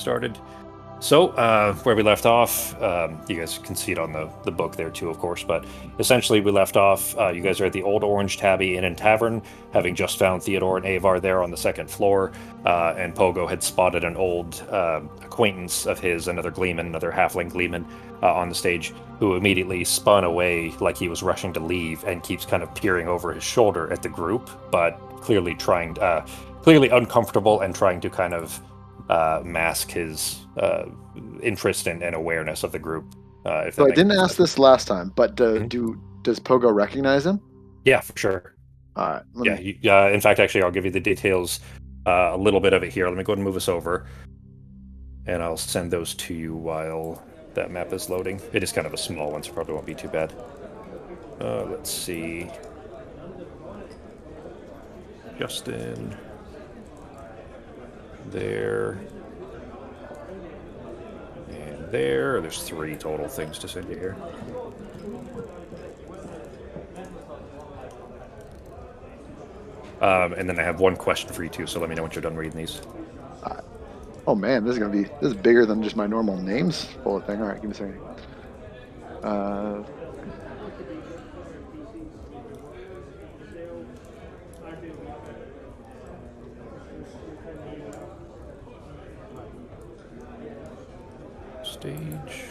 Started. So, where we left off, you guys can see it on the book there too, of course, but essentially we left off, you guys are at the Old Orange Tabby Inn and Tavern, having just found Theodore and Avar there on the second floor, and Pogo had spotted an old acquaintance of his, another Gleeman, another halfling Gleeman, on the stage, who immediately spun away like he was rushing to leave and keeps kind of peering over his shoulder at the group, but clearly clearly uncomfortable and trying to kind of mask his interest and awareness of the group. So I didn't ask this last time, but does Pogo recognize him? Yeah, for sure. All right. In fact, actually, I'll give you the details, a little bit of it here. Let me go ahead and move us over, and I'll send those to you while that map is loading. It is kind of a small one, so probably won't be too bad. Let's see. Justin. There. And there. There's 3 total things to send you here. And then I have one question for you too, so let me know once you're done reading these. Oh man, this is bigger than just my normal names bullet thing. All right, give me a second. Stage.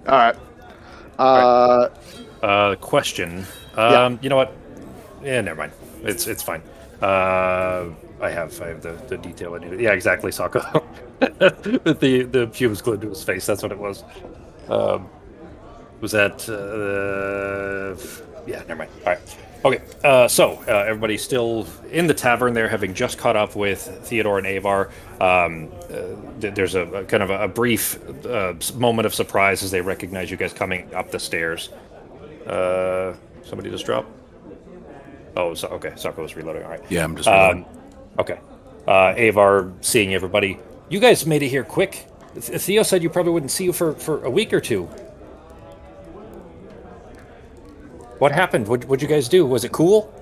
All right. Question. Yeah. You know what? Yeah, never mind. It's fine. I have the detail I needed. Yeah, exactly, Sako. the pubes glued to his face. That's what it was. Was that? Yeah, never mind. All right. Okay. So everybody's still in the tavern there, having just caught up with Theodore and Avar. There's a kind of a brief moment of surprise as they recognize you guys coming up the stairs. Somebody just dropped. Oh, so, okay. Sako was reloading. All right. Yeah, I'm just reloading. Okay. Avar, seeing everybody. You guys made it here quick. Theo said you probably wouldn't see you for a week or two. What happened? What'd you guys do? Was it cool?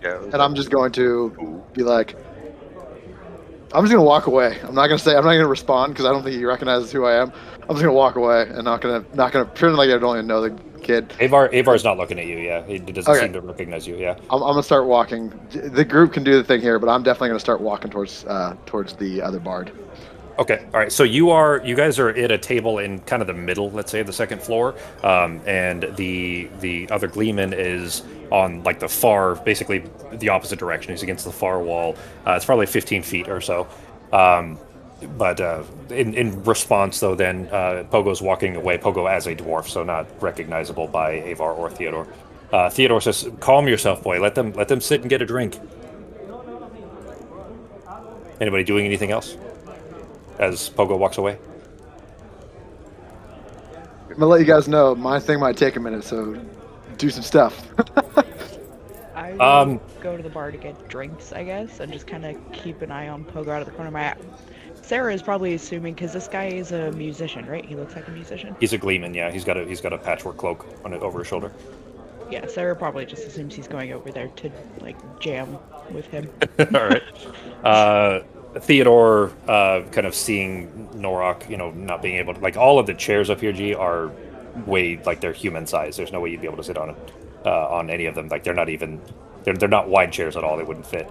Yeah. And I'm just going to be like, I'm just going to walk away. I'm not going to respond because I don't think he recognizes who I am. I'm just going to walk away and not going to pretend like I don't even know the kid. Avar's not looking at you, yeah. He doesn't seem to recognize you, yeah. I'm going to start walking. The group can do the thing here, but I'm definitely going to start walking towards the other bard. Okay, all right. So you guys are at a table in kind of the middle, let's say, the second floor, and the other Gleeman is on like the far, basically the opposite direction. He's against the far wall. It's probably 15 feet or so. But in response, though, then Pogo's walking away. Pogo as a dwarf, so not recognizable by Avar or Theodore. Theodore says, "Calm yourself, boy. Let them sit and get a drink." Anybody doing anything else? As Pogo walks away. I'm gonna let you guys know my thing might take a minute, so do some stuff. I will go to the bar to get drinks, I guess, and just kind of keep an eye on Pogo out of the corner of my eye. Sarah is probably assuming because this guy is a musician, right? He looks like a musician. He's a Gleeman, yeah. He's got a patchwork cloak over his shoulder. Yeah, Sarah probably just assumes he's going over there to like jam with him. All right. Theodore, kind of seeing Norok, not being able to, like, all of the chairs up here, G, are way, like, they're human size. There's no way you'd be able to sit on any of them. Like, they're not wide chairs at all. They wouldn't fit.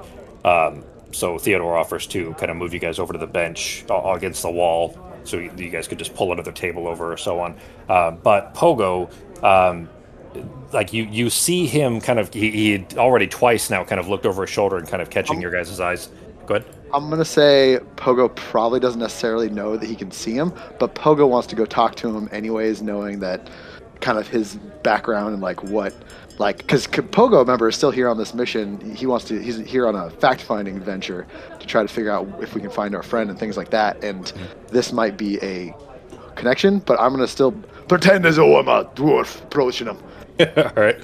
So Theodore offers to kind of move you guys over to the bench against the wall, so you guys could just pull another table over or so on. But Pogo, like, you see him kind of, he had already twice now kind of looked over his shoulder and kind of catching your guys' eyes. Go ahead. I'm going to say Pogo probably doesn't necessarily know that he can see him, but Pogo wants to go talk to him anyways, knowing that kind of his background and because Pogo, remember, is still here on this mission. He's here on a fact-finding adventure to try to figure out if we can find our friend and things like that, and this might be a connection, but I'm going to still pretend as though I'm a dwarf approaching him. All right.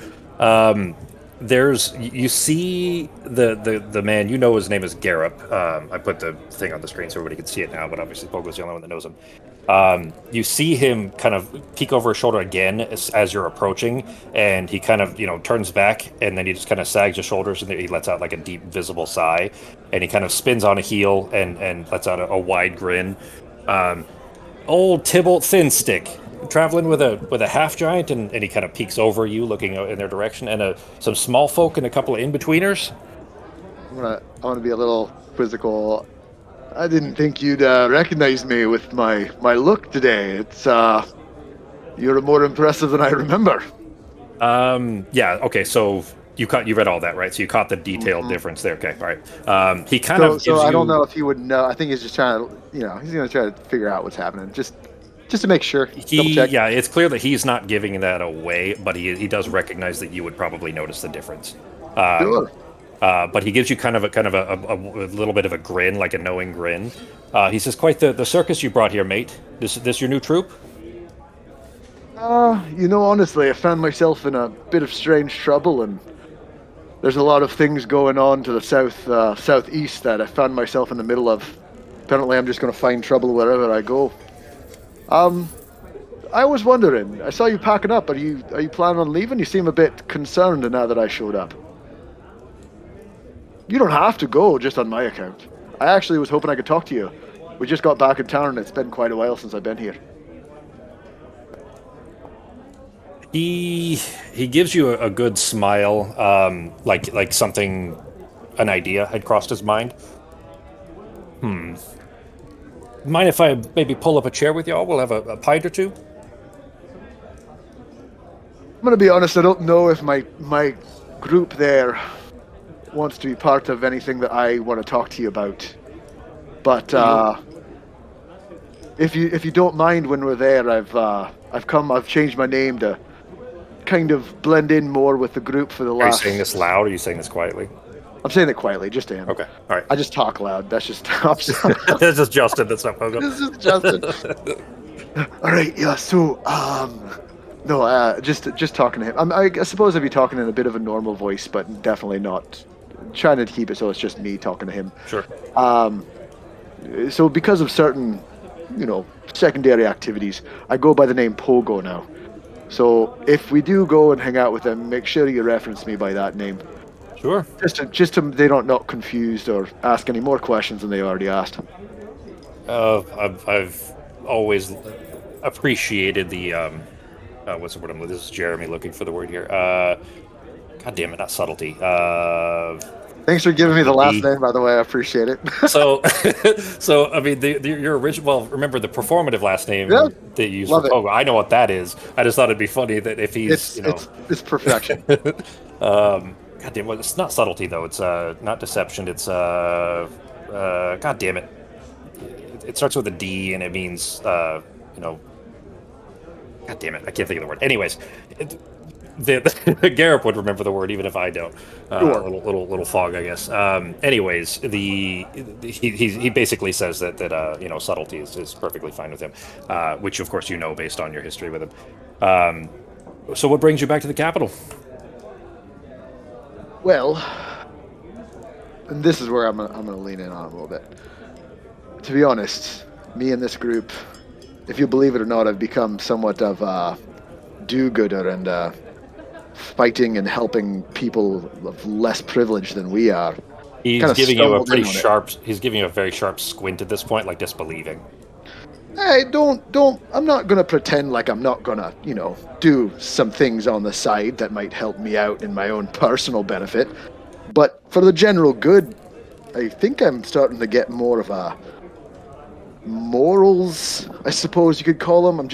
You see the man, his name is Garrop. I put the thing on the screen so everybody can see it now, but obviously Pogo's the only one that knows him. You see him kind of peek over his shoulder again as you're approaching, and he kind of, turns back, and then he just kind of sags his shoulders, and he lets out like a deep, visible sigh, and he kind of spins on a heel and lets out a wide grin. Um, Old Tybalt Thinstick, traveling with a half giant, and he kind of peeks over you, looking in their direction, and some small folk and a couple of in-betweeners. I'm gonna be a little quizzical. I didn't think you'd recognize me with my look today. You're more impressive than I remember. Yeah, okay, so you read all that, right? So you caught the detailed Mhm. difference there. Okay, all right. He kind So of gives I don't you know if he would know. I think he's just trying to, he's gonna try to figure out what's happening, just to make sure, double check. yeah, it's clear that he's not giving that away, but he does recognize that you would probably notice the difference. Um, Sure. but he gives you kind of a little bit of a grin, like a knowing grin. He says, "Quite the circus you brought here, mate. This your new troupe?" Honestly, I found myself in a bit of strange trouble, and there's a lot of things going on to the southeast that I found myself in the middle of. Apparently, I'm just gonna find trouble wherever I go. Um, I was wondering. I saw you packing up. Are you planning on leaving? You seem a bit concerned now that I showed up. You don't have to go just on my account. I actually was hoping I could talk to you. We just got back in town and it's been quite a while since I've been here. He gives you a good smile, like something, an idea had crossed his mind. Mind if I maybe pull up a chair with y'all? We'll have a pint or two. I'm gonna be honest, I don't know if my group there wants to be part of anything that I want to talk to you about. But if you don't mind when we're there, I've changed my name to kind of blend in more with the group for the Are you saying this last. loud, or are you saying this quietly? I'm saying it quietly, just to him. Okay, all right. I just talk loud. That's just This is Justin. That's not Pogo. this is Justin. All right, yeah. So, no, just talking to him. I suppose I'd be talking in a bit of a normal voice, but definitely not trying to keep it so it's just me talking to him. Sure. So because of certain, secondary activities, I go by the name Pogo now. So if we do go and hang out with them, make sure you reference me by that name. Sure. Just to they don't not confused or ask any more questions than they already asked. I've always appreciated the what's the word I'm this is Jeremy looking for the word here. God damn it, not subtlety. Thanks for giving me the last The- name, by the way. I appreciate it. So, so I mean, your original. Well, remember the performative last name Yeah, that you use love for it. Pogo. I know what that is. I just thought it'd be funny that if he's, It's perfection. God damn, well, it's not subtlety though. It's not deception. It's God damn it. It starts with a D and it means you know. God damn it, I can't think of the word. Anyways, Garrett would remember the word even if I don't. Sure. Little fog, I guess. Anyways, he basically says that subtlety is perfectly fine with him, which of course you know based on your history with him. So what brings you back to the capital? Well, and this is where I'm gonna lean in on a little bit. To be honest, me and this group, if you believe it or not, I've become somewhat of a do-gooder and fighting and helping people of less privilege than we are. He's Kind of giving you a stumbled in pretty on it. sharp. He's giving you a very sharp squint at this point, like disbelieving. Hey, don't. I'm not gonna pretend like I'm not gonna, do some things on the side that might help me out in my own personal benefit. But for the general good, I think I'm starting to get more of a morals, I suppose you could call them.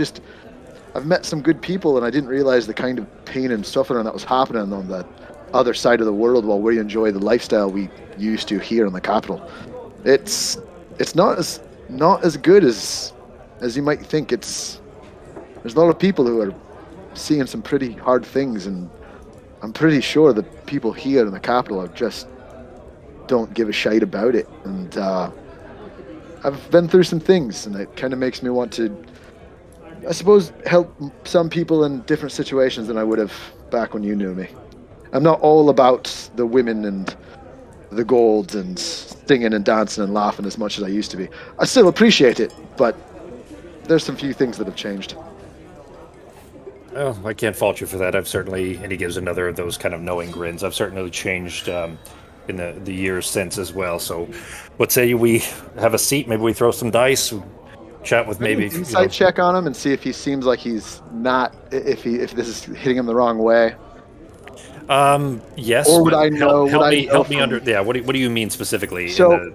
I've met some good people, and I didn't realize the kind of pain and suffering that was happening on the other side of the world while we enjoy the lifestyle we used to here in the capital. It's not as good as you might think. There's a lot of people who are seeing some pretty hard things, and I'm pretty sure the people here in the capital are just don't give a shite about it. And I've been through some things, and it kind of makes me want to, I suppose, help some people in different situations than I would have back when you knew me. I'm not all about the women and the gold and singing and dancing and laughing as much as I used to be. I still appreciate it, but there's some few things that have changed. Oh, I can't fault you for that. I've certainly, and he gives another of those kind of knowing grins. I've certainly changed in the years since as well. So, what say we have a seat? Maybe we throw some dice, chat with Maybe maybe an insight check on him and see if he seems like he's not, if this is hitting him the wrong way. Yes. Or would but I know? Help would me. I know Help me from, under. Yeah. What do you mean specifically? So,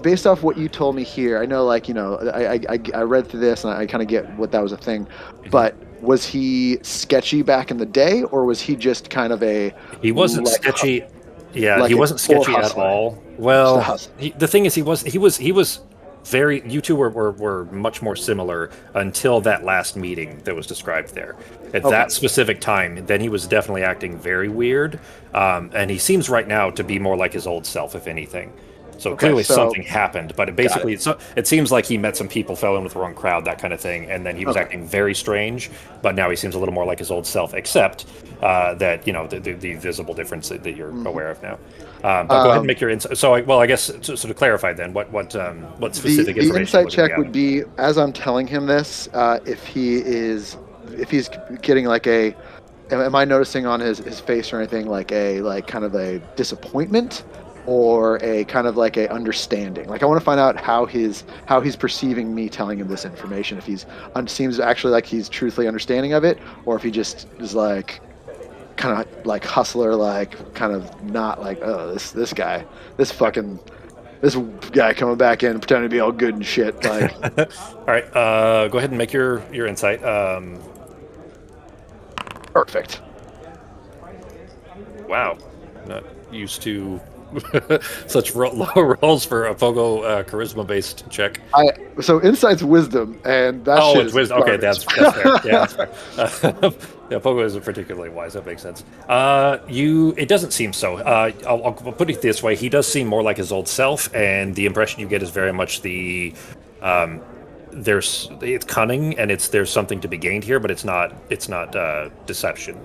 based off what you told me here, I know, like, I read through this and I kind of get what that was a thing. But was he sketchy back in the day, or was he just kind of a He wasn't like sketchy. Yeah, like he a wasn't poor sketchy at hustler? all. Just a Well, hustler. the thing is, he was very. You two were much more similar until that last meeting that was described there. At Okay. that specific time, then he was definitely acting very weird, and he seems right now to be more like his old self, if anything. So Okay, clearly so something happened, but got it. it seems like he met some people, fell in with the wrong crowd, that kind of thing, and then he was Okay. acting very strange. But now he seems a little more like his old self, except that the visible difference that you're Mhm. aware of now. But go ahead and make your insight. So, I guess to clarify then, what specific The information insight looking to check gather? would be, as I'm telling him this, if he's getting like a, am I noticing on his face or anything like a, like kind of a disappointment, or a kind of like a understanding? Like, I want to find out how he's perceiving me telling him this information. If he's seems actually like he's truthfully understanding of it, or if he just is like kind of like hustler, like kind of not like, oh, this guy, this fucking this guy coming back in pretending to be all good and shit. Like, All right, go ahead and make your insight. perfect. Wow, not used to such low rolls for a Pogo charisma-based check. So insight's wisdom, and that Oh, shit it's is wisdom. Okay, garbage. that's fair. Yeah, that's fair. Yeah, Pogo isn't particularly wise. That makes sense. It doesn't seem so. I'll put it this way: he does seem more like his old self, and the impression you get is very much it's cunning, and there's something to be gained here, but it's not deception.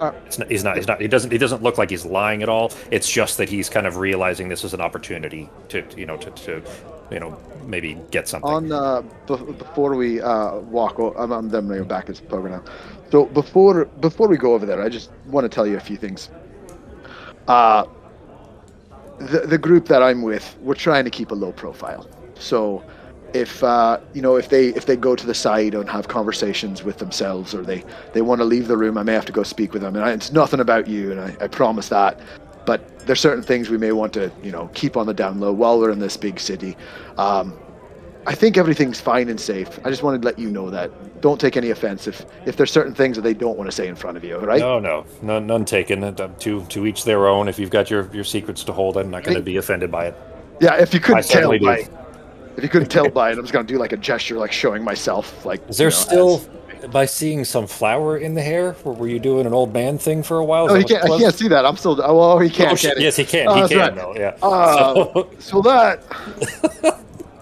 Uh, It's not, he doesn't look like he's lying at all. It's just that he's kind of realizing this is an opportunity to maybe get something. on before we walk, I'm then gonna go back into the program now. So before we go over there, I just want to tell you a few things. The group that I'm with, we're trying to keep a low profile. So if if they go to the side and have conversations with themselves, or they want to leave the room, I may have to go speak with them. And it's nothing about you, and I promise that. But there's certain things we may want to keep on the down low while we're in this big city. I think everything's fine and safe. I just wanted to let you know that. Don't take any offense if there's certain things that they don't want to say in front of you, all right? No, none taken. To each their own. If you've got your secrets to hold, I'm not going to be offended by it. Yeah, if you I couldn't tell certainly do. if you couldn't tell by it, I'm just gonna do like a gesture, like showing myself, like. Is there still, by seeing some flour in the hair, or were you doing an old man thing for a while? No, Is he that what can't. it He can't was? see that. I'm still. Oh, well, he can't. Oh, shit, Can he? yes, he can. Oh, He that's can, right. though. Yeah. So that.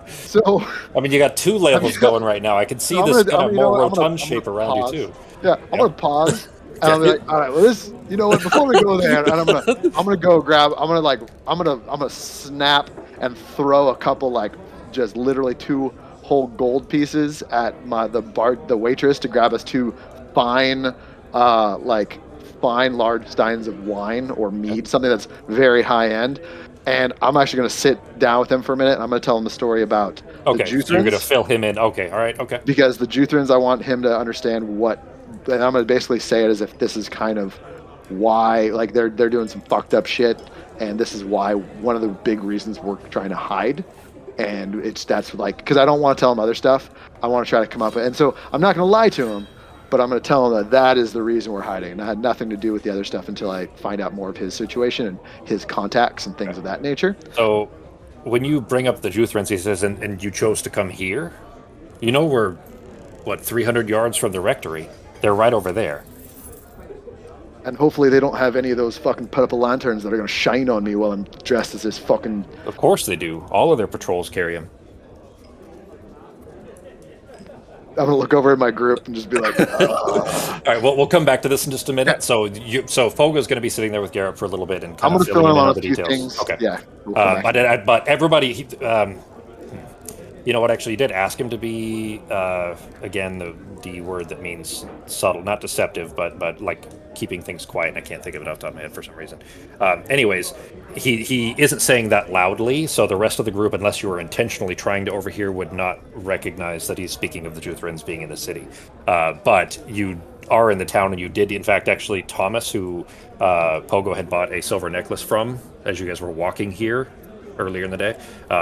So. I mean, you got two levels going right now. I can see I'm this gonna- kind I'm- of you know more what, I'm gonna- rotund I'm shape gonna around pause. you too. Yeah, I'm gonna pause, and I'll be like, all right, well, this, you know what? Before we go there, and I'm gonna go grab. I'm gonna snap and throw a couple, like, just literally two whole gold pieces at the waitress to grab us two fine, fine large steins of wine or mead, something that's very high end. And I'm actually going to sit down with him for a minute. And I'm going to tell him the story about the Okay, so you're going to Juthrans, fill him in. Okay, all right, okay. because the Juthrans, I want him to understand what, and I'm going to basically say it as if this is kind of why, like, they're doing some fucked up shit, and this is why, one of the big reasons we're trying to hide. And that's like, because I don't want to tell him other stuff. I want to try to come up with, and so I'm not going to lie to him, but I'm going to tell him that is the reason we're hiding. And it had nothing to do with the other stuff until I find out more of his situation and his contacts and things of that nature. So, when you bring up the Juthrans, he says, and you chose to come here, we're, what, 300 yards from the rectory? They're right over there. And hopefully they don't have any of those fucking purple lanterns that are going to shine on me while I'm dressed as this fucking... Of course they do. All of their patrols carry them. I'm going to look over at my group and just be like... All right, well, we'll come back to this in just a minute. Yeah. So Fogo's going to be sitting there with Garrett for a little bit and I'm kind going of to filling fill in him on all a the few details. things. Okay. Yeah. We'll come back. But everybody, You know what? Actually, you did ask him to be again the D word that means subtle, not deceptive, but like keeping things quiet. And I can't think of it off the top of my head for some reason. Anyways, he isn't saying that loudly, so the rest of the group, unless you were intentionally trying to overhear, would not recognize that he's speaking of the Juthrins being in the city. But you are in the town, and you did, in fact, actually, Thomas, who Pogo had bought a silver necklace from as you guys were walking here earlier in the day.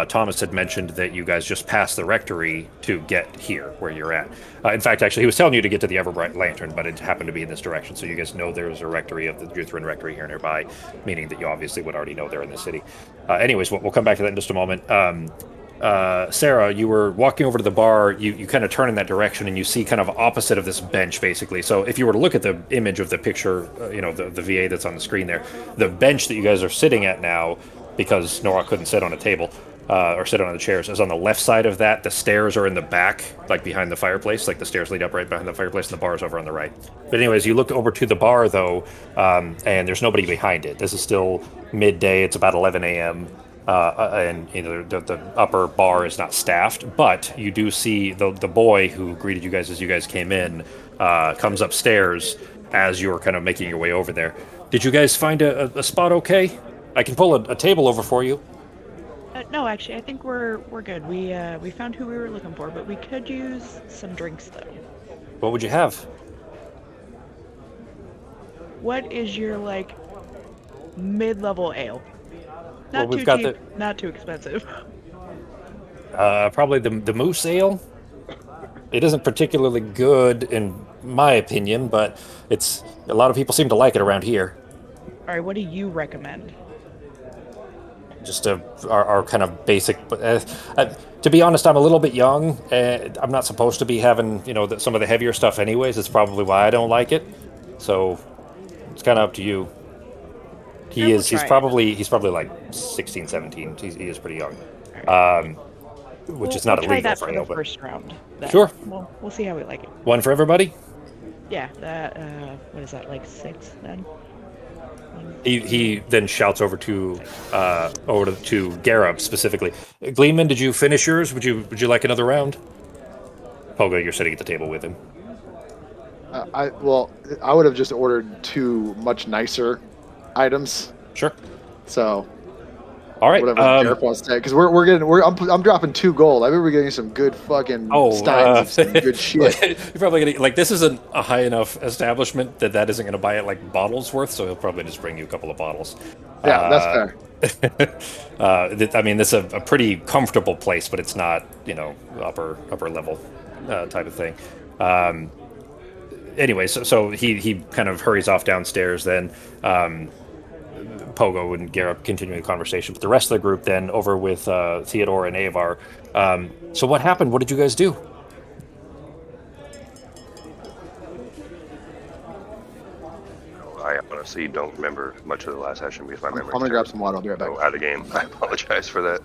Thomas had mentioned that you guys just passed the rectory to get here where you're at. In fact, actually, he was telling you to get to the Everbright Lantern, but it happened to be in this direction. So you guys know there's a rectory of the Juthrin Rectory here nearby, meaning that you obviously would already know they're in the city. Anyways, we'll come back to that in just a moment. Sarah, you were walking over to the bar. You kind of turn in that direction, and you see kind of opposite of this bench, basically. So if you were to look at the image of the picture, the VA that's on the screen there, the bench that you guys are sitting at now, because Nora couldn't sit on a table or sit on the chairs, is on the left side of that. The stairs are in the back, like behind the fireplace. Like the stairs lead up right behind the fireplace, and the bar's over on the right. But anyways, you look over to the bar, though, and there's nobody behind it. This is still midday. It's about 11 a.m. And the upper bar is not staffed, but you do see the boy who greeted you guys as you guys came in comes upstairs as you're kind of making your way over there. Did you guys find a spot okay? I can pull a table over for you. No, actually, I think we're good. We found who we were looking for, but we could use some drinks though. What would you have? What is your like mid-level ale? Not Well, we've too got cheap, not too expensive. Probably the Moose Ale. It isn't particularly good in my opinion, but it's a lot of people seem to like it around here. All right, what do you recommend? Just our kind of basic. To be honest, I'm a little bit young. I'm not supposed to be having some of the heavier stuff anyways. It's probably why I don't like it. So it's kind of up to you. We'll He's try probably like 16, 17. He is pretty young. Which is not we'll try illegal that for for ale, the but first round. Then. Sure. We'll see how we like it. One for everybody. Yeah, that what is that, like 6 then? He then shouts over to Garab specifically. Gleeman, did you finish yours? Would you like another round? Pogo, you're sitting at the table with him. I would have just ordered 2 much nicer items. Sure. So all right. Whatever Gareth wants to say, because I'm dropping 2 gold. I bet we're getting some good fucking steins of some good shit. You're probably gonna this isn't a high enough establishment that isn't gonna buy it like bottles worth, so he'll probably just bring you a couple of bottles. Yeah, that's fair. I mean, this is a pretty comfortable place, but it's not upper level type of thing. Anyway, so he kind of hurries off downstairs then. Pogo and Gareth continuing the conversation, but the rest of the group then over with Theodore and Avar. So what happened? What did you guys do? I honestly don't remember much of the last session because my memory. I'm gonna grab some water. I'll be right back. Out of game. I apologize for that.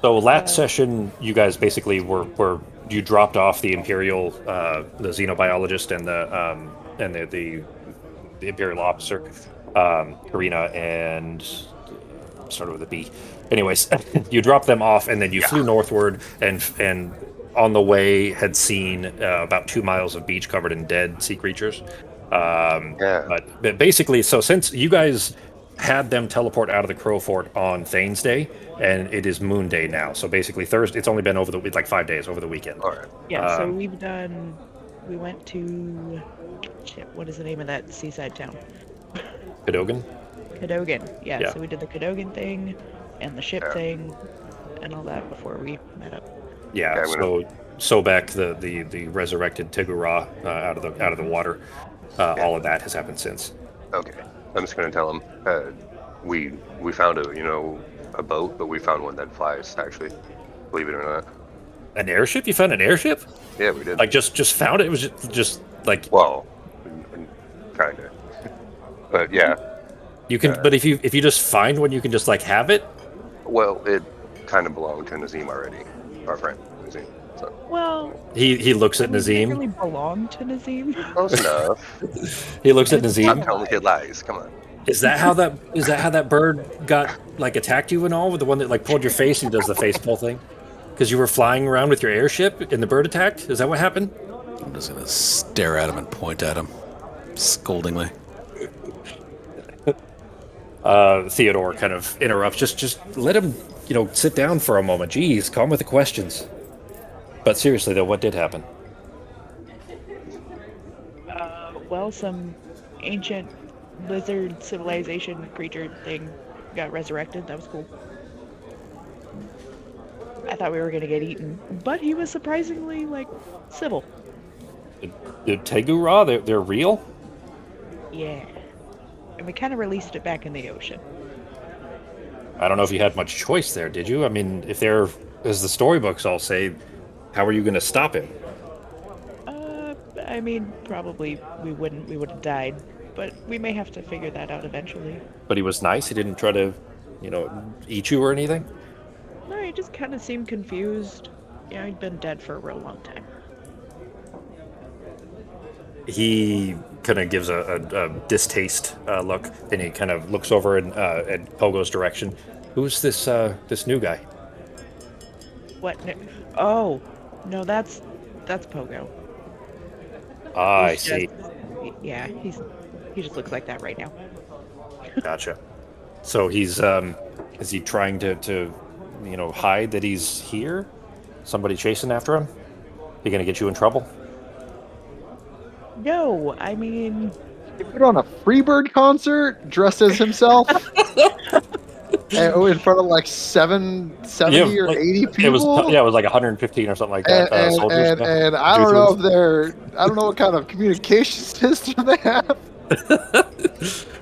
So last session, you guys basically were you dropped off the Imperial, the xenobiologist and the Imperial officer, Karina, and started with a B. Anyways, you dropped them off, and then you flew northward, and on the way had seen about 2 miles of beach covered in dead sea creatures. But basically, so since you guys had them teleport out of the Crow Fort on Thane's Day, and it is Moon Day now. So basically Thursday, it's only been over like 5 days over the weekend. All right. Yeah, so we went to, what is the name of that seaside town? Cadogan? Cadogan, Yeah. So we did the Cadogan thing, and the ship thing, and all that before we met up. Yeah, so Sobek, the resurrected Tigura out of the water, all of that has happened since. Okay. I'm just gonna tell him we found a boat, but we found one that flies, actually. Believe it or not. An airship? You found an airship? Yeah, we did. Like just found it? It was just like, well, kinda. But yeah. You can, but if you just find one, you can just like have it. Well, it kind of belonged to Nazim already, our friend Nazim. So. Well, he looks at Nazim. It really belonged to Nazim. Close enough. He looks at Nazim. I'm telling kid lies. Come on. Is that how that bird got like attacked you and all, with the one that like pulled your face and does the face pull thing? Because you were flying around with your airship and the bird attacked? Is that what happened? I'm just gonna stare at him and point at him, scoldingly. Theodore kind of interrupts. Just let him, sit down for a moment. Jeez, calm with the questions. But seriously, though, what did happen? Well, some ancient lizard civilization creature thing got resurrected. That was cool. I thought we were gonna get eaten, but he was surprisingly, civil. The Tegura, they're real? Yeah. And we kind of released it back in the ocean. I don't know if you had much choice there, did you? I mean, if they're, as the storybooks all say, how are you going to stop him? I mean, probably we would have died, but we may have to figure that out eventually. But he was nice. He didn't try to, eat you or anything? No, he just kind of seemed confused. He'd been dead for a real long time. He kind of gives a distaste look, and he kind of looks over at Pogo's direction. Who's this new guy? What? No, oh, no, that's Pogo. Ah, I He's see. Yeah, he just looks like that right now. Gotcha. So he's is he trying to hide that he's here? Somebody chasing after him? He gonna get you in trouble? No, I mean, He put on a Freebird concert dressed as himself. And in front of like 70 or 80 people. It was like 115 or something like that. Soldiers. And I don't know if I don't know what kind of communication system they have.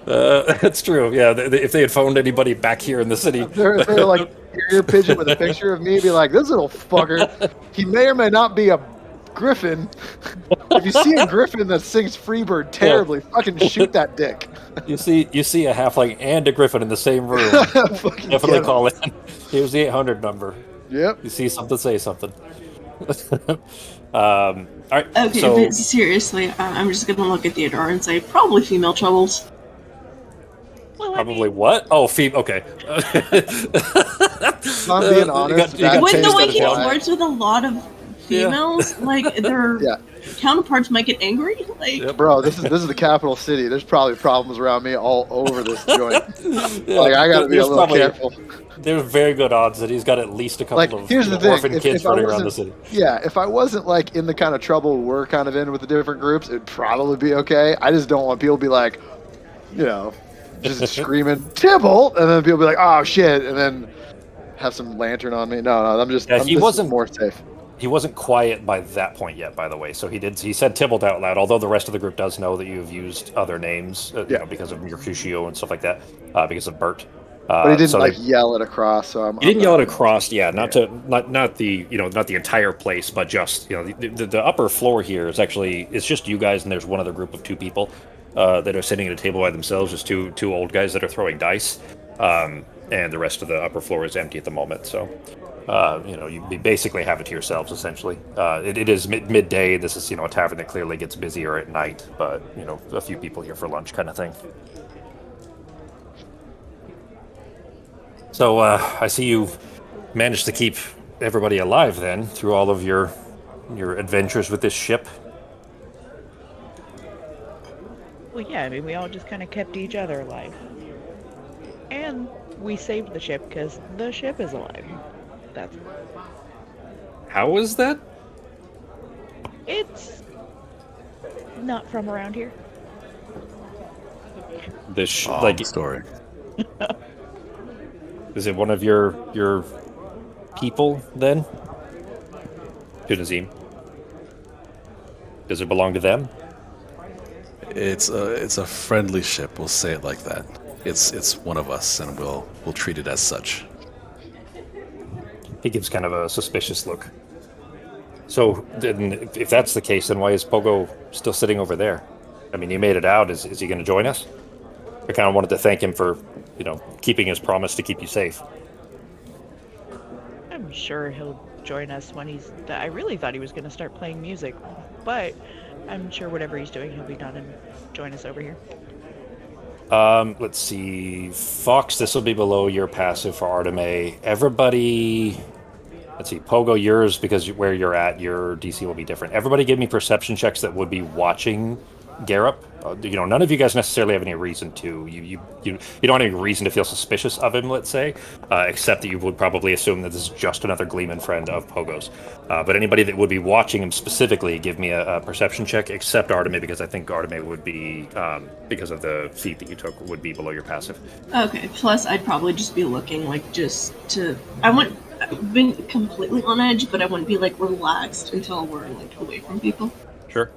That's true. Yeah, if they had phoned anybody back here in the city, They're like carrier pigeon with a picture of me, be like, this little fucker, he may or may not be a griffin. If you see a griffin that sings Freebird terribly, fucking shoot that dick. you see a halfling and a griffin in the same room. Definitely call in. Here's the 800 number. Yep. You see something, say something. All right. Okay, So, but seriously, I'm just gonna look at Theodore and say probably female troubles. well, probably what? Oh, okay. If I'm being honest, you got With the chased way out of he town. flirts with a lot of females, like their Yeah. counterparts might get angry. Like, Yep. bro, this is the capital city. There's probably problems around me all over this joint. Like I gotta be a little careful. There's very good odds that he's got at least a couple of here's the thing. orphan kids If I running around the wasn't- city. Yeah, if I wasn't like in the kind of trouble we're kind of in with the different groups, it'd probably be okay. I just don't want people to be like, just screaming Tybalt, and then people be like, oh shit, and then have some lantern on me. No, I'm just. Yeah, I'm he just wasn't- more safe. He wasn't quiet by that point yet, by the way. So he said Tybalt out loud, although the rest of the group does know that you've used other names, because of Mercutio and stuff like that, because of Bert. But he didn't so yell it across. So he didn't yell it across, not the entire place, but just the upper floor here is just you guys, and there's one other group of two people that are sitting at a table by themselves, just two old guys that are throwing dice, and the rest of the upper floor is empty at the moment. So. You basically have it to yourselves, essentially. It is midday. This is, a tavern that clearly gets busier at night, but, a few people here for lunch kind of thing. So, I see you managed to keep everybody alive then, through all of your adventures with this ship. well, yeah, I mean, we all just kind of kept each other alive. And we saved the ship because the ship is alive. How is that? It's not from around here. Long story. Is it one of your people then? To Nazim. Does it belong to them? It's a friendly ship. We'll say it like that. It's one of us, and we'll treat it as such. He gives kind of a suspicious look. So, then, if that's the case, then why is Pogo still sitting over there? I mean, he made it out. Is he going to join us? I kind of wanted to thank him for, keeping his promise to keep you safe. I'm sure he'll join us when he's. I really thought he was going to start playing music, but I'm sure whatever he's doing, he'll be done and join us over here. Let's see. Fox, this will be below your passive for Arteme. Everybody Let's see, Pogo, yours, because where you're at, your DC will be different. Everybody give me perception checks that would be watching Garup. None of you guys necessarily have any reason to. You don't have any reason to feel suspicious of him, let's say, except that you would probably assume that this is just another Gleeman friend of Pogo's. But anybody that would be watching him specifically, give me a perception check, except Arteme, because I think Arteme would be, because of the feat that you took, would be below your passive. Okay, plus I'd probably just be looking, like, just to... I wouldn't been completely on edge, but I wouldn't be, like, relaxed until we're, like, away from people. Sure.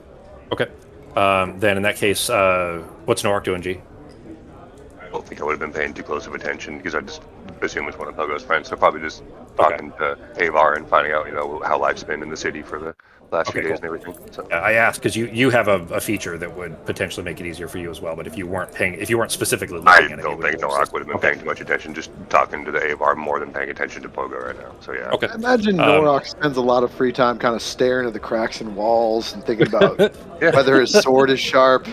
Okay. Then in that case, what's Norak doing, G? I don't think I would have been paying too close of attention because I just assume it's one of Pogo's friends. So probably just talking to Avar and finding out, how life's been in the city for the last few days and everything. So. I asked because you have a feature that would potentially make it easier for you as well. But if you weren't specifically looking at it, I don't think Norak would have been paying too much attention. Just talking to the Avar more than paying attention to Pogo right now. So yeah. Okay. I imagine Norak spends a lot of free time kind of staring at the cracks in walls and thinking about whether his sword is sharp.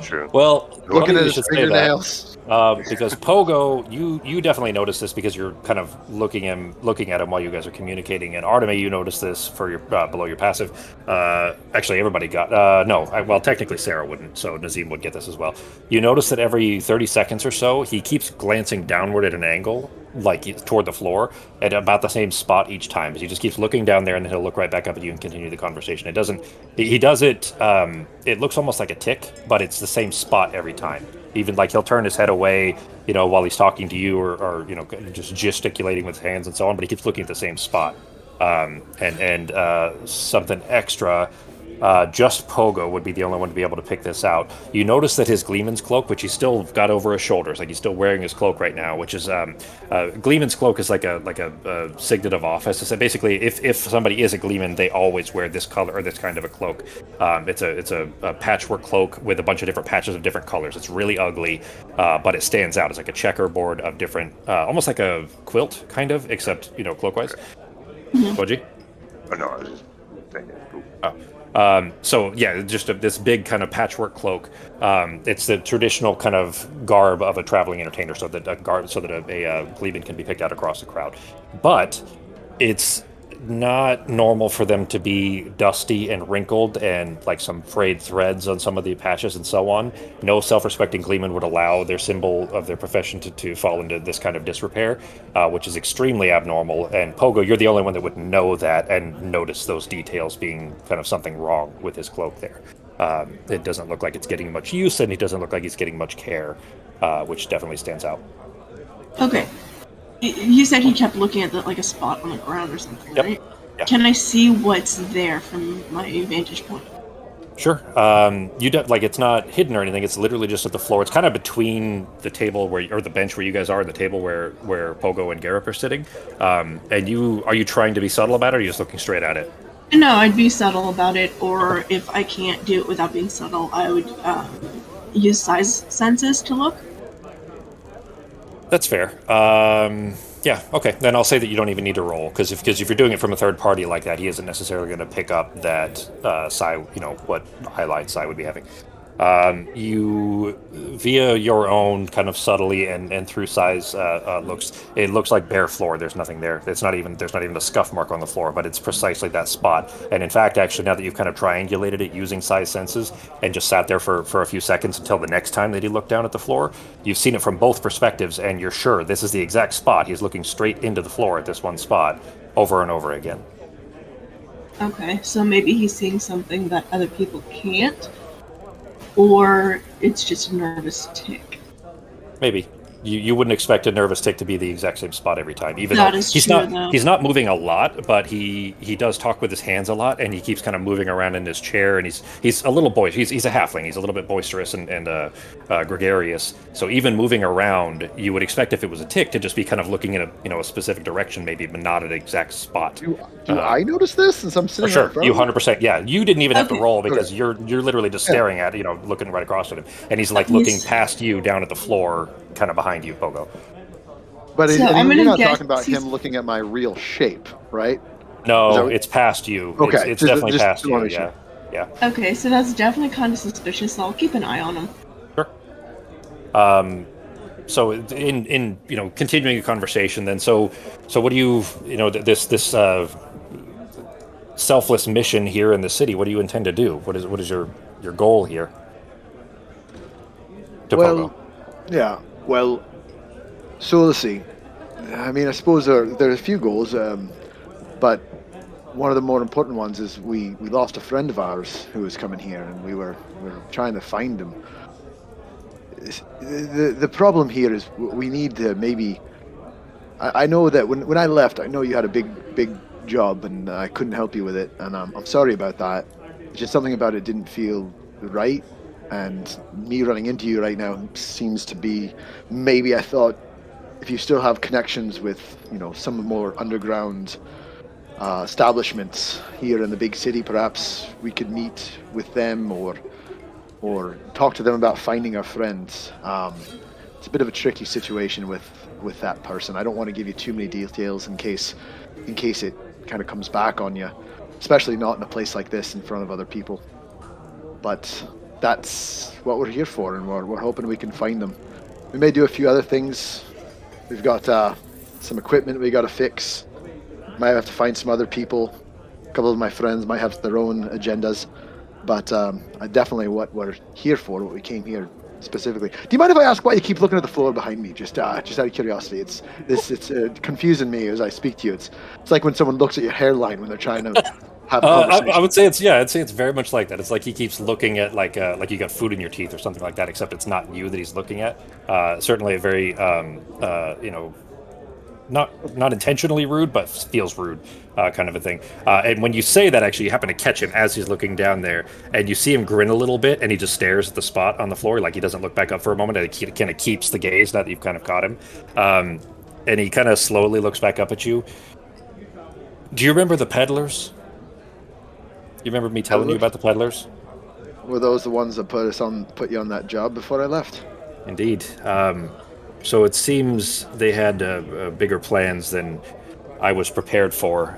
True. Well, looking at his fingernails. Because Pogo, you definitely notice this because you're kind of looking at him while you guys are communicating. And Arteme, you notice this for your below your passive. Actually, everybody got well, technically Sarah wouldn't, so Nazim would get this as well. You notice that every 30 seconds or so, he keeps glancing downward at an angle, like toward the floor, at about the same spot each time. He just keeps looking down there, and then he'll look right back up at you and continue the conversation. It doesn't. He does it. It looks almost like a tick, but it's the same spot every time. Even like he'll turn his head away, while he's talking to you, or just gesticulating with his hands and so on. But he keeps looking at the same spot. And something extra. Just Pogo would be the only one to be able to pick this out. You notice that his Gleeman's cloak, which he's still got over his shoulders, like he's still wearing his cloak right now, which is Gleeman's cloak is like a signet of office. So basically, if somebody is a Gleeman, they always wear this color or this kind of a cloak. It's a patchwork cloak with a bunch of different patches of different colors. It's really ugly, but it stands out. It's like a checkerboard of different, almost like a quilt kind of, except cloak-wise. Koji? Oh, no, I was just thinking. So yeah, just this big kind of patchwork cloak. It's the traditional kind of garb of a traveling entertainer, so that a Gleeman can be picked out across the crowd. But it's not normal for them to be dusty and wrinkled and like some frayed threads on some of the patches and so on. No self-respecting Gleeman would allow their symbol of their profession to fall into this kind of disrepair, which is extremely abnormal. And Pogo, you're the only one that would know that and notice those details being kind of something wrong with his cloak there. It doesn't look like it's getting much use, and it doesn't look like he's getting much care, which definitely stands out. Okay. You said he kept looking at a spot on the ground or something, Yep. right? Yeah. Can I see what's there from my vantage point? Sure. It's not hidden or anything. It's literally just at the floor. It's kind of between the table or the bench where you guys are and the table where Pogo and Garup are sitting. And are you trying to be subtle about it, or are you just looking straight at it? No, I'd be subtle about it, or if I can't do it without being subtle, I would use size senses to look. That's fair. Yeah, okay. Then I'll say that you don't even need to roll, because if you're doing it from a third party like that, he isn't necessarily going to pick up that Sai, what highlight Sai would be having. You, via your own kind of subtly and through Sai's it looks like bare floor. There's nothing there. There's not even a scuff mark on the floor, but it's precisely that spot. And in fact, actually, now that you've kind of triangulated it using Sai's senses and just sat there for a few seconds until the next time that he looked down at the floor, you've seen it from both perspectives, and you're sure this is the exact spot. He's looking straight into the floor at this one spot over and over again. Okay, so maybe he's seeing something that other people can't, or it's just a nervous tick. Maybe. You wouldn't expect a nervous tick to be the exact same spot every time, even That though is he's true, not though. he's not moving a lot, but he does talk with his hands a lot, and he keeps kind of moving around in his chair, and he's a little boisterous. He's a halfling. He's a little bit boisterous and gregarious. So even moving around, you would expect if it was a tick to just be kind of looking in a specific direction, maybe, but not at an exact spot. Do I notice this since I'm sitting Sure, right in front you of him? 100%. Yeah, you didn't even have to Okay. roll because you're literally just staring at looking right across at him, and he's like looking past you down at the floor, kind of behind you, Pogo. But So I'm you're gonna not guess talking about he's- him looking at my real shape, right? No, Is it's past you. Okay, It's just definitely past wanna you. make sure. Yeah. Okay, so that's definitely kind of suspicious, so I'll keep an eye on him. Sure. So in continuing a conversation then, so what do this selfless mission here in the city, what do you intend to do? What is your goal here? To Pogo. Well, yeah. Well, so let's see. I mean, I suppose there are a few goals, but one of the more important ones is we lost a friend of ours who was coming here, and we were trying to find him. The problem here is we need to maybe. I know that when I left, I know you had a big job, and I couldn't help you with it, and I'm sorry about that. It's just something about it didn't feel right, and me running into you right now seems to be maybe I thought if you still have connections with some more underground establishments here in the big city, perhaps we could meet with them or talk to them about finding our friends. It's a bit of a tricky situation with that person. I don't want to give you too many details in case it kind of comes back on you, especially not in a place like this in front of other people. But that's what we're here for, and we're hoping we can find them. We may do a few other things. We've got some equipment we got to fix. Might have to find some other people. A couple of my friends might have their own agendas, but definitely what we're here for, what we came here specifically. Do you mind if I ask why you keep looking at the floor behind me? Just out of curiosity. It's confusing me as I speak to you. It's like when someone looks at your hairline when they're trying to have a conversation. I would say I'd say it's very much like that. It's like he keeps looking at like you got food in your teeth or something like that, except it's not you that he's looking at. Certainly a very not intentionally rude, but feels rude, kind of a thing. And when you say that, actually, you happen to catch him as he's looking down there, and you see him grin a little bit, and he just stares at the spot on the floor, like he doesn't look back up for a moment, and he kind of keeps the gaze now that you've kind of caught him. And he kind of slowly looks back up at you. Do you remember the peddlers? You remember me telling you about the peddlers? Were those the ones that put you on that job before I left? Indeed. So it seems they had bigger plans than I was prepared for.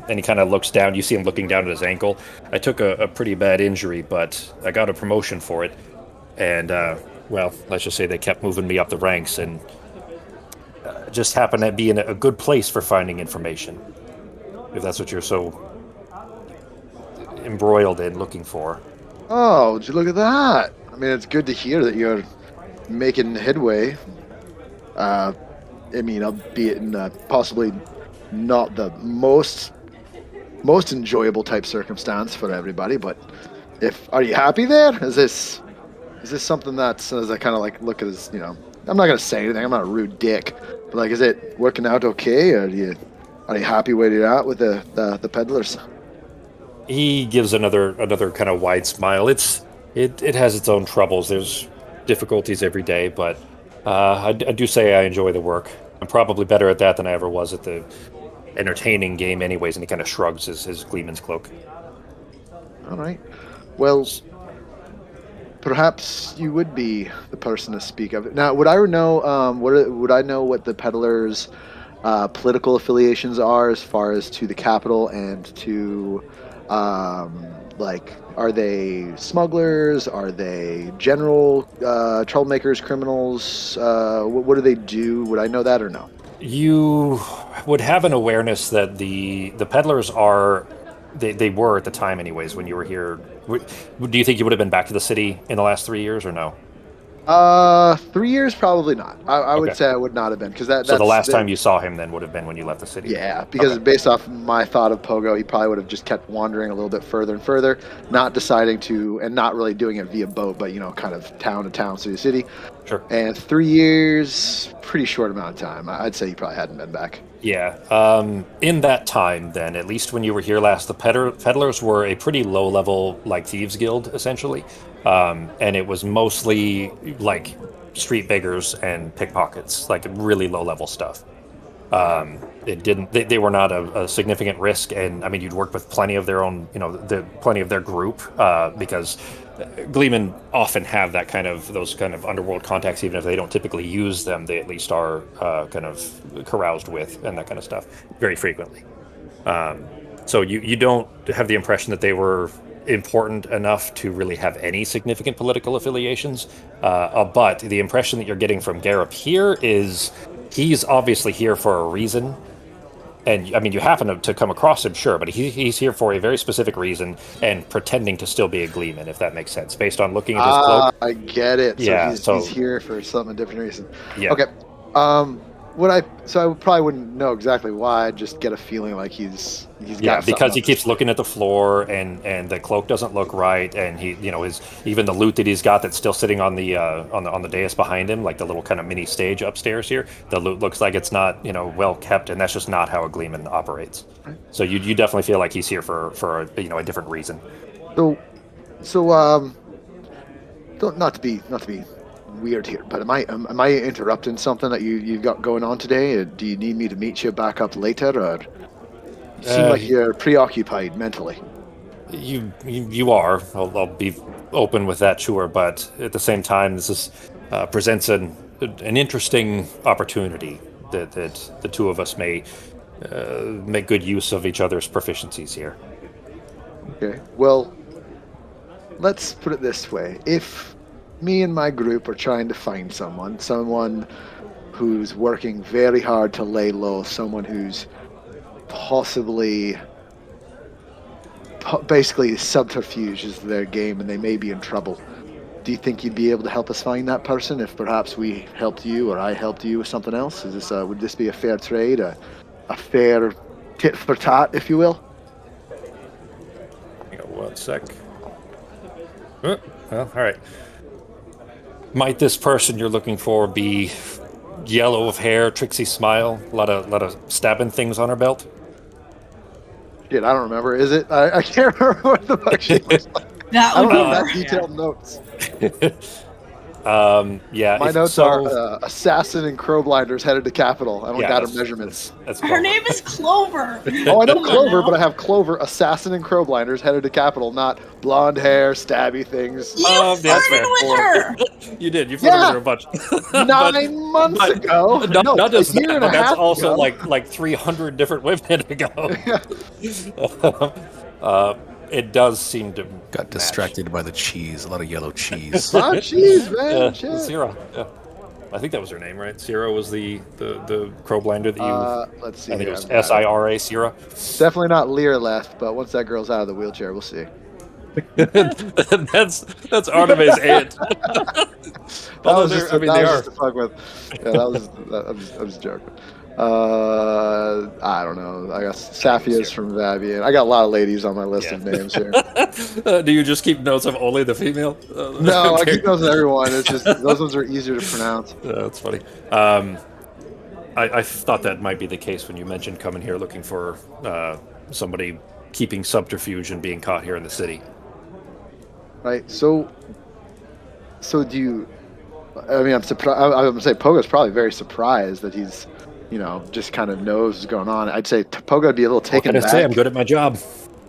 And he kind of looks down. You see him looking down at his ankle. I took a pretty bad injury, but I got a promotion for it. And, well, let's just say they kept moving me up the ranks and just happened to be in a good place for finding information. If that's what you're so embroiled in looking for. Oh, would you look at that? I mean, it's good to hear that you're making headway. I mean, albeit in possibly not the most enjoyable type circumstance for everybody, but are you happy there? Is this something that's, as I kind of like look at his, I'm not gonna say anything. I'm not a rude dick, but like, is it working out okay? Or are you happy where you're at with the peddlers? He gives another kind of wide smile. It has its own troubles. There's difficulties every day, but I do say I enjoy the work. I'm probably better at that than I ever was at the entertaining game, anyways. And he kind of shrugs his Gleeman's cloak. All right. Well, perhaps you would be the person to speak of it. Now, would I know? Would I know what the peddlers' political affiliations are, as far as to the capital and to like, are they smugglers? Are they general troublemakers, criminals? What do they do? Would I know that or no? You would have an awareness that the peddlers are they were at the time, anyways, when you were here. Do you think you would have been back to the city in the last 3 years or no? 3 years probably not. I would Okay. say I would not have been, because So the last time you saw him then would have been when you left the city. yeah, because Okay. based off my thought of Pogo, he probably would have just kept wandering a little bit further and further, not deciding to, and not really doing it via boat, but kind of town to town, city to city. Sure. And 3 years, pretty short amount of time. I'd say he probably hadn't been back. Yeah. In that time, then, at least when you were here last, the peddlers were a pretty low-level, like, thieves guild, essentially. And it was mostly, like, street beggars and pickpockets, like, really low-level stuff. It didn't. They were not a significant risk, and I mean, you'd work with plenty of their own, plenty of their group, because Gleeman often have those kind of underworld contacts, even if they don't typically use them. They at least are kind of caroused with and that kind of stuff very frequently. So you don't have the impression that they were important enough to really have any significant political affiliations. But the impression that you're getting from Garrett here is he's obviously here for a reason. And I mean, you happen to come across him, sure, but he's here for a very specific reason and pretending to still be a Gleeman, if that makes sense, based on looking at his cloak. I get it. Yeah, So he's here for some different reason. Yeah. Okay. I probably wouldn't know exactly why. I'd just get a feeling like he's got because he something keeps looking at the floor and the cloak doesn't look right, and he, his even the loot that he's got that's still sitting on the dais behind him, like the little kind of mini stage upstairs here. The loot looks like it's not well kept, and that's just not how a Gleeman operates. So you definitely feel like he's here for a different reason. So not to be weird here, but am I interrupting something that you've got going on today? Do you need me to meet you back up later, or you seem like you're preoccupied mentally? You are. I'll be open with that, sure, but at the same time, this presents an interesting opportunity that the two of us may make good use of each other's proficiencies here. Okay. Well, let's put it this way: if me and my group are trying to find someone who's working very hard to lay low, someone who's possibly basically subterfuge is their game and they may be in trouble. Do you think you'd be able to help us find that person if perhaps we helped you or I helped you with something else? Would this be a fair trade, a fair tit for tat, if you will? Hang on 1 sec. Well, all right. Might this person you're looking for be yellow of hair, tricksy smile, a lot of stabbing things on her belt? Shit, I don't remember. Is it? I can't remember what the fuck she looks like. That I would don't be have that detailed notes. Yeah. My notes are assassin and crow blinders headed to capital. I don't got her measurements. That's Her name is Clover. Oh, I know Clover, but I have Clover, assassin and crow blinders headed to capital, not blonde hair, stabby things. You that's flirted with her. You did. You flirted with her a bunch. 9 months ago. Not just a year that, and a but that's half also ago. like 300 different women ago. It does seem to Got distracted by the cheese. A lot of yellow cheese. Ah, jeez, man. Shit. Sierra. Yeah. I think that was her name, right? Sierra was the crow blinder that you. Let's see. I think here, it was I've got it. Sira. Sierra. Definitely not Lear left, but once that girl's out of the wheelchair, we'll see. that's Artemis' aunt. Although they are. Just to fuck with. Yeah, I was joking. I don't know. I got Saphia's from Vavian. I got a lot of ladies on my list of names here. Do you just keep notes of only the female? No, I keep notes of everyone. It's just those ones are easier to pronounce. That's funny. I thought that might be the case when you mentioned coming here looking for somebody keeping subterfuge and being caught here in the city. Right. So do you? I mean, I'm surprised. I'm gonna say Pogo's probably very surprised that he's, just kind of knows what's going on. I'd say Pogo would be a little taken back. I'm good at my job.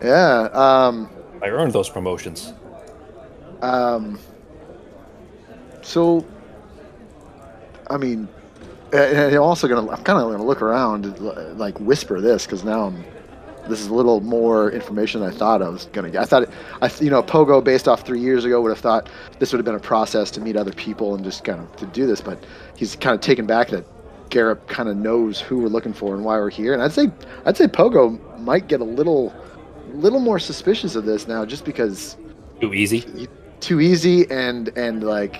Yeah. I earned those promotions. So, I mean, and I'm kind of gonna look around, and, like whisper this because now this is a little more information than I thought I was gonna get. Pogo, based off 3 years ago, would have thought this would have been a process to meet other people and just kind of to do this, but he's kind of taken back that Garrett kind of knows who we're looking for and why we're here. And I'd say Pogo might get a little more suspicious of this now, just because too easy. Too easy, and like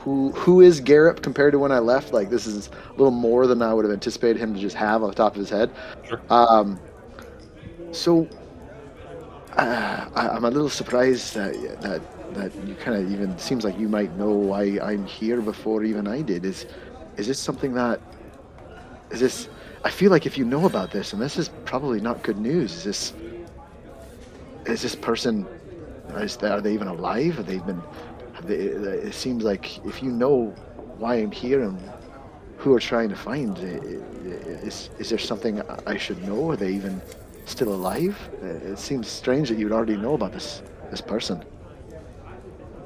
who is Garrett compared to when I left? Like, this is a little more than I would have anticipated him to just have on the top of his head. Sure. So I'm a little surprised that you kind of even seems like you might know why I'm here before even I did. Is this something that I feel like if you know about this, and this is probably not good news. Is this person? Are they even alive? It seems like if you know why I'm here and who we're trying to find, is there something I should know? Are they even still alive? It seems strange that you would already know about this person.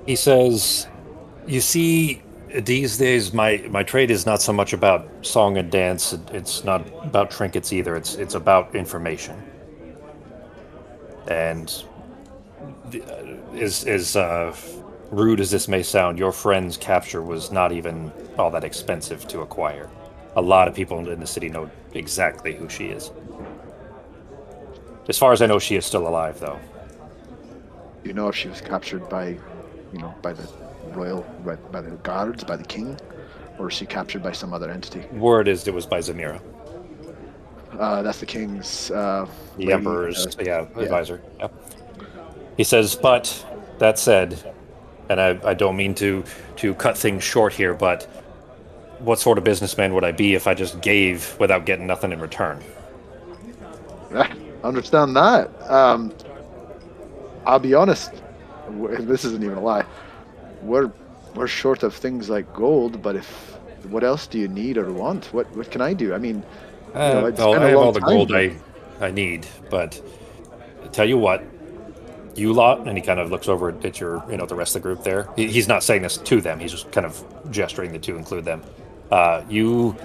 He says, "You see, these days my trade is not so much about song and dance. It's not about trinkets either. It's about information. And As rude as this may sound, your friend's capture was not even all that expensive to acquire. A lot of people in the city know exactly who she is. As far as I know, she is still alive, though. Do you know if she was captured by, by the by the guards, by the king, or was she captured by some other entity? Word is it was by Zamira, That's the king's the lady, Emperor's yeah. advisor. Yep. He says, but that said, and I don't mean to cut things short here, but what sort of businessman would I be if I just gave without getting nothing in return? Understand that. I'll be honest. This isn't even a lie. We're short of things like gold, but what else do you need or want? What can I do? I mean, it's Well, been I a have long all the time. gold I need, but tell you what, you lot, and he kind of looks over at your, the rest of the group there. He's not saying this to them. He's just kind of gesturing to include them. You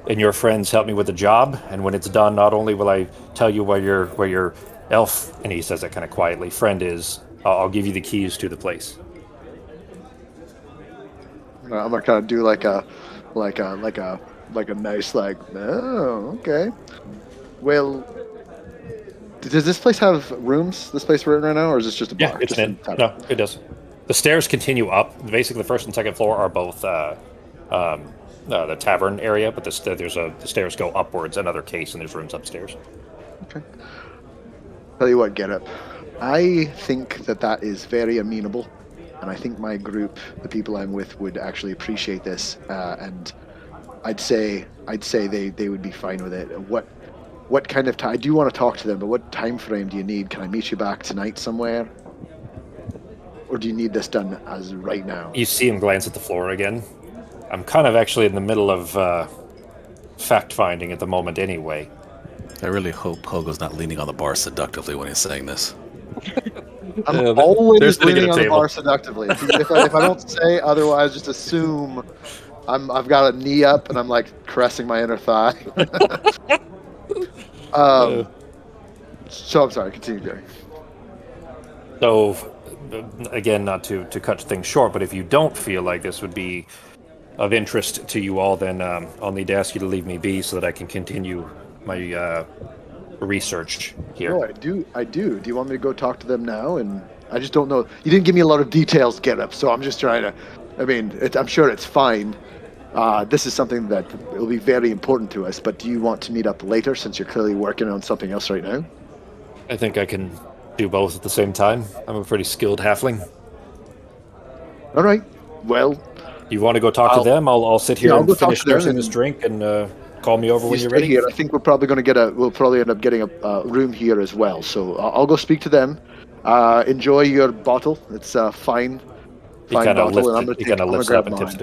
and your friends help me with the job, and when it's done, not only will I tell you where your elf, and he says that kind of quietly, friend is, I'll give you the keys to the place. I'm gonna kind of do like a nice oh, okay. Well, does this place have rooms? This place we're in right now, or is this just a bar? Yeah, it's just an inn. No, it does. The stairs continue up. Basically, the first and second floor are both the tavern area, but the stairs go upwards another case, and there's rooms upstairs. Okay. Tell you what, Get Up. I think that is very amenable, and I think my group, the people I'm with, would actually appreciate this. And I'd say they would be fine with it. What kind of time? I do want to talk to them, but what time frame do you need? Can I meet you back tonight somewhere, or do you need this done as right now? You see him glance at the floor again. I'm kind of actually in the middle of fact-finding at the moment anyway. I really hope Pogo's not leaning on the bar seductively when he's saying this. I'm always leaning on the bar seductively. If I don't say otherwise, just assume I've got a knee up and I'm like caressing my inner thigh. So I'm sorry. Continue, Jerry. So, again, not to cut things short, but if you don't feel like this would be of interest to you all, then I'll need to ask you to leave me be so that I can continue my research here. No, I do. Do you want me to go talk to them now? And I just don't know. You didn't give me a lot of details, Get Up, so I'm just trying to. I mean, I'm sure it's fine. This is something that will be very important to us. But do you want to meet up later, since you're clearly working on something else right now? I think I can do both at the same time. I'm a pretty skilled halfling. All right. Well, you want to go talk to them? I'll sit here and finish nursing this drink and call me over when you're ready. Here. I think we're probably going to we'll probably end up getting a room here as well. So I'll go speak to them. Enjoy your bottle. It's a fine bottle. And I'm going to grab mine.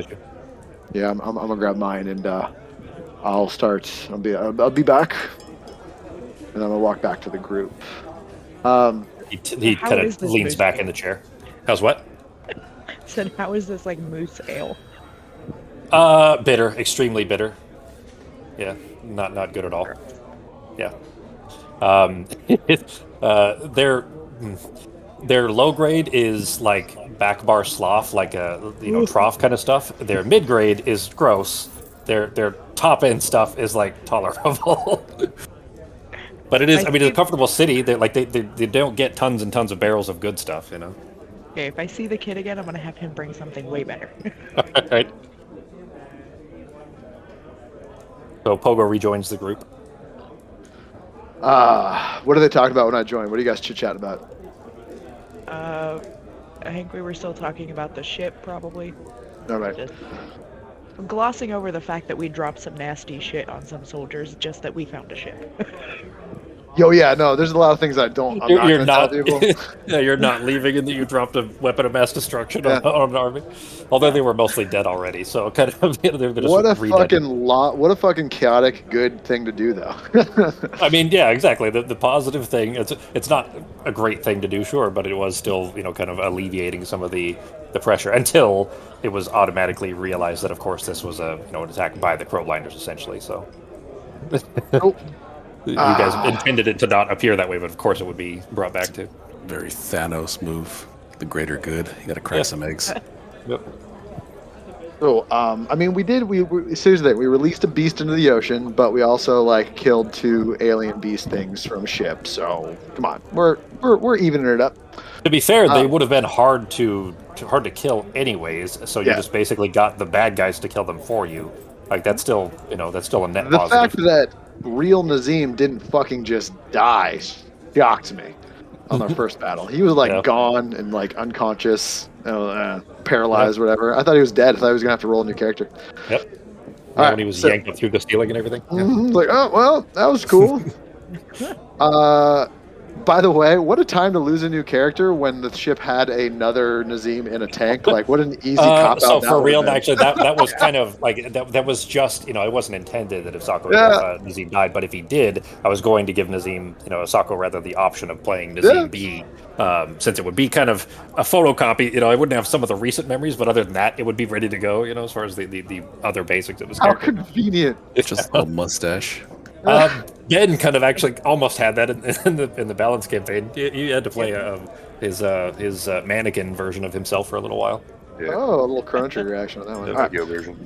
Yeah, I'm going to grab mine, and I'll be back, and I'm going to walk back to the group. He kind of leans back in the chair. How's what? So how is this like moose ale? Bitter, extremely bitter. Yeah, not good at all. Yeah. Their low grade is like back bar slough, like a trough kind of stuff. Their mid grade is gross. Their top end stuff is like tolerable. But it is. I mean, it's a comfortable city. They don't get tons and tons of barrels of good stuff, Okay, if I see the kid again, I'm gonna have him bring something way better. All right. So Pogo rejoins the group. What are they talking about when I join? What are you guys chit-chatting about? I think we were still talking about the ship, probably. All right. Just glossing over the fact that we dropped some nasty shit on some soldiers, just that we found a ship. Yo, yeah, no, there's a lot of things I don't. You're not. Yeah, you're not leaving, and that you dropped a weapon of mass destruction on an army. Although they were mostly dead already, so kind of. What a fucking chaotic good thing to do, though. I mean, yeah, exactly. The positive thing. It's not a great thing to do, sure, but it was still kind of alleviating some of the pressure until it was automatically realized that, of course, this was an attack by the Crowblinders, essentially. So. Nope. You guys intended it to not appear that way, but of course it would be brought back to. very Thanos move. The greater good. You got to crack some eggs. Yep. So, I mean, we seriously, we released a beast into the ocean, but we also like killed 2 alien beast things from a ship. So, come on, we're evening it up. To be fair, they Uh, would have been hard to kill anyways. So you Yeah. just basically got the bad guys to kill them for you. Like that's still, that's still a net The positive. fact that real Nazim didn't fucking just die shocked me on our first battle. He was like Yeah. gone and like unconscious, paralyzed, whatever. I thought he was dead. I thought he was gonna have to roll a new character. Yep. All right, When he was so- yanked up through the ceiling and everything. Yeah. Like, oh well, that was cool. By the way, what a time to lose a new character when the ship had another Nazim in a tank. Like, what an easy cop out. So that for would have real, been. actually, that was kind of like that was just it wasn't intended that if Nazim died, but if he did, I was going to give Nazim Sako rather the option of playing Nazim B, since it would be kind of a photocopy. I wouldn't have some of the recent memories, but other than that, it would be ready to go. As far as the other basics of his How character. convenient. Just a little mustache. Ben kind of actually almost had that in the balance campaign. He had to play his mannequin version of himself for a little while. Yeah. Oh, a little Chrono Trigger action on that one. The All right. video version.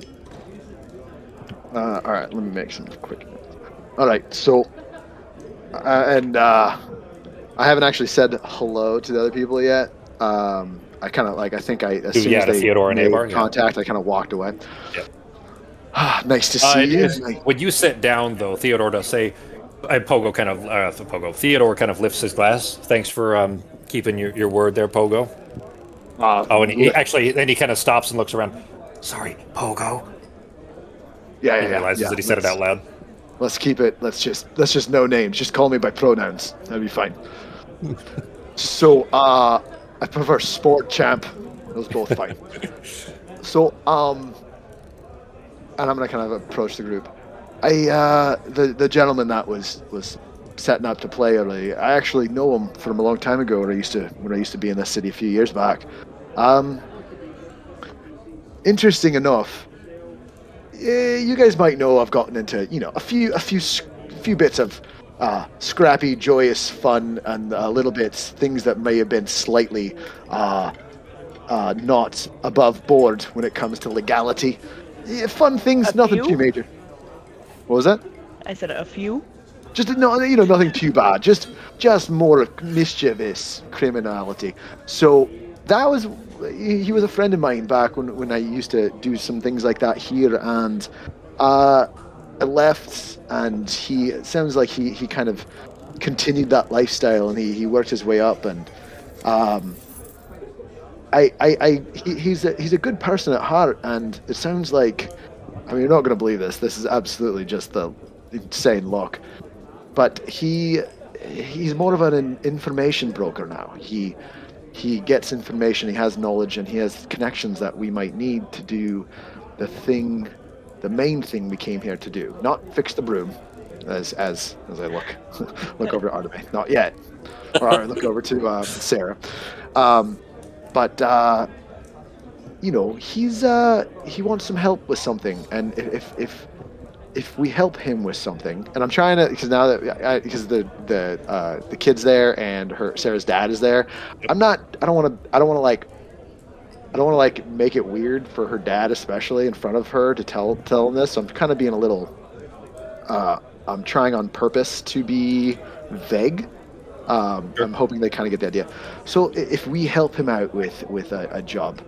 All right, let me make some quick notes. All right, so, I haven't actually said hello to the other people yet. I kind of I think as soon as they Theodore and made Avar, contact, I kind of walked away. Yeah. Nice to see you. When you sit down, though, Theodore does say, Theodore kind of lifts his glass. Thanks for keeping your word there, Pogo. And then he kind of stops and looks around. Sorry, Pogo. Yeah, He realizes that he said it out loud. Let's keep it. Let's just no names. Just call me by pronouns. That'd be fine. So, I prefer sport champ. Those both fine. So, and I'm gonna kind of approach the group. The gentleman that was setting up to play early, I actually know him from a long time ago when I used to be in this city a few years back. Interesting enough, you guys might know I've gotten into a few bits of scrappy, joyous fun and little bits things that may have been slightly not above board when it comes to legality. Yeah, fun things, nothing too major. What was that? I said a few. Just nothing too bad. Just more mischievous criminality. So that was he was a friend of mine back when I used to do some things like that here, and I left, and it sounds like he kind of continued that lifestyle, and he worked his way up, and he's a good person at heart, and it sounds like, I mean, you're not going to believe this. This is absolutely just the insane luck, but he's more of an information broker now. He gets information, he has knowledge, and he has connections that we might need to do the main thing we came here to do. Not fix the broom, as I look over at Arteme. Not yet. Or I look over to Sarah. But he wants some help with something, and if we help him with something, and I'm trying to, because now that because the kid's there and Sarah's dad is there, I don't want to make it weird for her dad, especially in front of her, to tell him this. So I'm kind of being a little I'm trying on purpose to be vague. Sure. I'm hoping they kind of get the idea. So if we help him out with a job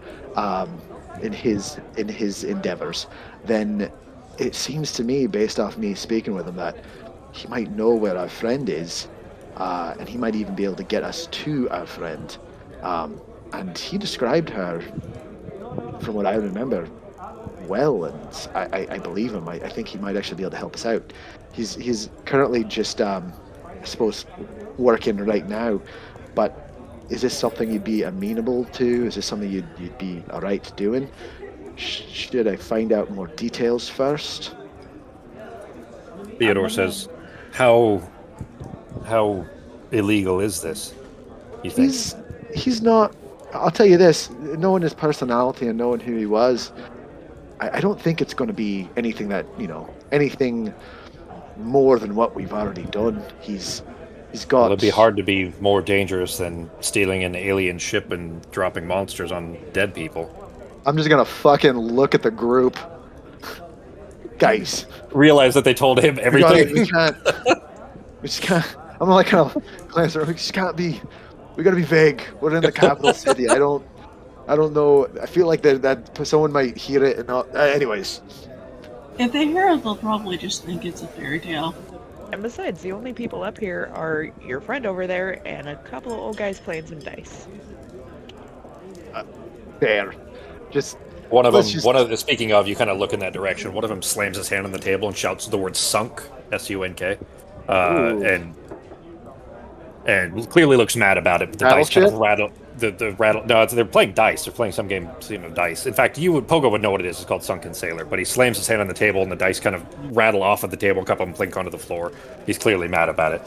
in his endeavors, then it seems to me, based off me speaking with him, that he might know where our friend is, and he might even be able to get us to our friend. And he described her, from what I remember, well, and I believe him. I think he might actually be able to help us out. He's currently just I suppose working right now, but is this something you'd be amenable to? Is this something you'd be all right doing? Should I find out more details first? Theodore says, "How illegal is this? You think?" He's not. I'll tell you this: knowing his personality and knowing who he was, I don't think it's going to be anything that anything more than what we've already done. He's He's got. Well, it'd be hard to be more dangerous than stealing an alien ship and dropping monsters on dead people. I'm just gonna fucking look at the group, guys. Realize that they told him everything. We can't. We just can't. I'm like kind of glance around. We just can't be. We gotta be vague. We're in the capital city. I don't know. I feel like that someone might hear it and not. Anyways. If they hear it, they'll probably just think it's a fairy tale. And besides, the only people up here are your friend over there and a couple of old guys playing some dice. Fair. Just One of them. Speaking of, you kind of look in that direction. One of them slams his hand on the table and shouts the word "sunk," S-U-N-K, and clearly looks mad about it. But the dice kind of rattle. The rattle. No, they're playing dice. They're playing some game, dice. In fact, Pogo would know what it is. It's called Sunken Sailor. But he slams his hand on the table, and the dice kind of rattle off of the table. A couple of them plink onto the floor. He's clearly mad about it.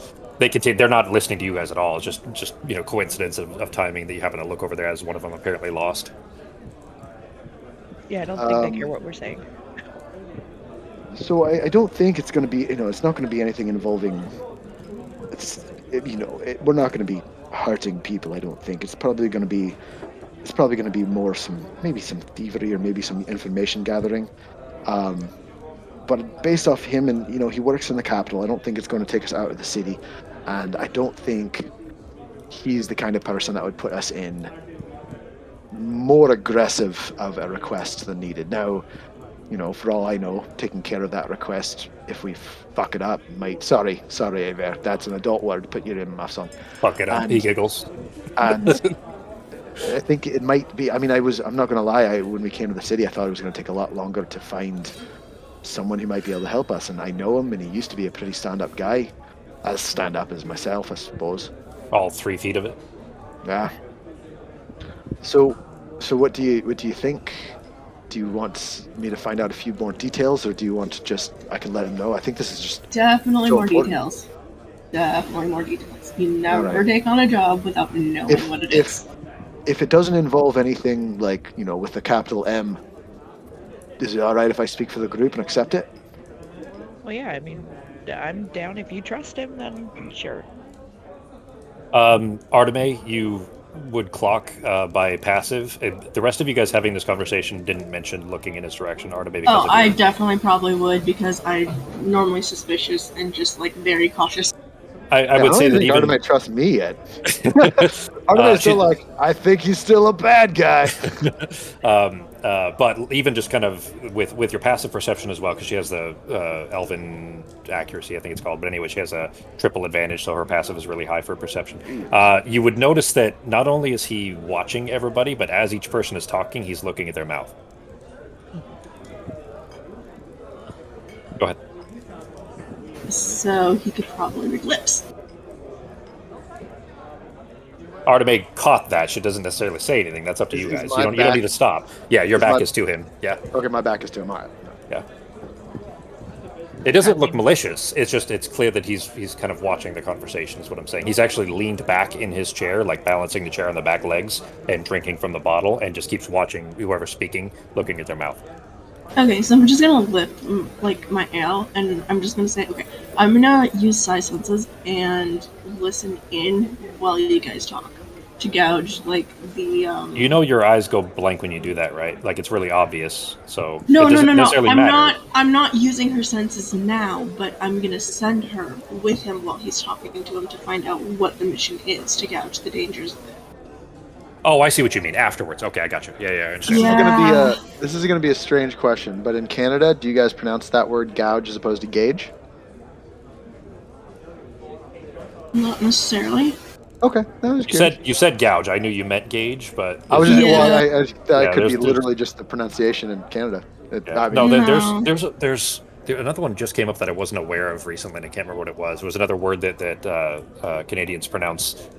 They're not listening to you guys at all. It's just coincidence of timing that you happen to look over there as one of them apparently lost. Yeah, I don't think they care what we're saying. So I don't think it's going to be, it's not going to be anything involving, we're not going to be hurting people. I don't think it's probably going to be more maybe some thievery or maybe some information gathering. But based off him and, he works in the capital, I don't think it's going to take us out of the city. And I don't think he's the kind of person that would put us in more aggressive of a request than needed. Now, for all I know, taking care of that request, if we fuck it up, might... Sorry, Aver, that's an adult word, put your earmuffs on. Fuck it up, he giggles. And I think it might be... I'm not going to lie, when we came to the city, I thought it was going to take a lot longer to find someone who might be able to help us, and I know him, and he used to be a pretty stand-up guy. As stand-up as myself, I suppose. All 3 feet of it? Yeah. So what do you think? Do you want me to find out a few more details, or do you want to I can let him know? I think this is just... Definitely more details. Definitely more details. You never take on a job without knowing what it is. If it doesn't involve anything like, with the capital M, is it alright if I speak for the group and accept it? Well, yeah, I'm down. If you trust him, then sure. Arteme, you would clock by passive. The rest of you guys having this conversation didn't mention looking in his direction. Arteme, I definitely probably would, because I'm normally suspicious and just very cautious. I would say that even... Arteme trust me yet. Arteme's still I think he's still a bad guy. But even just kind of with your passive perception as well, because she has the elven accuracy, I think it's called. But anyway, she has a triple advantage, so her passive is really high for perception. You would notice that not only is he watching everybody, but as each person is talking, he's looking at their mouth. Go ahead. So he could probably read lips. Arteme caught that. She doesn't necessarily say anything. That's up to you guys. You don't need to stop. Yeah, your back is to him. Yeah. Okay, my back is to him. All right. Yeah. It doesn't look malicious. It's clear that he's kind of watching the conversation, is what I'm saying. He's actually leaned back in his chair, balancing the chair on the back legs and drinking from the bottle, and just keeps watching whoever's speaking, looking at their mouth. Okay, so I'm just gonna lift my ale, and I'm just gonna say, okay, I'm gonna use size senses and listen in while you guys talk to gauge the. Your eyes go blank when you do that, right? It's really obvious. So no. I'm not using her senses now, but I'm gonna send her with him while he's talking to him to find out what the mission is to gauge the dangers of it. Oh, I see what you mean. Afterwards. Okay, I got you. Yeah. This is gonna be a strange question, but in Canada, do you guys pronounce that word gouge as opposed to gauge? Not necessarily. Okay, that was good. You said gouge. I knew you meant gauge, but I was that could be literally just the pronunciation in Canada. There's another one just came up that I wasn't aware of recently, and I can't remember what it was. It was another word that Canadians pronounce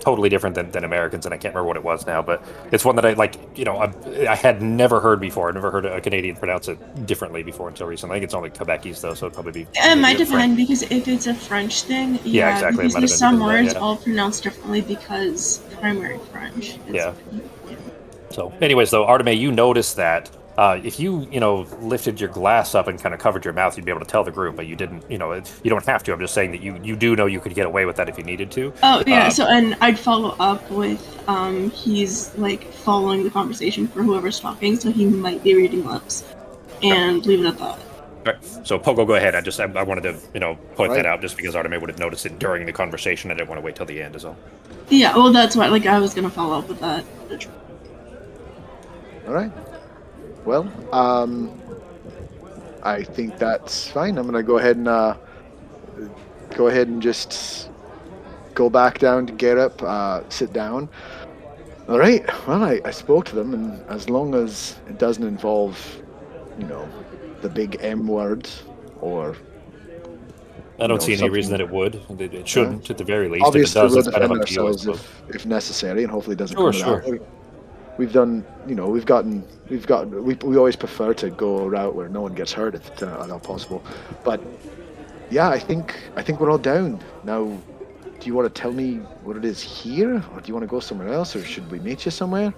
totally different than Americans, and I can't remember what it was now, but it's one that I had never heard before. I never heard a Canadian pronounce it differently before until recently. I think it's only Quebecese though, so it'd probably be... It might depend, because if it's a French thing, yeah, exactly. Because there's some words all pronounced differently because primary French is... Yeah. So anyways, though, Arteme, you notice that If you lifted your glass up and kind of covered your mouth, you'd be able to tell the group, but you didn't. You don't have to. I'm just saying that you do know you could get away with that if you needed to. Oh yeah. And I'd follow up with he's like following the conversation for whoever's talking, so he might be reading lips, and leave it at that. Right. So Pogo, go ahead. I wanted to point Right. that out just because Arteme would have noticed it during the conversation. I didn't want to wait till the end, is all. Yeah. Well, that's why. Like, I was gonna follow up with that. All right. Well, I think that's fine. I'm gonna go ahead and just go back down to get up, sit down. All right. Well, I spoke to them, and as long as it doesn't involve, the big M word, or I don't see any something- reason that it would. It shouldn't, at the very least. obviously if it does, we'll it's kind of defend up to you, I ourselves suppose. if necessary, and hopefully it doesn't Sure, come sure. to that. We've done, we always prefer to go a route where no one gets hurt if it's at all possible. But yeah, I think we're all down now. Do you want to tell me what it is here, or do you want to go somewhere else, or should we meet you somewhere?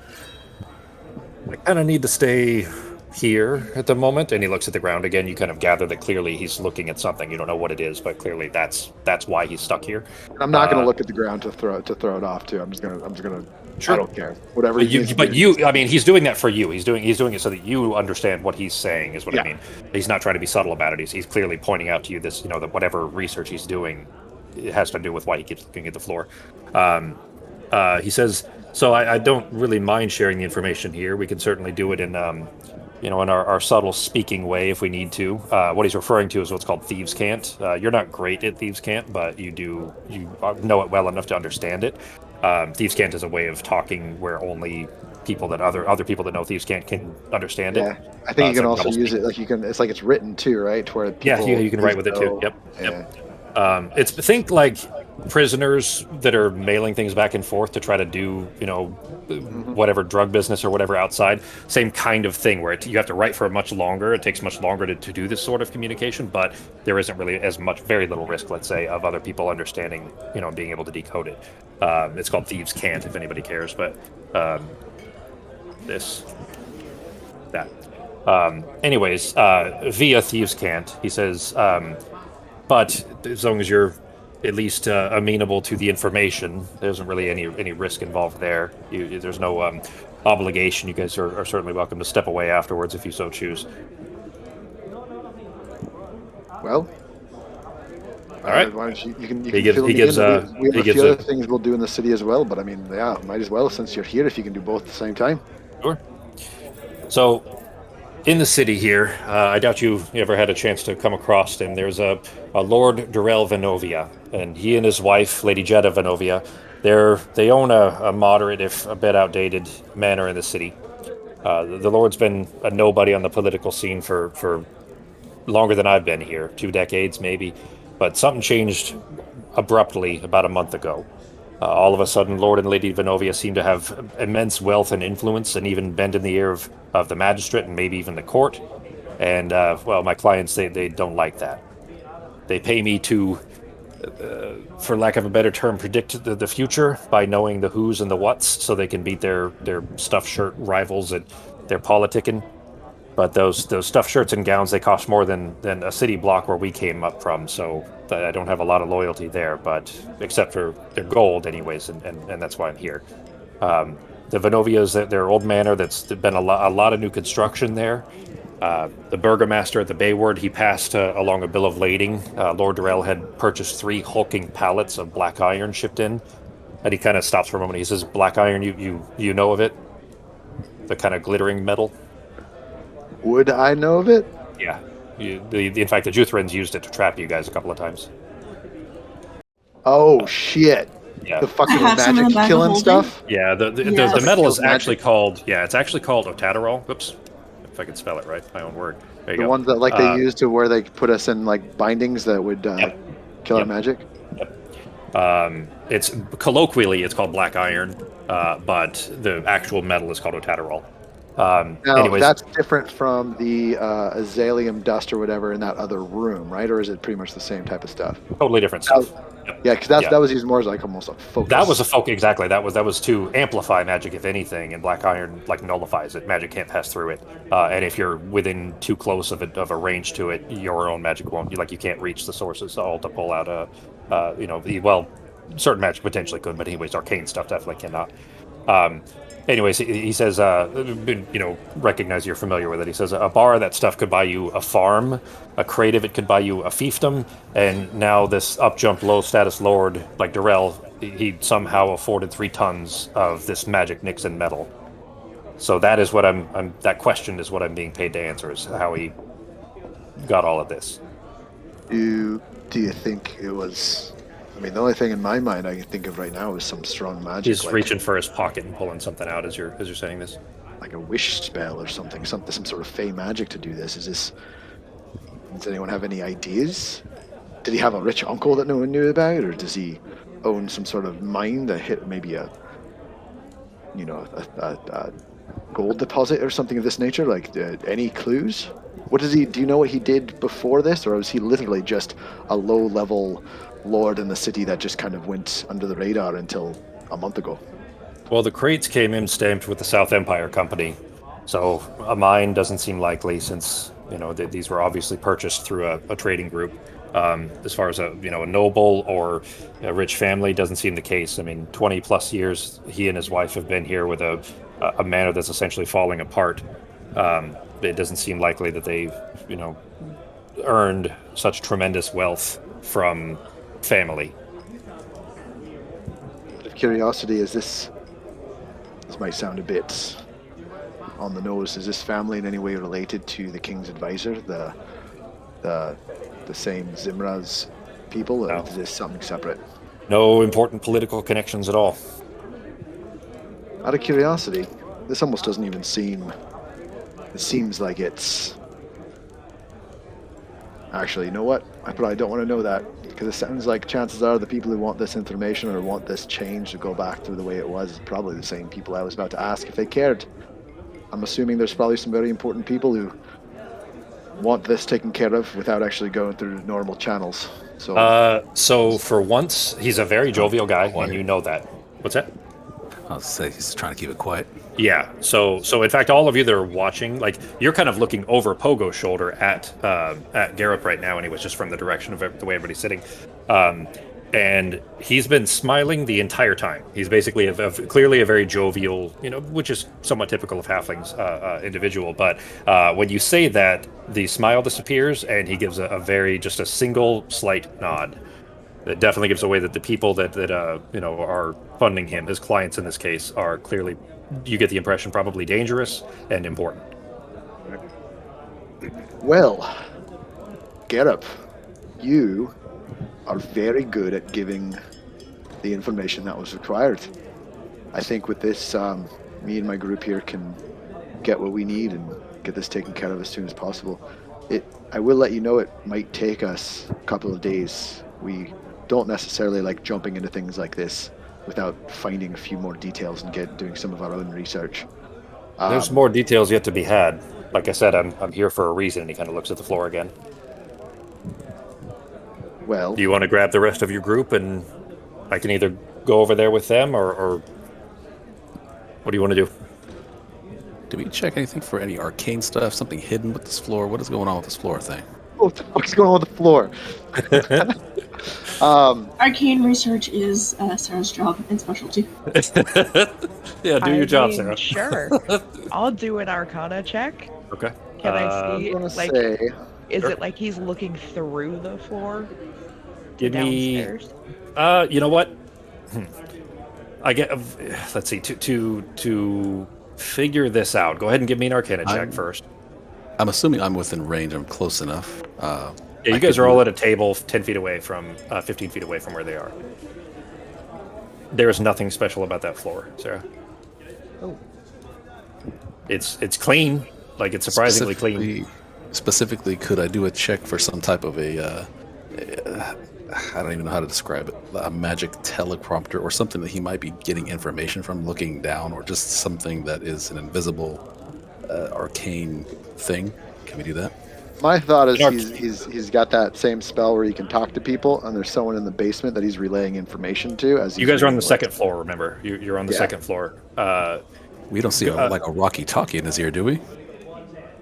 I kind of need to stay here at the moment. And he looks at the ground again. You kind of gather that clearly he's looking at something. You don't know what it is, but clearly that's why he's stuck here. And I'm not going to look at the ground to throw it off too. I'm just gonna. Sure. I don't care. Whatever. I mean, he's doing that for you. He's doing it so that you understand what he's saying. Is what Yeah. I mean. He's not trying to be subtle about it. He's clearly pointing out to you this. That whatever research he's doing, it has to do with why he keeps looking at the floor. He says, so I don't really mind sharing the information here. We can certainly do it in, in our subtle speaking way if we need to. What he's referring to is what's called thieves' cant. You're not great at thieves' cant, but you know it well enough to understand it. Thieves' cant is a way of talking where only people that other people that know thieves' cant can understand it. Yeah, I think you can like also double use speak. it like you can. It's like it's written too, right? To where people You can write with it too. know. Yep. Yeah. It's think like prisoners that are mailing things back and forth to try to do whatever drug business or whatever outside. Same kind of thing where you have to write for much longer. It takes much longer to do this sort of communication, but there isn't really very little risk, let's say, of other people understanding, being able to decode it. It's called thieves' cant if anybody cares, but that. Anyways, via thieves' cant, he says. But as long as you're at least amenable to the information, there isn't really any risk involved there. There's no obligation. You guys are certainly welcome to step away afterwards if you so choose. Well. All right. Why don't you can He gives- fill he me gives, in. uh, We have he a gives few a- other things we'll do in the city as well, but I mean, yeah, might as well since you're here if you can do both at the same time. Sure. So, in the city here, I doubt you ever had a chance to come across him. There's a Lord Durell Venovia, and he and his wife, Lady Jetta Venovia, they own a moderate, if a bit outdated, manor in the city. The Lord's been a nobody on the political scene for longer than I've been here, 2 decades maybe, but something changed abruptly about a month ago. All of a sudden, Lord and Lady Venovia seem to have immense wealth and influence, and even bend in the ear of the magistrate and maybe even the court. And, well, my clients, they don't like that. They pay me to, for lack of a better term, predict the future by knowing the who's and the what's so they can beat their stuffed shirt rivals at their politicking. But those stuffed shirts and gowns, they cost more than a city block where we came up from, so I don't have a lot of loyalty there, but except for their gold anyways, and that's why I'm here. The Venovia's their old manor that's been a lot of new construction there. The burgomaster at the Bayward, he passed along a bill of lading. Lord Durell had purchased 3 hulking pallets of black iron shipped in, and he kind of stops for a moment. He says, "Black iron, you know of it? The kind of glittering metal?" Would I know of it? Yeah. In fact, the Juthrans used it to trap you guys a couple of times. Oh shit! Yeah. The fucking I have some in the magic bag of killing holding. stuff. Yeah, the Yes. metal is Kills magic. actually called, it's actually called Otaterol. Oops. If I can spell it right, my own word. There you The go. ones that they used to where they put us in like bindings that would Yep. kill our Yep. magic. It's colloquially, it's called black iron, but the actual metal is called Otaterol. Now, Anyways, that's different from the azaleum dust or whatever in that other room, right? Or is it pretty much the same type of stuff? totally different stuff. Yep. Yeah, because Yeah. that was used more as like almost a That was focus. a focus, exactly. That was to amplify magic, if anything, and black iron like nullifies it. Magic can't pass through it, and if you're within too close of a range to it, your own magic won't. You can't reach the sources all to pull out a, well, certain magic potentially could, but anyways, arcane stuff definitely cannot. Um, anyways, he says, recognize you're familiar with it. He says, a bar, that stuff could buy you a farm. A crate of it could buy you a fiefdom. And now this up-jumped low-status lord like Durrell, he somehow afforded 3 tons of this magic Nixon metal. So that is what that question is what I'm being paid to answer, is how he got all of this. Do you think it was? I mean, the only thing in my mind I can think of right now is some strong magic, He's like, reaching for his pocket and pulling something out as you're saying this. like a wish spell or something, some sort of fey magic to do this. Does anyone have any ideas? Did he have a rich uncle that no one knew about, or does he own some sort of mine that hit maybe a gold deposit or something of this nature? Like, any clues? What does he? Do you know what he did before this, or was he literally just a low-level lord in the city that just kind of went under the radar until a month ago? Well, the crates came in stamped with the South Empire Company, so a mine doesn't seem likely, since these were obviously purchased through a trading group. As far as a noble or a rich family, doesn't seem the case. I mean, 20+ years he and his wife have been here with a manor that's essentially falling apart. It doesn't seem likely that they've earned such tremendous wealth from family. Out of curiosity, is this might sound a bit on the nose? Is this family in any way related to the king's advisor, the same Zimra's people, or No. is this something separate? No important political connections at all. Out of curiosity, this almost doesn't even seem. It seems like it's. Actually, you know what? I probably don't want to know that, because it sounds like chances are the people who want this information or want this change to go back to the way it was is probably the same people I was about to ask if they cared. I'm assuming there's probably some very important people who want this taken care of without actually going through normal channels. So for once, he's a very jovial guy, and you know that. What's that? I'll say he's trying to keep it quiet. Yeah. So in fact, all of you that are watching, like, you're kind of looking over Pogo's shoulder at Gareth right now, and he was just from the direction of the way everybody's sitting. And he's been smiling the entire time. He's basically clearly a very jovial, which is somewhat typical of halflings individual. But when you say that, the smile disappears, and he gives just a single slight nod. It definitely gives away that the people that are funding him, his clients in this case, are clearly, you get the impression, probably dangerous and important. Well, Gerup, you are very good at giving the information that was required. I think with this, me and my group here can get what we need and get this taken care of as soon as possible. I will let you know it might take us a couple of days. We don't necessarily like jumping into things like this without finding a few more details and doing some of our own research. There's more details yet to be had. Like I said, I'm here for a reason. And he kind of looks at the floor again. Well, Do you want to grab the rest of your group, and I can either go over there with them, or what do you want to do? Do we check anything for any arcane stuff? Something hidden with this floor? What is going on with this floor thing? what the fuck is going on with the floor? Arcane research is Sarah's job and specialty. Yeah, do your job, Sarah. Sure. I'll do an Arcana check. Okay. Can I see? I'm gonna Like, say, is Sure. it like he's looking through the floor to Give me. downstairs? You know what? I get. Let's see. To figure this out, go ahead and give me an Arcana check first. I'm assuming I'm within range. I'm close enough. Yeah, you guys are all at a table 10 feet away from, 15 feet away from where they are. There is nothing special about that floor, Sarah. Oh. It's clean. Like, it's surprisingly clean. Specifically, could I do a check for some type of I don't even know how to describe it, a magic teleprompter or something that he might be getting information from looking down, or just something that is an invisible arcane thing. Can we do that? My thought is he's got that same spell where he can talk to people, and there's someone in the basement that he's relaying information to. As you guys are on the second floor. Remember, you're on the second floor. We don't see like a Rocky talkie in his ear, do we?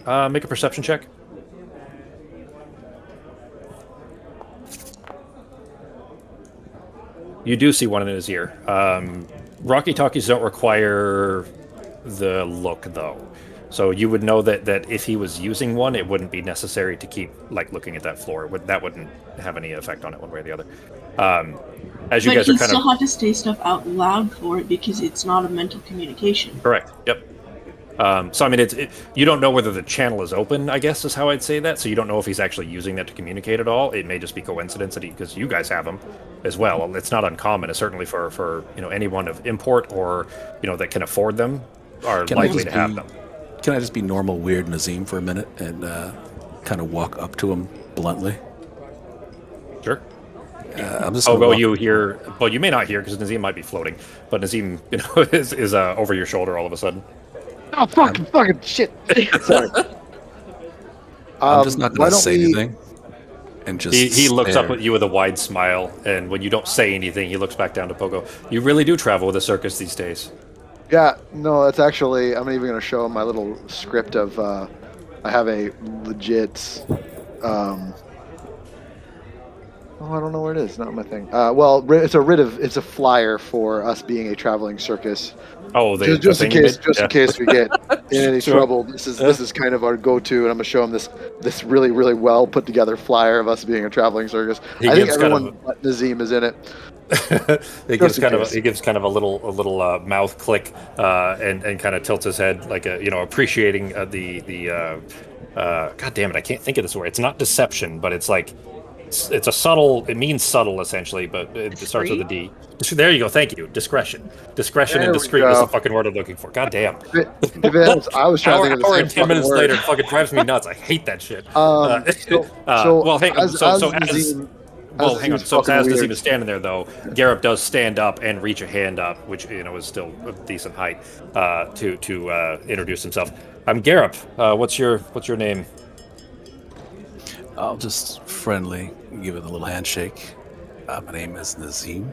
Make a perception check. You do see one in his ear. Rocky talkies don't require the look, though. So you would know that if he was using one, it wouldn't be necessary to keep looking at that floor. That wouldn't have any effect on it one way or the other. As you guys are kind of... But he still had to say stuff out loud for it because it's not a mental communication. Correct. Yep. So I mean, you don't know whether the channel is open, I guess is how I'd say that. So you don't know if he's actually using that to communicate at all. It may just be coincidence that because you guys have them as well. It's not uncommon. It's certainly for anyone of import or that can afford them are likely to have them. Can I just be normal, weird Nazim for a minute and kind of walk up to him bluntly? Sure. I'm just. You hear? Well, you may not hear because Nazim might be floating, but Nazim, is over your shoulder all of a sudden. Oh fucking shit! Sorry. I'm just not going to say anything. And just he looks up at you with a wide smile, and when you don't say anything, he looks back down to Pogo. You really do travel with a circus these days. Yeah, no, that's actually. I'm even going to show him my little script of. I have a legit. Oh, I don't know where it is. Not my thing. It's a flyer for us being a traveling circus. Oh, just in case we get in any trouble. This is kind of our go-to, and I'm gonna show him this really really well put together flyer of us being a traveling circus. I think everyone but Nazim is in it. He gives kind of a little mouth click and kind of tilts his head like appreciating the God damn it, I can't think of this word. It's not deception, but it's like. It's a subtle. It means subtle, essentially, but it starts with a D. There you go. Thank you. Discretion. Discretion and discreet is the fucking word I'm looking for. God damn. I was trying to think of the same 10 minutes word. later, it fucking drives me nuts. I hate that shit. Hang on. So as Nazim is standing there, though, Garrett does stand up and reach a hand up, which is still a decent height, to introduce himself. I'm Garrett. What's your name? I'll just friendly give it a little handshake. My name is Nazim.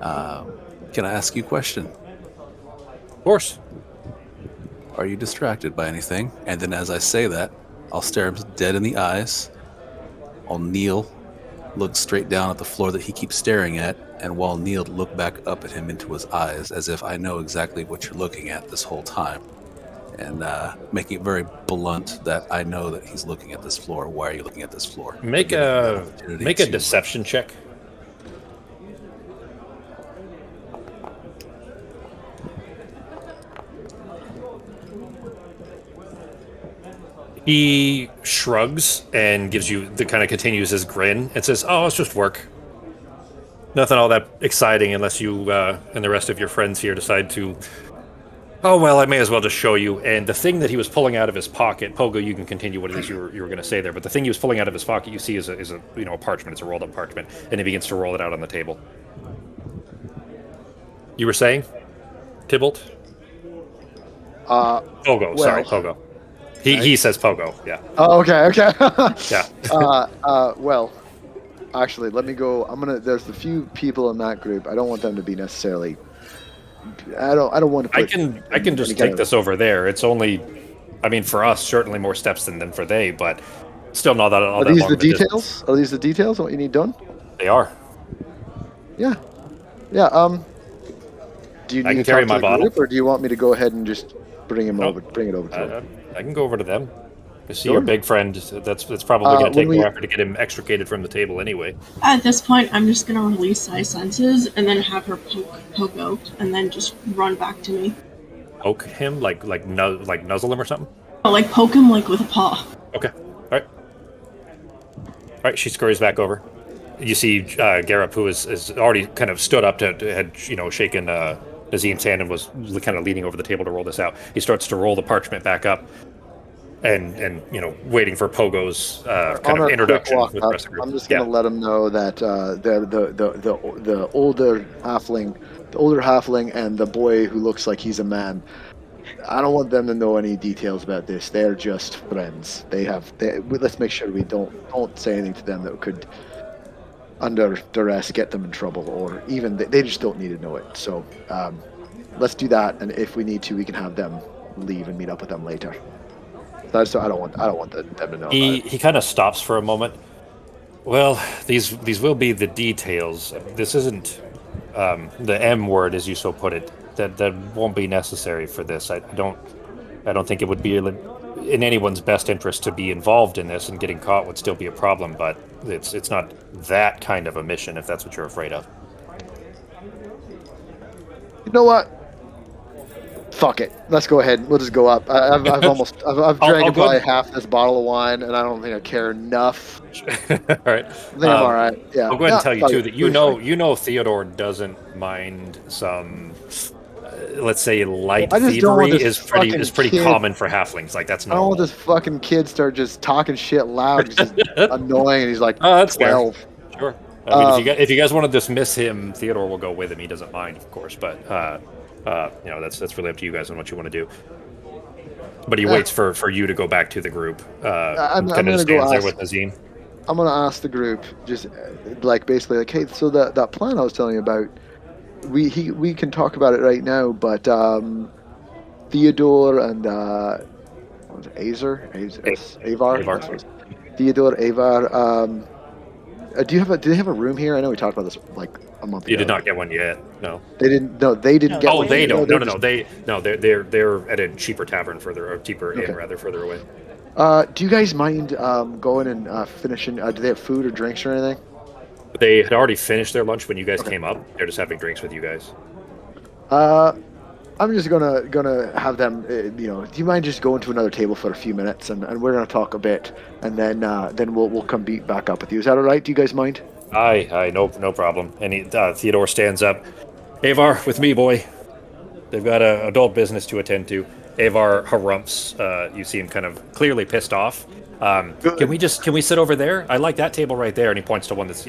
Can I ask you a question? Of course. Are you distracted by anything? And then as I say that, I'll stare him dead in the eyes. I'll kneel, look straight down at the floor that he keeps staring at, and while kneeled, look back up at him into his eyes as if I know exactly what you're looking at this whole time. And making it very blunt that I know that he's looking at this floor. Why are you looking at this floor? Make a deception check. He shrugs and gives you continues his grin and says, "Oh, it's just work. Nothing all that exciting unless you and the rest of your friends here decide to." Oh, well, I may as well just show you. And the thing that he was pulling out of his pocket, Pogo, you can continue what it is you were going to say there, but the thing he was pulling out of his pocket, you see, is a parchment. It's a rolled up parchment, and he begins to roll it out on the table. You were saying, Tybalt? Pogo, sorry, Pogo. He says Pogo, yeah. Oh, okay. Yeah. Well, actually, let me go. There's a few people in that group. I don't want them to be necessarily. I don't want to. I can just take this over there. It's only, for us, certainly more steps than for they, but still not that. Are these the details? Are these the details of what you need done? They are. Yeah. Do you need to carry talk my to the bottle, group, or do you want me to go ahead and just bring it over to them? I can go over to them. I see your big friend. That's probably going to take more effort to get him extricated from the table anyway. At this point, I'm just going to release Sai senses and then have her poke out and then just run back to me. Poke him? Like nuzzle him or something? Oh, like poke him with a paw. Okay. All right, she scurries back over. You see Garrett, who is already kind of stood up had shaken Nazim's hand and was kind of leaning over the table to roll this out. He starts to roll the parchment back up. And waiting for Pogo's kind of introduction with the rest of the group. I'm just going to let him know that the older halfling and the boy who looks like he's a man I don't want them to know any details about this. They're just friends. Let's make sure we don't say anything to them that could, under duress, get them in trouble, or even they just don't need to know it. So let's do that, and if we need to, we can have them leave and meet up with them later. So I don't want them to know about it. He kind of stops for a moment. Well, these will be the details. This isn't the M word, as you so put it. That won't be necessary for this. I don't think it would be in anyone's best interest to be involved in this, and getting caught would still be a problem. But it's not that kind of a mission, if that's what you're afraid of. You know what? Fuck it. Let's go ahead. We'll just go up. I've drank probably half this bottle of wine, and I don't think I care enough. All right. I think I'm all right. Yeah. I'll go ahead and tell you too that you know Theodore doesn't mind some, let's say, light thievery is pretty common for halflings. Like that's normal. I don't want this fucking kid start just talking shit loud. He's just annoying, and he's like that's 12. Fair. Sure. I mean, if you guys want to dismiss him, Theodore will go with him. He doesn't mind, of course, but that's really up to you guys on what you want to do. But he waits for you to go back to the group. I'm kind of stands there with Nazim. I'm gonna ask the group, just basically hey, so that plan I was telling you about, we can talk about it right now, but Theodore and what was it, Avar. Theodore, Avar. Do they have a room here? I know we talked about this like a month ago. You did not get one yet. No. They didn't. No, they didn't get one. Oh, they don't. No. They're at a cheaper tavern further further away. Do you guys mind going and finishing? Do they have food or drinks or anything? They had already finished their lunch when you guys came up. They're just having drinks with you guys. I'm just gonna have them. Do you mind just going to another table for a few minutes, and we're gonna talk a bit, and then we'll come back up with you. Is that all right? Do you guys mind? Aye, no problem. And Theodore stands up. Avar, with me, boy. They've got an adult business to attend to. Avar harumphs. You see him kind of clearly pissed off. Can we sit over there? I like that table right there. And he points to one that's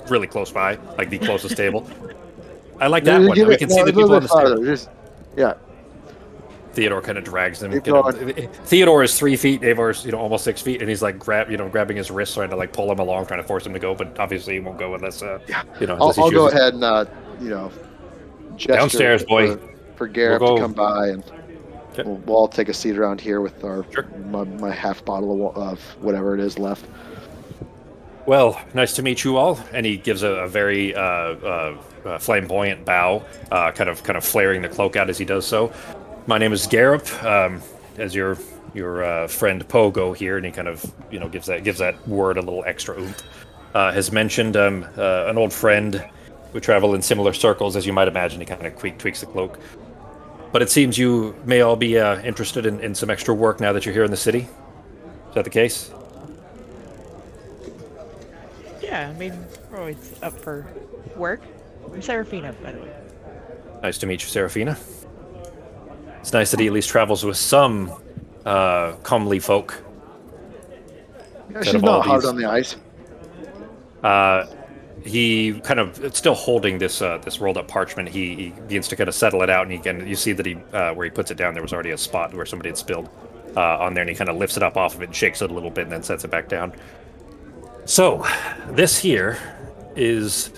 really close by, like the closest table. I like that one. We can see the people on the table. Yeah. Theodore kind of drags him. Theodore is 3 feet. Avar's almost 6 feet, and he's like grabbing his wrist, trying to like pull him along, trying to force him to go. But obviously, he won't go unless I'll go ahead and gesture downstairs, boy, for Garrett to come by, and we'll all take a seat around here with our my half bottle of whatever it is left. Well, nice to meet you all. And he gives a very flamboyant bow, kind of flaring the cloak out as he does so. My name is Garrett, as your friend Pogo here, and he kind of gives that word a little extra oomph. Has mentioned an old friend. We travel in similar circles, as you might imagine. He kind of tweaks the cloak. But it seems you may all be interested in some extra work now that you're here in the city. Is that the case? Yeah, I mean, we're always up for work. I'm Serafina, by the way. Nice to meet you, Serafina. It's nice that he at least travels with some comely folk. Yeah, she's not hard on the eyes. He kind of still holding this rolled up parchment. He begins to kind of settle it out, and you see that where he puts it down, there was already a spot where somebody had spilled on there, and he kind of lifts it up off of it and shakes it a little bit, and then sets it back down. So, this here is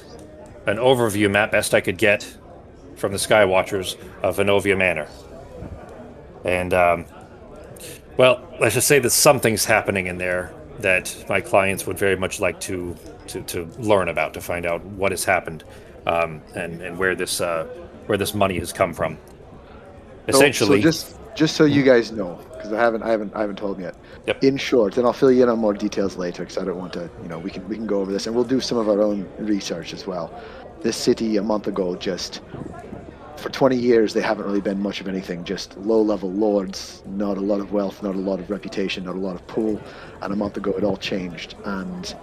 an overview map, best I could get from the Skywatchers, of Venovia Manor. And, well, let's just say that something's happening in there that my clients would very much like to learn about, to find out what has happened, and where this money has come from. Essentially, so just so you guys know, because I haven't told them yet. Yep. In short, and I'll fill you in on more details later, because I don't want to. We can go over this, and we'll do some of our own research as well. This city a month ago, just for 20 years, they haven't really been much of anything. Just low-level lords, not a lot of wealth, not a lot of reputation, not a lot of pull. And a month ago, it all changed, and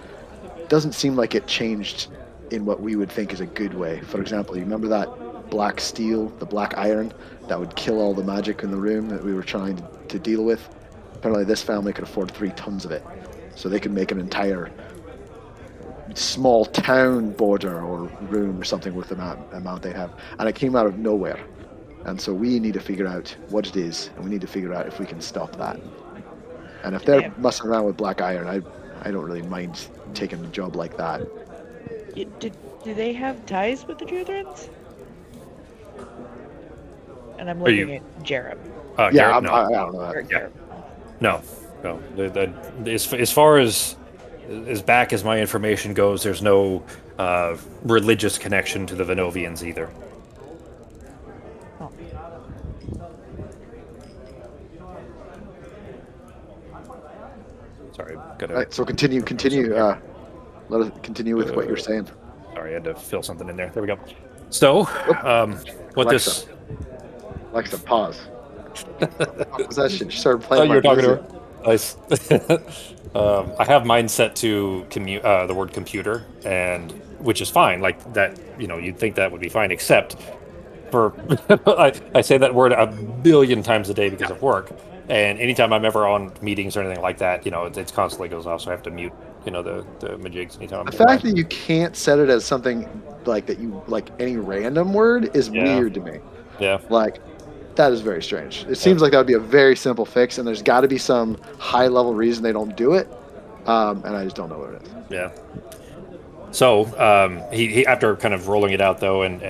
it doesn't seem like it changed in what we would think is a good way. For example, you remember that black steel, the black iron that would kill all the magic in the room that we were trying to deal with? Apparently this family could afford 3 tons of it. So they could make an entire small town border or room or something with the amount they have. And it came out of nowhere. And so we need to figure out what it is, and we need to figure out if we can stop that. And if they're messing around with black iron, I don't really mind taking a job like that. Do they have ties with the Juthrans? And I'm looking at Jared. Yeah, Garrett, no. I don't know that. Yeah. No. As far as back as my information goes, there's no religious connection to the Venovians either. Oh. Sorry, gotta. Right, so continue. Let us continue with what you're saying. Sorry, I had to fill something in there. There we go. So, what Alexa. this? Alexa, pause. What was that shit? She started playing. Oh, my you're talking to music. her. Nice. I have mine set to the word computer, and which is fine. Like that, you'd think that would be fine, except for I say that word a billion times a day because of work, and anytime I'm ever on meetings or anything like that, it constantly goes off, so I have to mute, the majigs anytime. The fact that you can't set it as something like that, you like any random word, is weird to me. Yeah. Like, that is very strange. It seems like that would be a very simple fix, and there's got to be some high-level reason they don't do it, and I just don't know what it is. Yeah. So he after kind of rolling it out though, and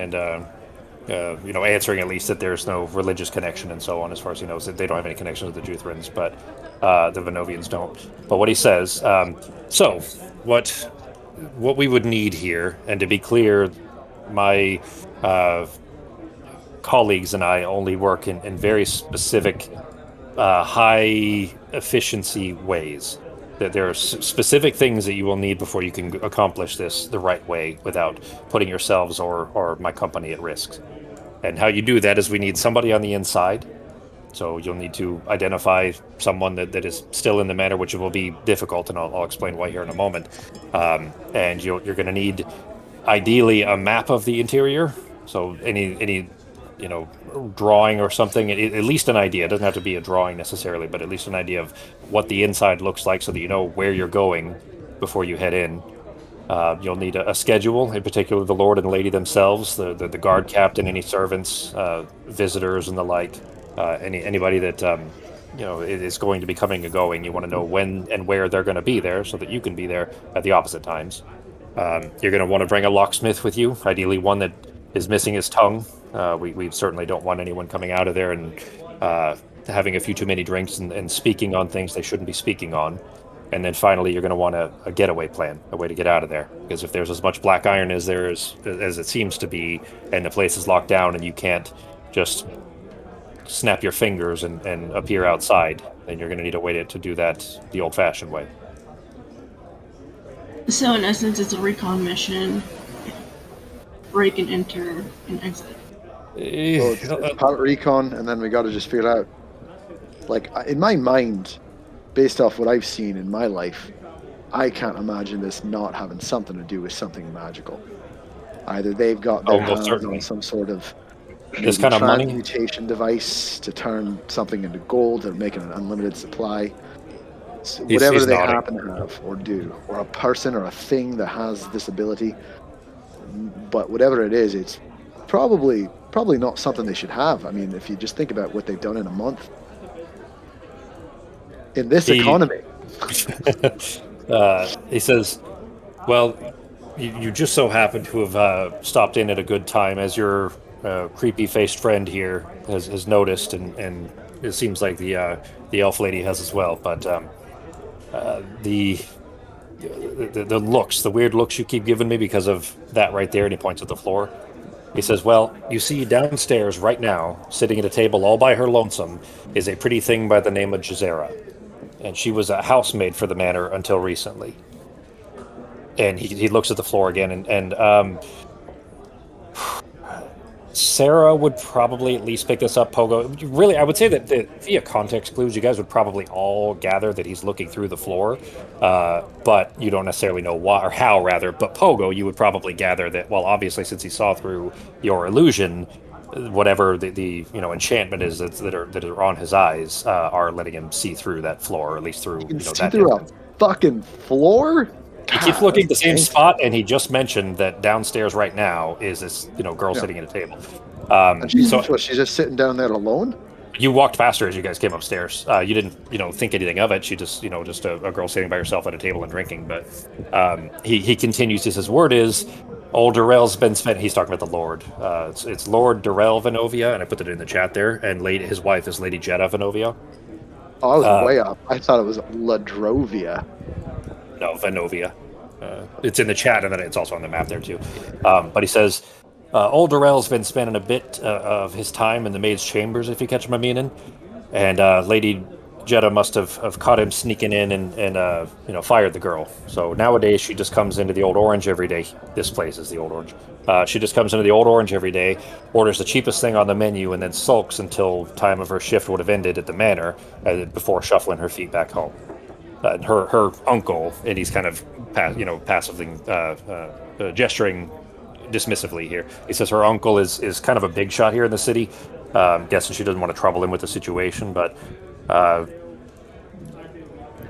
answering at least that there's no religious connection and so on, as far as he knows, that they don't have any connection with the Juthrans, but the Venovians don't. But what he says, so what we would need here, and to be clear, my colleagues and I only work in very specific, high efficiency ways. That there are specific things that you will need before you can accomplish this the right way without putting yourselves or my company at risk. And how you do that is we need somebody on the inside. So you'll need to identify someone that is still in the manor, which will be difficult, and I'll explain why here in a moment. And you're going to need, ideally, a map of the interior. So any drawing or something, at least an idea. It doesn't have to be a drawing necessarily, but at least an idea of what the inside looks like so that you know where you're going before you head in. You'll need a schedule, in particular the Lord and Lady themselves, the guard captain, any servants, visitors, and the like. Anybody that is going to be coming and going. You want to know when and where they're going to be there so that you can be there at the opposite times. You're going to want to bring a locksmith with you, ideally one that is missing his tongue. We certainly don't want anyone coming out of there and having a few too many drinks and speaking on things they shouldn't be speaking on. And then finally, you're going to want a getaway plan, a way to get out of there. Because if there's as much black iron as as it seems to be, and the place is locked down and you can't just snap your fingers and appear outside, then you're going to need a way to do that the old-fashioned way. So in essence, it's a recon mission. Break and enter and exit. It's part recon, and then we got to just figure out. Like, in my mind, based off what I've seen in my life, I can't imagine this not having something to do with something magical. Either they've got their hands on some sort of this kind of money transmutation device to turn something into gold or make it an unlimited supply. So whatever they happen to have or do, or a person or a thing that has this ability. But whatever it is, it's probably not something they should have. I mean, if you just think about what they've done in a month. In this economy. He says, well, you just so happen to have stopped in at a good time, as your creepy-faced friend here has noticed, and it seems like the elf lady has as well. But the looks, the weird looks you keep giving me because of that right there, and he points at the floor. He says, well, you see downstairs right now, sitting at a table all by her lonesome, is a pretty thing by the name of Jazera. And she was a housemaid for the manor until recently. And he looks at the floor again, and Sarah would probably at least pick this up. Pogo, really, I would say that via context clues, you guys would probably all gather that he's looking through the floor, but you don't necessarily know why or how, rather. But Pogo, you would probably gather that, well, obviously, since he saw through your illusion, whatever the enchantment is that are on his eyes are letting him see through that floor, or at least through that through a fucking floor. He keeps looking at the same spot, and he just mentioned that downstairs right now is this girl sitting at a table. And she's So she's just sitting down there alone. you walked past her as you guys came upstairs. You didn't, think anything of it. She just, just a girl sitting by herself at a table and drinking. But he continues. He says, "Word is, old Durrell's been spent." He's talking about the Lord. It's Lord Durrell Venovia, and I put it in the chat there. And his wife is Lady Jetta Venovia. Oh, I was way up. I thought it was Ladrovia. No, Venovia. It's in the chat, and then it's also on the map there too. But he says, "Old Durrell's been spending a bit of his time in the maid's chambers, if you catch my meaning, and Lady Jetta must have caught him sneaking in and fired the girl. So nowadays she just comes into the Old Orange every day. This place is the Old Orange. She just comes into the Old Orange every day, orders the cheapest thing on the menu, and then sulks until time of her shift would have ended at the manor before shuffling her feet back home." Her uncle, and he's kind of passively gesturing dismissively here. He says her uncle is kind of a big shot here in the city. Guessing she doesn't want to trouble him with the situation, but how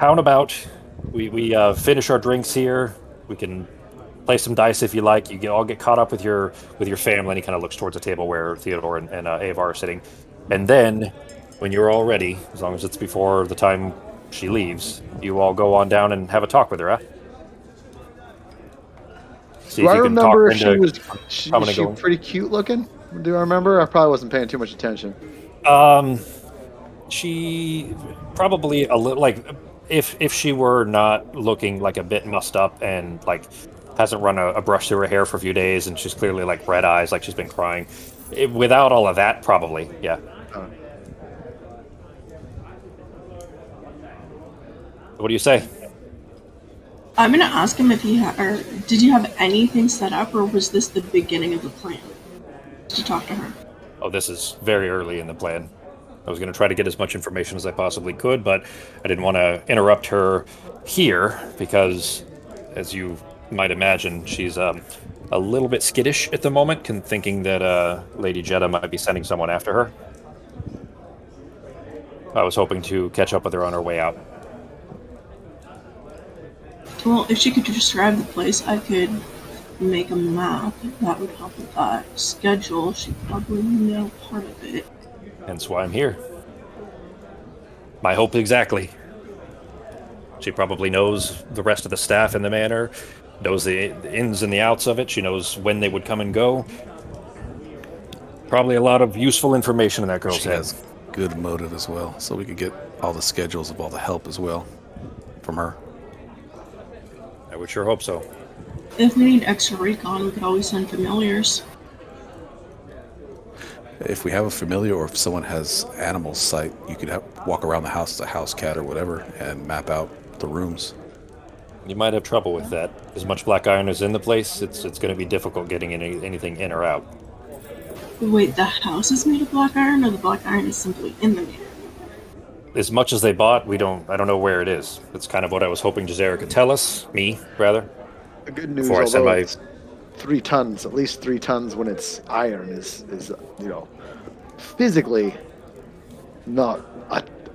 about we finish our drinks here? We can play some dice if you like. You all get caught up with your family. And he kind of looks towards the table where Theodore and Ava are sitting, and then when you're all ready, as long as it's before the time she leaves, you all go on down and have a talk with her, huh? See Do if I you can talk remember her if into was she pretty cute looking? Do I remember? I probably wasn't paying too much attention. She probably a little like if she were not looking like a bit mussed up and like hasn't run a brush through her hair for a few days and she's clearly like red eyes, like she's been crying. Without all of that, probably, yeah. What do you say? I'm gonna ask him if did you have anything set up, or was this the beginning of the plan to talk to her? Oh, this is very early in the plan. I was going to try to get as much information as I possibly could, but I didn't want to interrupt her here because, as you might imagine, she's a little bit skittish at the moment, thinking that Lady Jetta might be sending someone after her. I was hoping to catch up with her on her way out. Well, if she could describe the place, I could make a map. That would help with that schedule. She probably know part of it. Hence why I'm here. My hope exactly. She probably knows the rest of the staff in the manor, knows the ins and the outs of it. She knows when they would come and go. Probably a lot of useful information in that girl's head. She has good motive as well, so we could get all the schedules of all the help as well from her. I would sure hope so. If we need extra recon, we could always send familiars. If we have a familiar, or if someone has animal sight, you could walk around the house as a house cat or whatever and map out the rooms. You might have trouble with that. As much black iron is in the place, it's going to be difficult getting anything in or out. Wait, the house is made of black iron, or the black iron is simply in the manor? As much as they bought, I don't know where it is. That's kind of what I was hoping Jazera could tell us, rather. The good news, Before I send although my... it's 3 tons, at least 3 tons when it's iron is physically not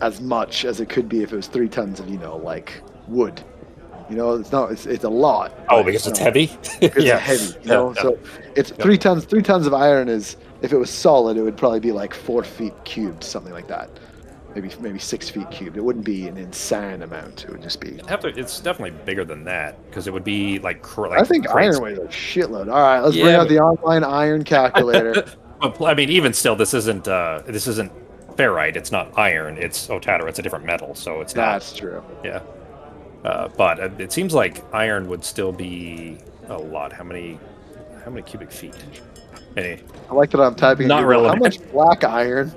as much as it could be if it was 3 tons of, like wood. It's a lot. Oh, because it's heavy? Because it's heavy, so it's 3 tons. 3 tons of iron is, if it was solid, it would probably be like 4 feet cubed, something like that. Maybe 6 feet cubed. It wouldn't be an insane amount. It would just be. It's definitely bigger than that because it would be like I think iron weighs a shitload. All right, let's bring out the online iron calculator. I mean, even still, this isn't ferrite. It's not iron. It's Otadera. It's a different metal, so it's not. That's true. Yeah, but it seems like iron would still be a lot. How many cubic feet? Hey. I like that I'm typing. Not relevant. How much black iron?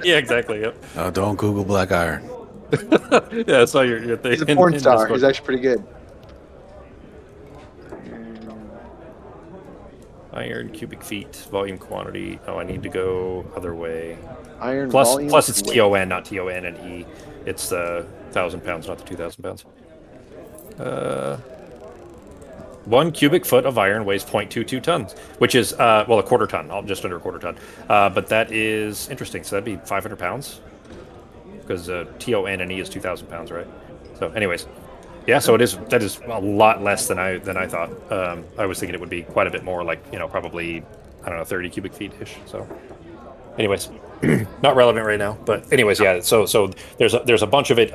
Yeah, exactly. Yep. Don't Google black iron. Yeah, I saw your thing. He's a porn star. He's actually pretty good. Iron cubic feet, volume quantity. Oh, I need to go other way. Iron plus volume. Plus, it's TON, not TON and E. It's the 1,000 pounds, not the 2,000 pounds. 1 cubic foot of iron weighs 0.22 tons, which is, a quarter ton, just under a quarter ton. But that is interesting. So that'd be 500 pounds? Because TON and E is 2,000 pounds, right? So anyways, yeah, so that is a lot less than I thought. I was thinking it would be quite a bit more, like, probably I don't know, 30 cubic feet ish. So, anyways, not relevant right now. But anyways, yeah. So there's a bunch of it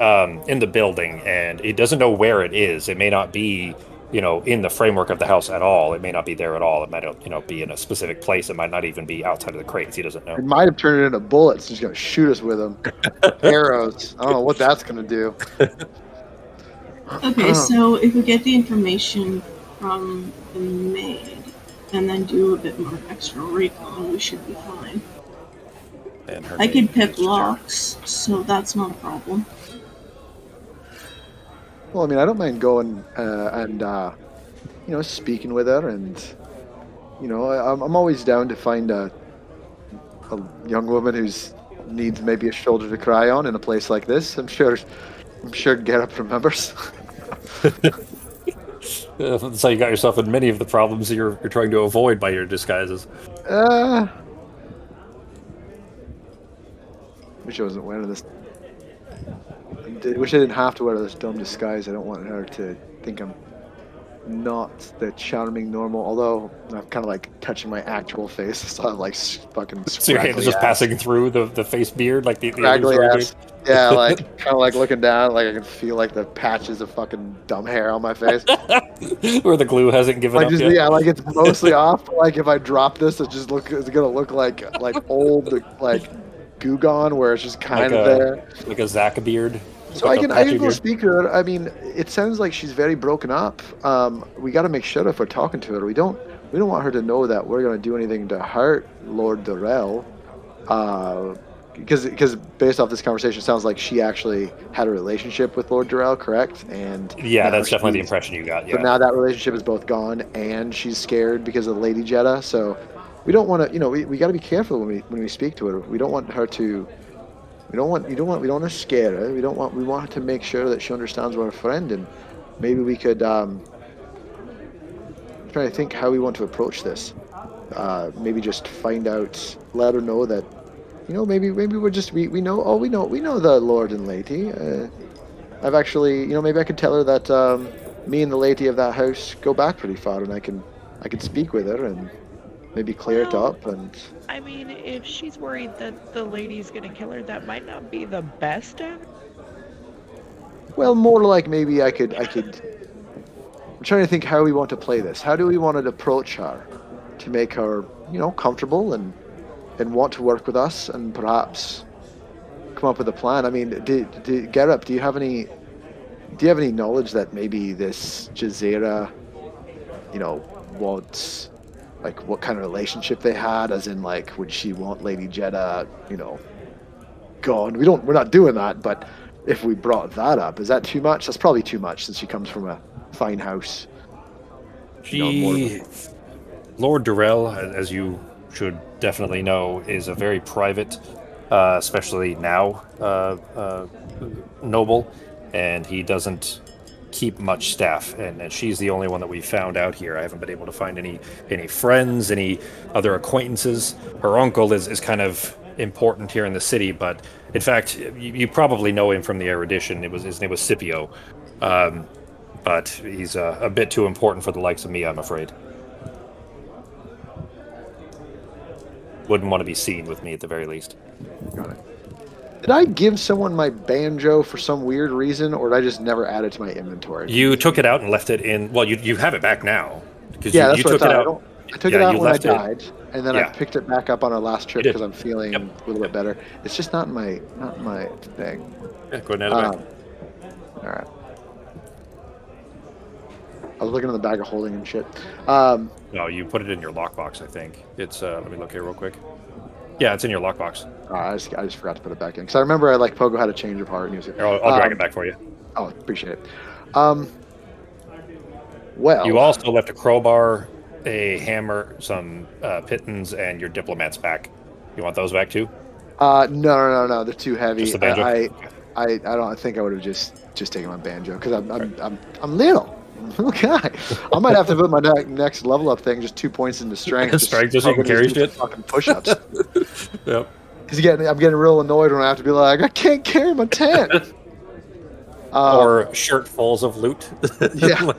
in the building, and it doesn't know where it is. It may not be in the framework of the house at all. It may not be there at all. It might be in a specific place. It might not even be outside of the crates. He doesn't know. It might have turned it into bullets. He's gonna shoot us with them. Arrows. I don't know what that's gonna do. Okay, so if we get the information from the maid and then do a bit more extra recon, we should be fine. And her I name could pick is locks, so that's not a problem. Well, I mean, I don't mind going and speaking with her, and I'm always down to find a young woman who's needs maybe a shoulder to cry on in a place like this. I'm sure Garrett remembers. So you got yourself in many of the problems you're trying to avoid by your disguises. Wish I wasn't wearing this. Wish I didn't have to wear this dumb disguise. I don't want her to think I'm not the charming normal. Although I'm kind of like touching my actual face, so I'm like fucking. So your hand is just passing through the face beard, like the scraggly ass. Yeah, like kind of like looking down, like I can feel like the patches of fucking dumb hair on my face. Where the glue hasn't given up yet. Yeah, like it's mostly off. But like if I drop this, it's gonna look like old like Goo Gone, where it's just kind of there, like a Zack beard. So I can go speak to her. I mean, it sounds like she's very broken up. We got to make sure if we're talking to her, we don't want her to know that we're going to do anything to hurt Lord Durrell. Because based off this conversation, it sounds like she actually had a relationship with Lord Durrell, correct? And yeah, that's definitely the impression you got. Yeah. But now that relationship is both gone, and she's scared because of Lady Jeddah. So we don't want to. We got to be careful when we speak to her. We don't want her to. We don't want to scare her. We want her to make sure that she understands we're a friend, and maybe we could. I'm trying to think how we want to approach this. Maybe just find out, let her know that, maybe we're just we know the Lord and Lady. I've actually, maybe I could tell her that me and the lady of that house go back pretty far, and I can speak with her and maybe clear it up. And I mean, if she's worried that the lady's gonna kill her, that might not be the best of. Well, more like maybe I could. I'm trying to think how we want to play this. How do we want to approach her to make her, comfortable and want to work with us, and perhaps come up with a plan? I mean, Garrett, do you have any knowledge that maybe this Jazeera, wants, like, what kind of relationship they had, as in, like, would she want Lady Jeddah, gone? We're not doing that, but if we brought that up, is that too much? That's probably too much, since she comes from a fine house. Lord Durrell, as you should definitely know, is a very private, especially now, noble, and he doesn't keep much staff, and she's the only one that we found out here. I haven't been able to find any friends, any other acquaintances. Her uncle is kind of important here in the city, but in fact, you probably know him from the erudition. His name was Scipio, but he's a bit too important for the likes of me, I'm afraid. Wouldn't want to be seen with me at the very least. Got it. Did I give someone my banjo for some weird reason, or did I just never add it to my inventory? You took it out and left it in. Well, you have it back now. Yeah, that's what I thought. I took it out when I died, and then I Yeah. picked it back up on our last trip You did. because I'm feeling a little bit better. It's just not in my thing. Yeah, go ahead and add it back. All right. I was looking in the bag of holding and shit. No, you put it in your lockbox, I think. It's let me look here real quick. Yeah, it's in your lockbox. I just forgot to put it back in because I remember Pogo had a change of heart and he was. Here, I'll drag it back for you. Oh, appreciate it. Well, You also left a crowbar, a hammer, some pitons, and your diplomat's back. You want those back too? No, they're too heavy. Just the banjo? I don't think I would have just taken my banjo because I'm little. Okay, I might have to put my next level up thing just 2 points into strength. Strength just so you can carry shit. Fucking push-ups. Yep. Because I'm getting real annoyed when I have to be like, I can't carry my tent. Or shirtfuls of loot. Yeah.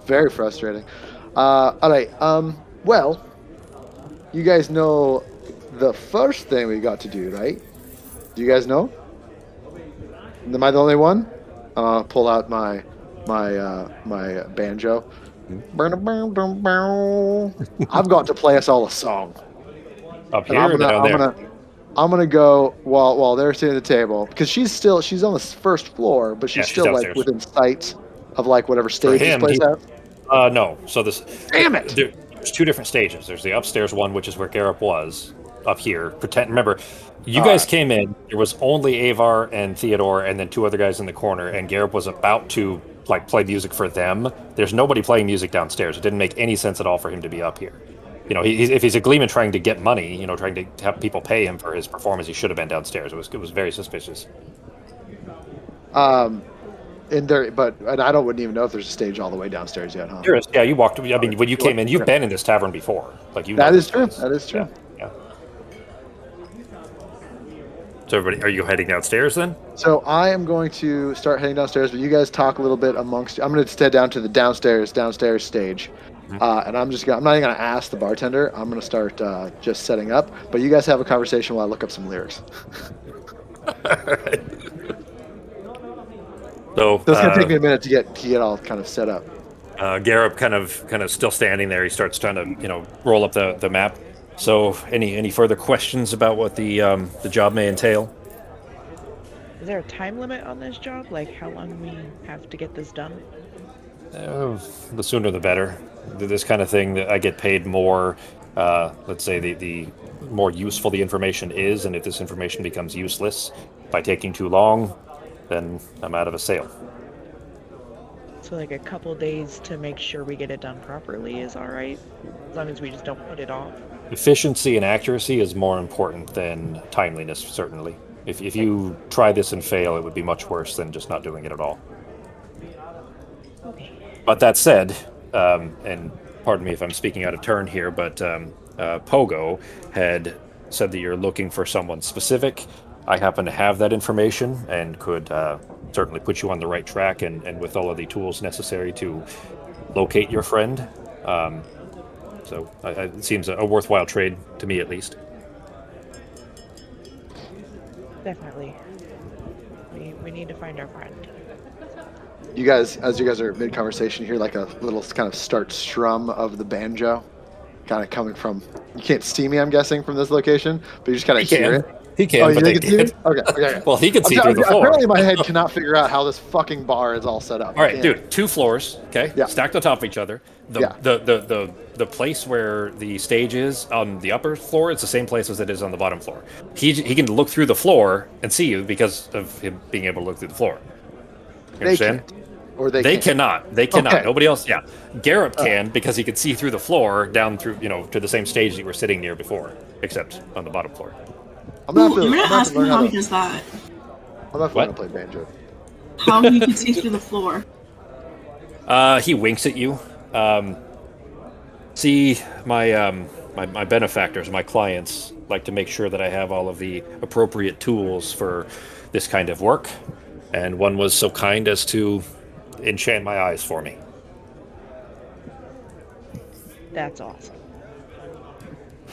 Very frustrating. All right. Well, you guys know the first thing we got to do, right? Do you guys know? Am I the only one? Pull out my banjo. I've got to play us all a song. Up And here or down there? I'm gonna go while they're sitting at the table because she's on the first floor, but Yeah, she's she's still like downstairs. within sight of like whatever For stage this him, place has. no. So Damn it! There's two different stages. There's the upstairs one, which is where Garrett was up here. Remember, you guys came in. There was only Avar and Theodore, and then two other guys in the corner. And Garrett was about to like play music for them. There's nobody playing music downstairs. It didn't make any sense at all for him to be up here. You know, if he's a gleeman trying to get money, you know, trying to have people pay him for his performance, he should have been downstairs. It was very suspicious. And I wouldn't even know if there's a stage all the way downstairs yet, huh? There is. Yeah, you walked. I mean, when you came in, you've been in this tavern before. Like you. Know That is this true. place. That is true. Yeah. So everybody, are you heading downstairs then? So I am going to start heading downstairs, but you guys talk a little bit amongst. I'm going to head down to the downstairs stage, and I'm not even going to ask the bartender. I'm going to start just setting up. But you guys have a conversation while I look up some lyrics. So it's going to take me a minute to get all kind of set up. Garrett kind of still standing there. He starts trying to roll up the map. So any further questions about what the job may entail? Is there a time limit on this job? Like how long we have to get this done? The sooner the better. This kind of thing that I get paid more. Let's say the more useful the information is, and if this information becomes useless by taking too long, then I'm out of a sale. So like a couple days to make sure we get it done properly is all right, as long as we just don't put it off. Efficiency and accuracy is more important than timeliness, certainly. If you try this and fail, it would be much worse than just not doing it at all. Okay. But that said, and pardon me if I'm speaking out of turn here, but Pogo had said that you're looking for someone specific. I happen to have that information and could certainly put you on the right track and with all of the tools necessary to locate your friend. So it seems a worthwhile trade to me, at least. Definitely. We need to find our friend. You guys, as you guys are mid conversation, hear like a little kind of start strum of the banjo, kind of coming from. You can't see me, I'm guessing, from this location, but you just kind of hear it. He can, Oh, but you they can see me? can't. Okay. Well, he can see through the floor. Apparently, my head cannot figure out how this fucking bar is all set up. All right, dude. 2 floors, okay, Yeah. stacked on top of each other. The place where the stage is on the upper floor, it's the same place as it is on the bottom floor. He can look through the floor and see you because of him being able to look through the floor. You understand? Can't. Or they can't. Cannot. They cannot. Okay. Nobody else. Yeah, Garrett can because he can see through the floor down through to the same stage that you were sitting near before, except on the bottom floor. I'm gonna ask him how he does that. I'm not going to play banjo. How he can see through the floor. He winks at you. See, my benefactors, my clients, like to make sure that I have all of the appropriate tools for this kind of work, and one was so kind as to enchant my eyes for me. That's awesome.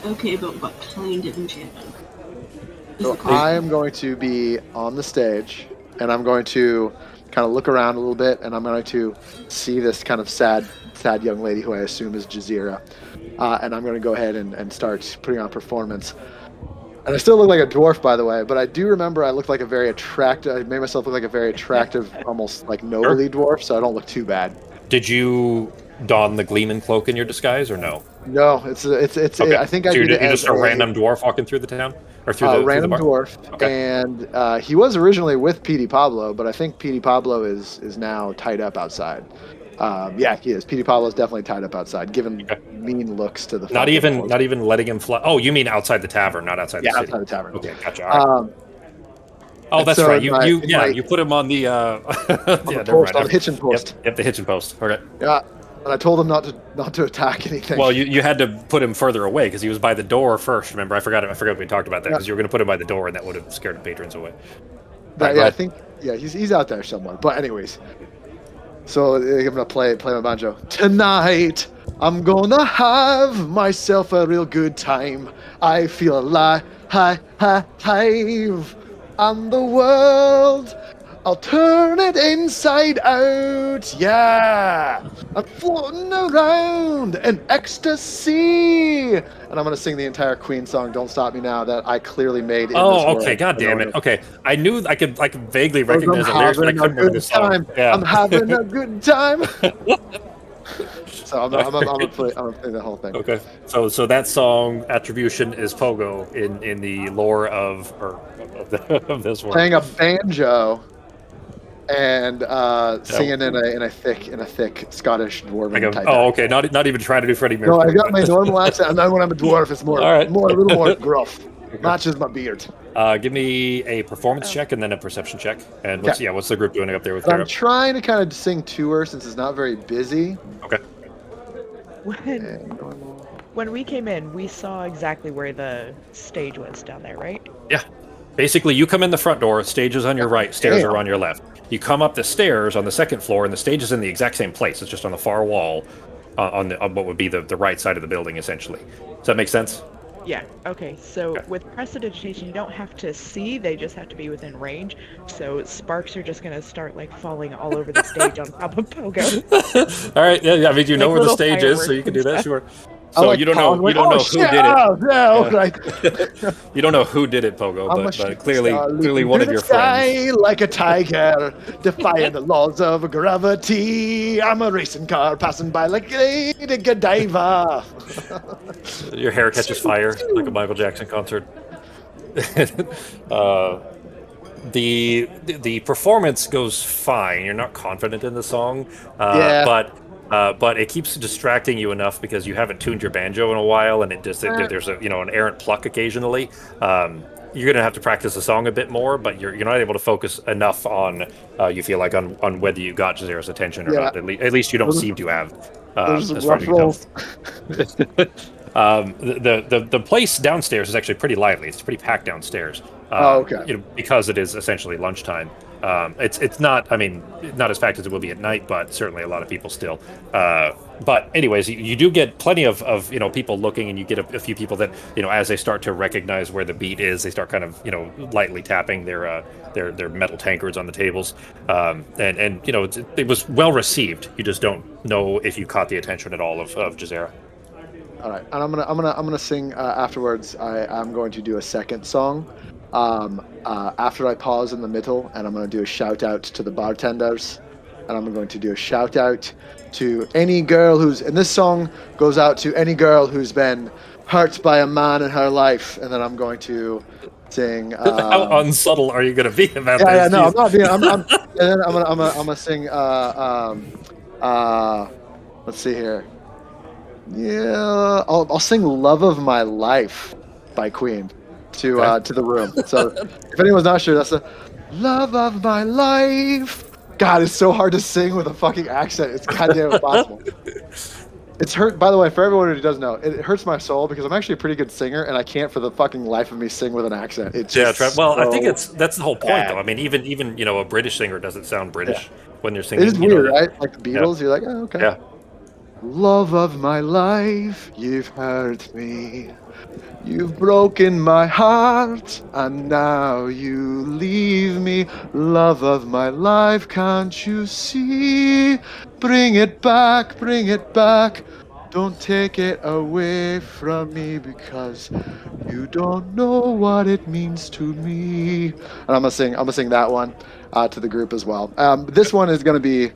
Okay, but what kind of enchantment? So I am going to be on the stage, and I'm going to kind of look around a little bit, and I'm going to see this kind of sad young lady who I assume is Jazeera, and I'm going to go ahead and start putting on a performance. And I still look like a dwarf, by the way, but I do remember I looked like a very attractive. I made myself look like a very attractive, almost like nobly dwarf, so I don't look too bad. Did you don the Gleeman cloak in your disguise, or no? No, it's. Okay. I think so I you're did it just as a random dwarf walking through the town, or through the random bar? dwarf, Okay. and he was originally with Petey Pablo, but I think Petey Pablo is now tied up outside. Yeah, he is. Petey Pablo is definitely tied up outside, giving mean looks to the. Not even letting him fly. Oh, you mean outside the tavern, not outside the city? outside the tavern. Okay, gotcha. All right. Oh, that's so right. in You put him on the on the hitching post. Yep, the hitching post. Okay. Yeah, and I told him not to attack anything. Well, you had to put him further away because he was by the door first. Remember, I forgot we talked about that because you were going to put him by the door, and that would have scared the patrons away. I think he's out there somewhere. But anyways, so I'm gonna play my banjo tonight. I'm gonna have myself a real good time. I feel alive, on the world. I'll turn it inside out. Yeah. I'm floating around in ecstasy. And I'm going to sing the entire Queen song, Don't Stop Me Now, that I clearly made in this Oh, world. okay. God damn it. Okay, I knew I could vaguely I'm recognize the lyrics, but I having a couldn't remember the good song. time. Yeah. I'm having a good time. So I'm gonna play the whole thing. Okay. So that song attribution is Pogo in the lore of this world. Playing a banjo and singing Yeah. in a thick Scottish dwarven type. Oh, okay. Not even trying to do Freddie No, Mercury. I got my normal accent, and then when I'm a dwarf, it's more, All right. a little more gruff. Matches my beard. Give me a performance check and then a perception check. And what's the group doing up there with But I'm Garrett? trying to kind of sing to her since it's not very busy. Okay. When we came in, we saw exactly where the stage was down there, right? Yeah. Basically, you come in the front door, stage is on your right, stairs Damn. are on your left. You come up the stairs on the second floor, and the stage is in the exact same place. It's just on the far wall, on what would be the right side of the building, essentially. Does that make sense? Yeah. Okay. So with prestidigitation, you don't have to see; they just have to be within range. So sparks are just gonna start like falling all over the stage on top of Pogo. All right. Yeah. I mean, you know Like where the little stage is, so you can do that. Sure. So you don't know who did it. No, You don't know who did it, Pogo, but clearly one of your friends. friends. Like a tiger, defying the laws of gravity. I'm a racing car passing by like Lady Godiva. Your hair catches fire like a Michael Jackson concert. The performance goes fine. You're not confident in the song, but it keeps distracting you enough because you haven't tuned your banjo in a while, and there's an errant pluck occasionally. You're gonna have to practice the song a bit more, but you're not able to focus enough on you feel like on whether you got Jazeera's attention or not. At least you don't seem to have. There's as far rough as you can tell. rolls. The place downstairs is actually pretty lively. It's pretty packed downstairs. Okay. Because it is essentially lunchtime. It's not. I mean, not as packed as it will be at night, but certainly a lot of people still. But anyways, you do get plenty of people looking, and you get a few people that as they start to recognize where the beat is, they start kind of lightly tapping their metal tankards on the tables. And it was well received. You just don't know if you caught the attention at all of Jazeera. All right, and I'm gonna sing afterwards. I'm going to do a second song. After I pause in the middle, and I'm going to do a shout out to the bartenders, and I'm going to do a shout out to any girl and this song goes out to any girl who's been hurt by a man in her life, and then I'm going to sing. How unsubtle are you going to be about this? Yeah, no, I'm not being. And then I'm gonna sing. Let's see here. Yeah, I'll sing "Love of My Life" by Queen to the room. So if anyone's not sure, that's the "Love of My Life." God, it's so hard to sing with a fucking accent. It's goddamn impossible. It's hurt. By the way, for everyone who doesn't know, it hurts my soul because I'm actually a pretty good singer, and I can't for the fucking life of me sing with an accent. It's just well, I think that's the whole point, though. I mean, even a British singer doesn't sound British when they're singing. It is weird, right? Like the Beatles, you're like, oh, okay. Yeah. Love of my life, you've hurt me. You've broken my heart, and now you leave me. Love of my life, can't you see? Bring it back, bring it back. Don't take it away from me because you don't know what it means to me. And I'm gonna sing that one to the group as well. This one is gonna be.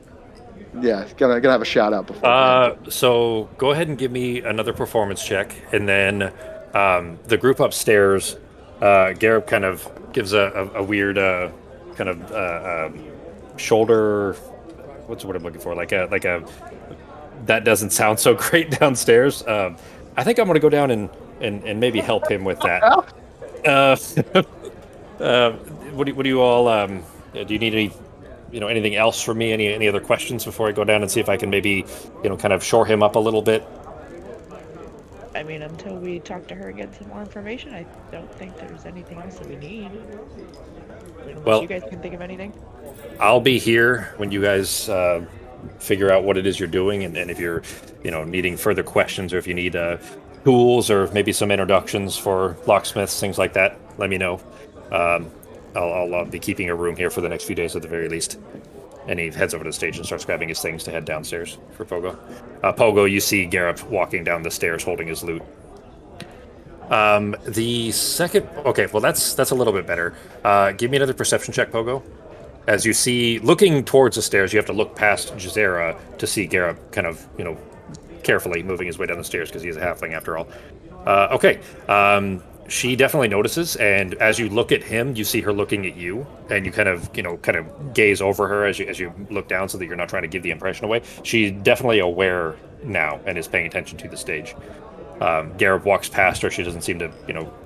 Yeah, gonna have a shout out before. So go ahead and give me another performance check, and then the group upstairs, Gareb kind of gives a weird kind of shoulder. What's the word I'm looking for? Like a that doesn't sound so great downstairs. I think I'm gonna go down and maybe help him with that. What do you all? Do you need any? Anything else from me? Any other questions before I go down and see if I can maybe, kind of shore him up a little bit? I mean, until we talk to her and get some more information, I don't think there's anything else that we need. Unless you guys can think of anything. I'll be here when you guys figure out what it is you're doing, and if you're, needing further questions, or if you need tools or maybe some introductions for locksmiths, things like that, let me know. I'll be keeping a room here for the next few days at the very least. And he heads over to the stage and starts grabbing his things to head downstairs for Pogo. Pogo, you see Garrett walking down the stairs holding his loot. The second... Okay, well, that's a little bit better. Give me another perception check, Pogo. As you see, looking towards the stairs, you have to look past Jazera to see Garrett kind of, carefully moving his way down the stairs because he's a halfling after all. Okay. She definitely notices, and as you look at him, you see her looking at you, and you kind of gaze over her as you look down, so that you're not trying to give the impression away. She's definitely aware now and is paying attention to the stage. Garrett walks past her. She doesn't seem to,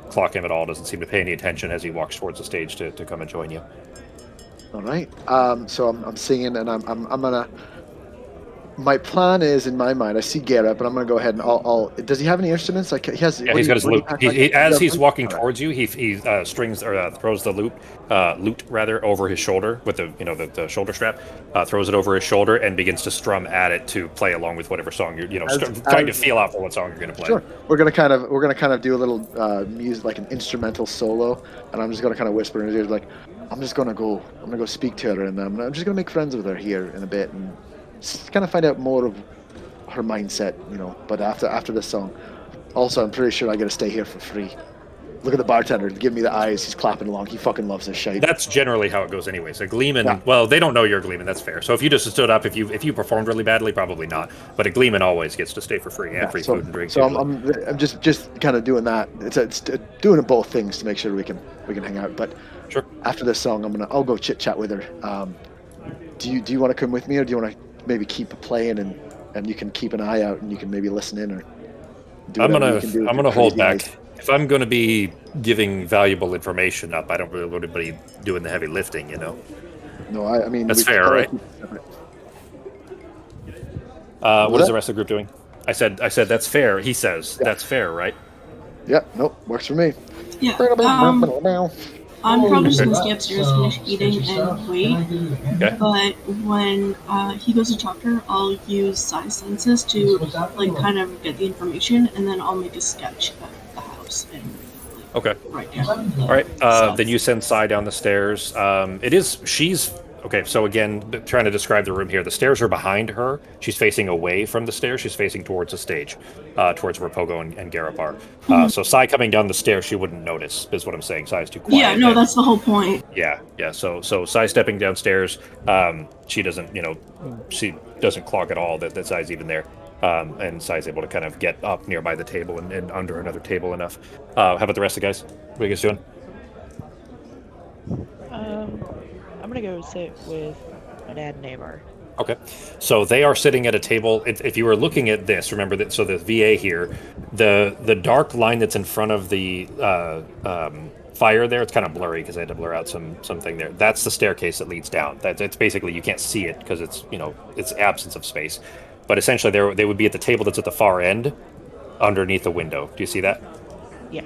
clock him at all. Doesn't seem to pay any attention as he walks towards the stage to come and join you. All right. So I'm singing, and I'm gonna. My plan is, in my mind, I see Garrett, but I'm gonna go ahead and I'll. Does he have any instruments? Like he has. Yeah, he's got his loot. As he's walking towards you, he strings or throws the loot rather over his shoulder with the the shoulder strap. Throws it over his shoulder and begins to strum at it to play along with whatever song you're trying to feel out for what song you're gonna play. Sure. We're gonna kind of do a little music, like an instrumental solo, and I'm just gonna kind of whisper in his ears, like, I'm gonna go speak to her, and I'm just gonna make friends with her here in a bit, and just kind of find out more of her mindset, But after this song, also I'm pretty sure I gotta stay here for free. Look at the bartender, give me the eyes. He's clapping along. He fucking loves this shit. That's generally how it goes anyway. So Gleeman, well, they don't know you're Gleeman. That's fair. So if you just stood up, if you performed really badly, probably not. But a Gleeman always gets to stay for free and free food and drinks. So I'm just kind of doing that. It's doing both things to make sure we can hang out. But sure. After this song, I'll go chit chat with her. Do you want to come with me, or do you want to maybe keep playing and you can keep an eye out and you can maybe listen in, or do I'm gonna hold back. Eyes. If I'm going to be giving valuable information up, I don't really want anybody doing the heavy lifting, No, I mean... That's fair, right? What is the rest of the group doing? I said that's fair. He says that's fair, right? Yeah, nope, works for me. Yeah, I'm probably just gonna stay upstairs, finish eating, and wait. Okay. But when he goes to talk to her, I'll use size senses to kind of get the information, and then I'll make a sketch of the house and okay. Right down. All right. Then you send Sai down the stairs. She's okay. So again, trying to describe the room here. The stairs are behind her. She's facing away from the stairs. She's facing towards the stage, towards where Pogo and Garrett are. So Sai coming down the stairs, she wouldn't notice. Is what I'm saying. Sai's too quiet. Yeah, no, that's the whole point. Yeah. So Sai stepping downstairs. She doesn't, she doesn't clock at all that Sai's even there. And Sai's able to kind of get up nearby the table and under another table enough. How about the rest of the guys? What are you guys doing? I'm gonna go sit with my dad and Avar. Okay, so they are sitting at a table. If you were looking at this, remember that. So the VA here, the dark line that's in front of the fire there. It's kind of blurry because I had to blur out something there. That's the staircase that leads down. It's basically you can't see it because it's it's absence of space. But essentially, they would be at the table that's at the far end, underneath the window. Do you see that? Yeah.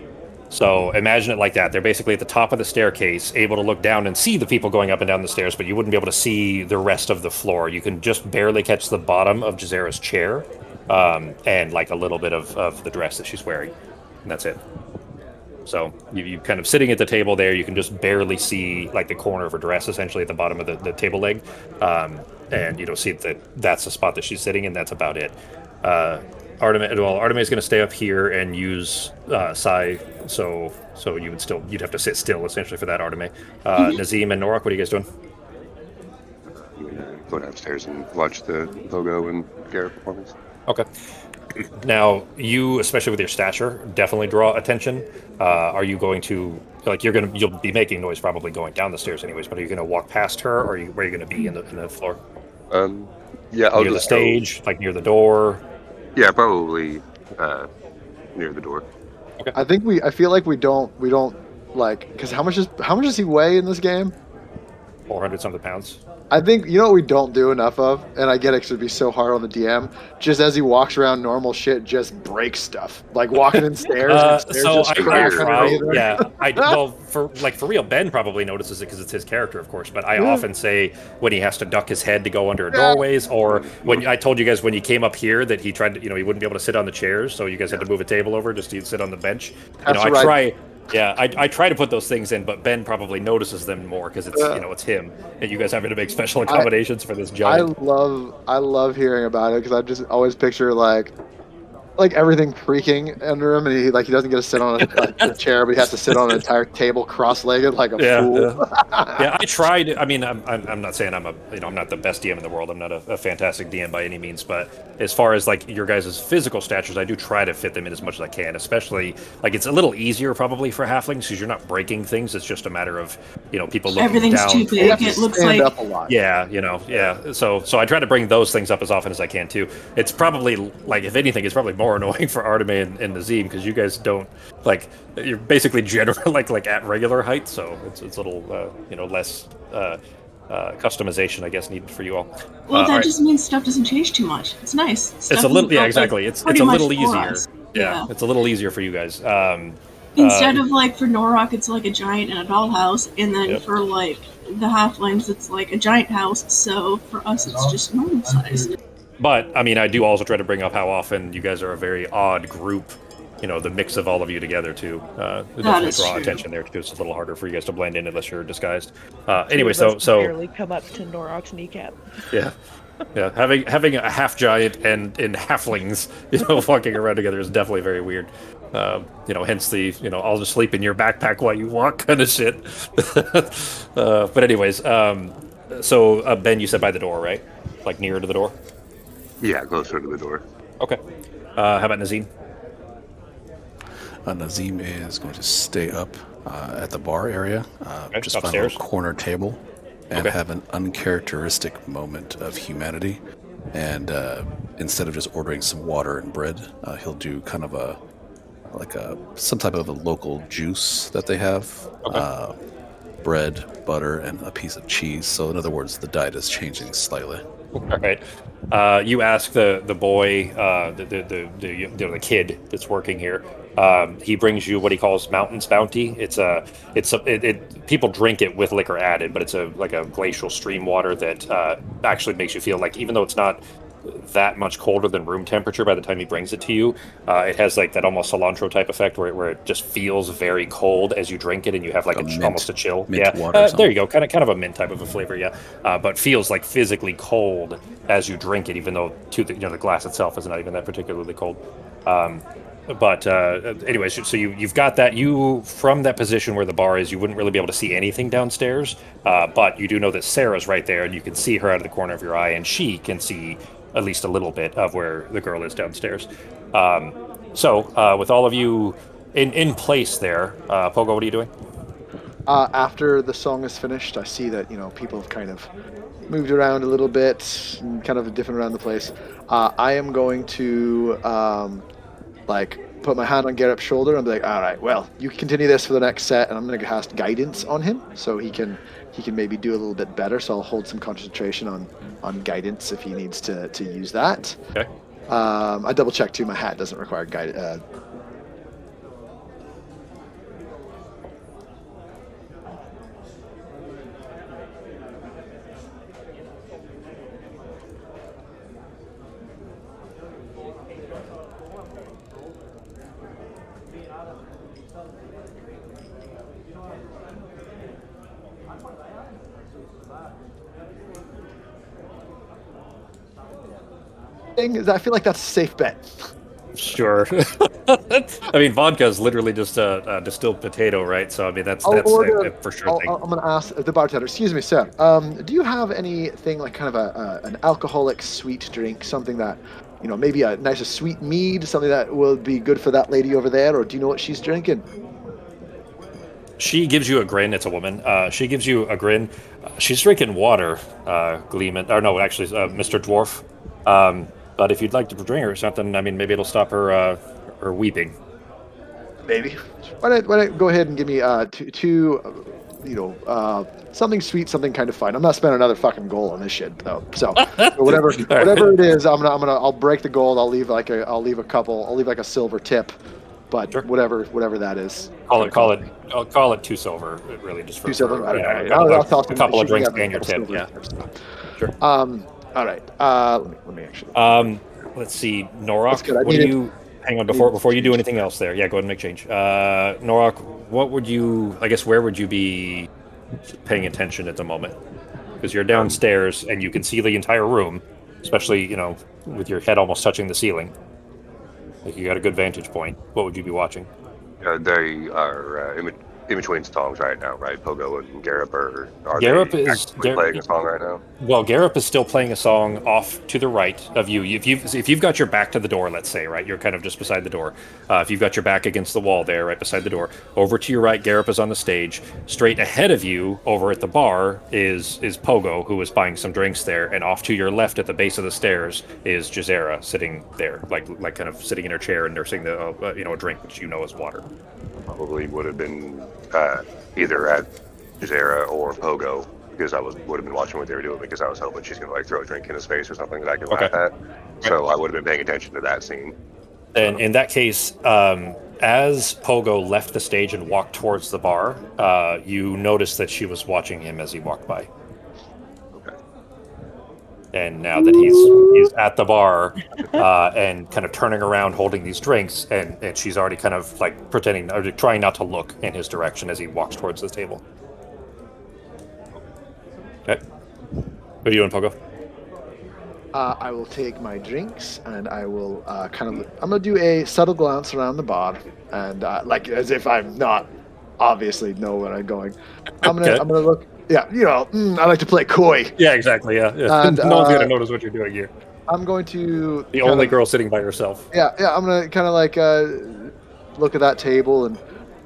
So imagine it like that. They're basically at the top of the staircase, able to look down and see the people going up and down the stairs, but you wouldn't be able to see the rest of the floor. You can just barely catch the bottom of Jazera's chair, and like a little bit of the dress that she's wearing. And that's it. So you kind of sitting at the table there, you can just barely see like the corner of her dress essentially at the bottom of the table leg. And see that's the spot that she's sitting in. That's about it. Artemis is going to stay up here and use Sai, so you'd have to sit still essentially for that, Artemis. Nazim and Norak, what are you guys doing? Go downstairs and watch the Pogo and Garrett performance. Okay. Now, you, especially with your stature, definitely draw attention. Are you going to you'll be making noise probably going down the stairs anyways, but are you going to walk past her, or where are you going to be in the floor? Yeah, I'll near the stage, like near the door. Yeah, probably near the door. Okay. I feel like we don't like, because how much does he weigh in this game? 400 something pounds. I think you know what we don't do enough of, and I get it 'cause it'd be so hard on the DM. Just as he walks around normal shit, just break stuff, like walking in stairs and stairs So just I crack try, underneath him. yeah. Well, for real, Ben probably notices it because it's his character, of course. But I Yeah. often say when he has to duck his head to go under Yeah. doorways, or when I told you guys when he came up here that he tried to, he wouldn't be able to sit on the chairs, so you guys had to move a table over just to sit on the bench. That's I right. try. Yeah, I try to put those things in, but Ben probably notices them more because it's it's him, and you guys having to make special accommodations for this giant. I love hearing about it because I just always picture like everything creaking under him, and he doesn't get to sit on a chair, but he has to sit on an entire table cross-legged like a fool. Yeah, I tried. I mean, I'm not saying I'm I'm not the best DM in the world. I'm not a fantastic DM by any means. But as far as like your guys' physical statures, I do try to fit them in as much as I can. Especially like it's a little easier probably for halflings because you're not breaking things. It's just a matter of people looking Everything's down. too You have big. to It looks stand like up a lot. Yeah, yeah. So I try to bring those things up as often as I can too. It's probably like if anything, it's probably more annoying for Arteme and Nazim because you guys don't you're basically general like at regular height, so it's a little less customization I guess needed for you all. well, that All right. just means stuff doesn't change too much. It's nice. It's a little exactly. It's a little easier. Yeah. It's a little easier for you guys. Instead of like for Norrock, it's like a giant and a dollhouse, and then Yep. for like the halflings, it's like a giant house. So for us, it's just normal size. But I mean, I do also try to bring up how often you guys are a very odd group. The mix of all of you together too. It definitely is draw true. attention there too. It's a little harder for you guys to blend in unless you're disguised. Two Anyway, of us so barely come up to Norrock's kneecap. yeah, yeah. Having a half giant and halflings, walking around together is definitely very weird. Hence the I'll just sleep in your backpack while you walk kind of shit. But anyways, so Ben, you said by the door, right? Like nearer to the door. Yeah, closer to the door. Okay. How about Nazim? Nazim is going to stay up at the bar area, just find a upstairs? little corner table, and Okay. have an uncharacteristic moment of humanity. And instead of just ordering some water and bread, he'll do kind of some type of a local juice that they have. Okay. Bread, butter, and a piece of cheese. So in other words, the diet is changing slightly. All right. You ask the boy, the kid that's working here. He brings you what he calls Mountain's Bounty. People drink it with liquor added, but it's like a glacial stream water that actually makes you feel like even though it's not that much colder than room temperature by the time he brings it to you, it has like that almost cilantro type effect where it just feels very cold as you drink it and you have like almost a chill. Mint water or There you go, kind of a mint type of a flavor, yeah. But feels like physically cold as you drink it, even though the glass itself is not even that particularly cold. But anyways, so you've got that. You from that position where the bar is, you wouldn't really be able to see anything downstairs, but you do know that Sarah's right there, and you can see her out of the corner of your eye, and she can see at least a little bit of where the girl is downstairs. So with all of you in place there, Pogo, what are you doing? After the song is finished, I see that people have kind of moved around a little bit, and kind of different around the place. I am going to put my hand on Garrett's shoulder and be like, all right, well, you continue this for the next set, and I'm going to cast guidance on him so he can maybe do a little bit better. So I'll hold some concentration on guidance if he needs to use that. Okay. I double checked too. My hat doesn't require guidance. I feel like that's a safe bet. Sure. I mean, vodka is literally just a distilled potato, right? So I mean, that's a for sure thing. I'm going to ask the bartender. Excuse me, sir. Do you have anything like kind of an alcoholic sweet drink, something that maybe a nice sweet mead, something that will be good for that lady over there, or do you know what she's drinking? She gives you a grin. It's a woman. She gives you a grin. She's drinking water, Gleeman. Or no, actually, Mr. Dwarf. But if you'd like to drink her something, I mean, maybe it'll stop her weeping. Maybe. Why don't go ahead and give me two something sweet, something kind of fun. I'm not spending another fucking gold on this shit though. So whatever it is, I'll break the gold. I'll leave like a silver tip, but Sure. whatever that is. I'll call it 2 silver. Really, just for 2 silver. a couple of drinks and your tip. Yeah. Sure. All right. Let me actually. Let's see, Norok. Hang on before you do anything else there. Yeah, go ahead and make change. Norok, where would you be paying attention at the moment? Because you're downstairs and you can see the entire room, especially with your head almost touching the ceiling. Like you got a good vantage point. What would you be watching? They are in between songs right now, right? Pogo and Garrep are Garrep they is actually playing a song right now? Well, Garrep is still playing a song off to the right of you. If you've got your back to the door, let's say, right, you're kind of just beside the door. If you've got your back against the wall there, right beside the door, over to your right, Garrep is on the stage. Straight ahead of you, over at the bar, is Pogo, who is buying some drinks there, and off to your left at the base of the stairs is Jazera sitting there, like kind of sitting in her chair and nursing a drink, which is water. Probably would have been either at Jazera or Pogo, because I would have been watching what they were doing, because I was hoping she's going to throw a drink in his face or something that I could laugh at. So I would have been paying attention to that scene. And in that case, as Pogo left the stage and walked towards the bar, you noticed that she was watching him as he walked by. And now that he's at the bar and kind of turning around holding these drinks, and she's already kind of like pretending or trying not to look in his direction as he walks towards the table. Okay. What are you doing, Pogo? I will take my drinks and I will I'm gonna do a subtle glance around the bar and like as if I'm not obviously know where I'm going. I'm gonna look. Yeah, I like to play coy. Yeah, exactly. Yeah. And, no one's gonna notice what you're doing here. I'm going to the only girl sitting by herself. Yeah. I'm gonna kind of like look at that table and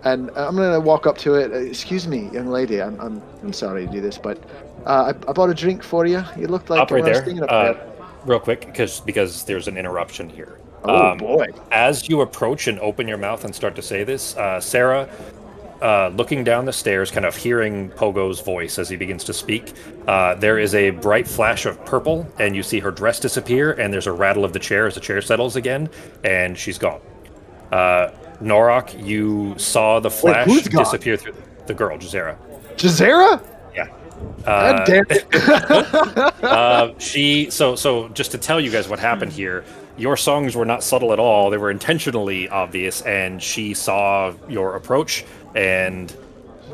I'm gonna walk up to it. Excuse me, young lady. I'm sorry to do this, but I bought a drink for you. You looked like up right there. Up there. Real quick, because there's an interruption here. Oh boy! As you approach and open your mouth and start to say this, Sarah. Looking down the stairs, kind of hearing Pogo's voice as he begins to speak, there is a bright flash of purple, and you see her dress disappear, and there's a rattle of the chair as the chair settles again, and she's gone. Norok, you saw the flash disappear through the girl, Jazera. Jazera? Yeah. God damn it. So just to tell you guys what happened here, your songs were not subtle at all. They were intentionally obvious, and she saw your approach and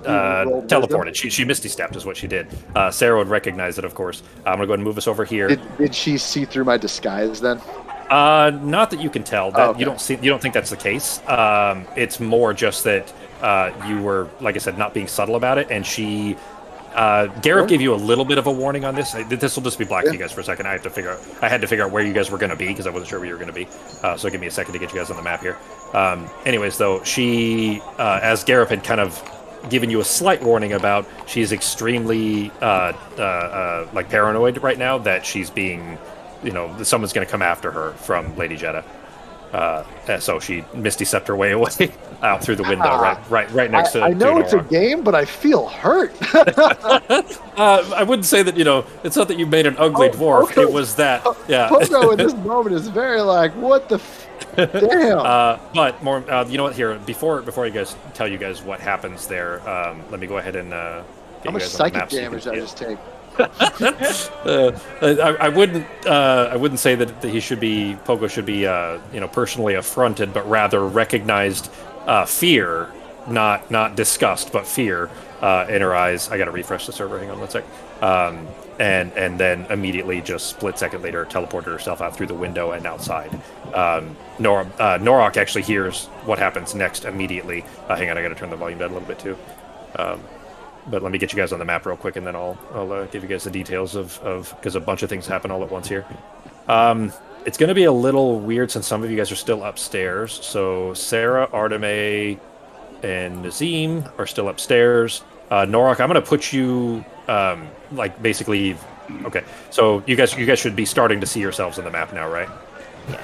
teleported. She misty stepped is what she did. Sarah would recognize it, of course. I'm gonna go ahead and move us over here. Did she see through my disguise then? Not that you can tell. That okay. You don't think that's the case. It's more just that you were, like I said, not being subtle about it, and she. Garrett gave you a little bit of a warning on this. This will just be black to you guys for a second. I had to figure out where you guys were going to be because I wasn't sure where you were going to be. So give me a second to get you guys on the map here. Anyways, though, she, as Garrett had kind of given you a slight warning about, she's extremely like paranoid right now that she's being, someone's going to come after her from Lady Jeddah. So she misty stepped her way away out through the window, right next to. I know it's a game, but I feel hurt. I wouldn't say that. It's not that you made an ugly dwarf. It was that. Yeah. Pogo in this moment is very like, what the. Damn. But more. You know what? Here, before you guys tell you guys what happens there, let me go ahead and. How much psychic damage I just take? I wouldn't say that Pogo should be personally affronted, but rather recognized fear, not disgust, but fear in her eyes. I gotta refresh the server. Hang on one sec. And then immediately, just split second later, teleported herself out through the window and outside. Norok actually hears what happens next immediately. Hang on, I gotta turn the volume down a little bit too. But let me get you guys on the map real quick, and then I'll give you guys the details of because a bunch of things happen all at once here. It's going to be a little weird since some of you guys are still upstairs. So Sarah, Arteme, and Nazim are still upstairs. Norok, I'm going to put you basically. Okay, so you guys should be starting to see yourselves on the map now, right? Yeah.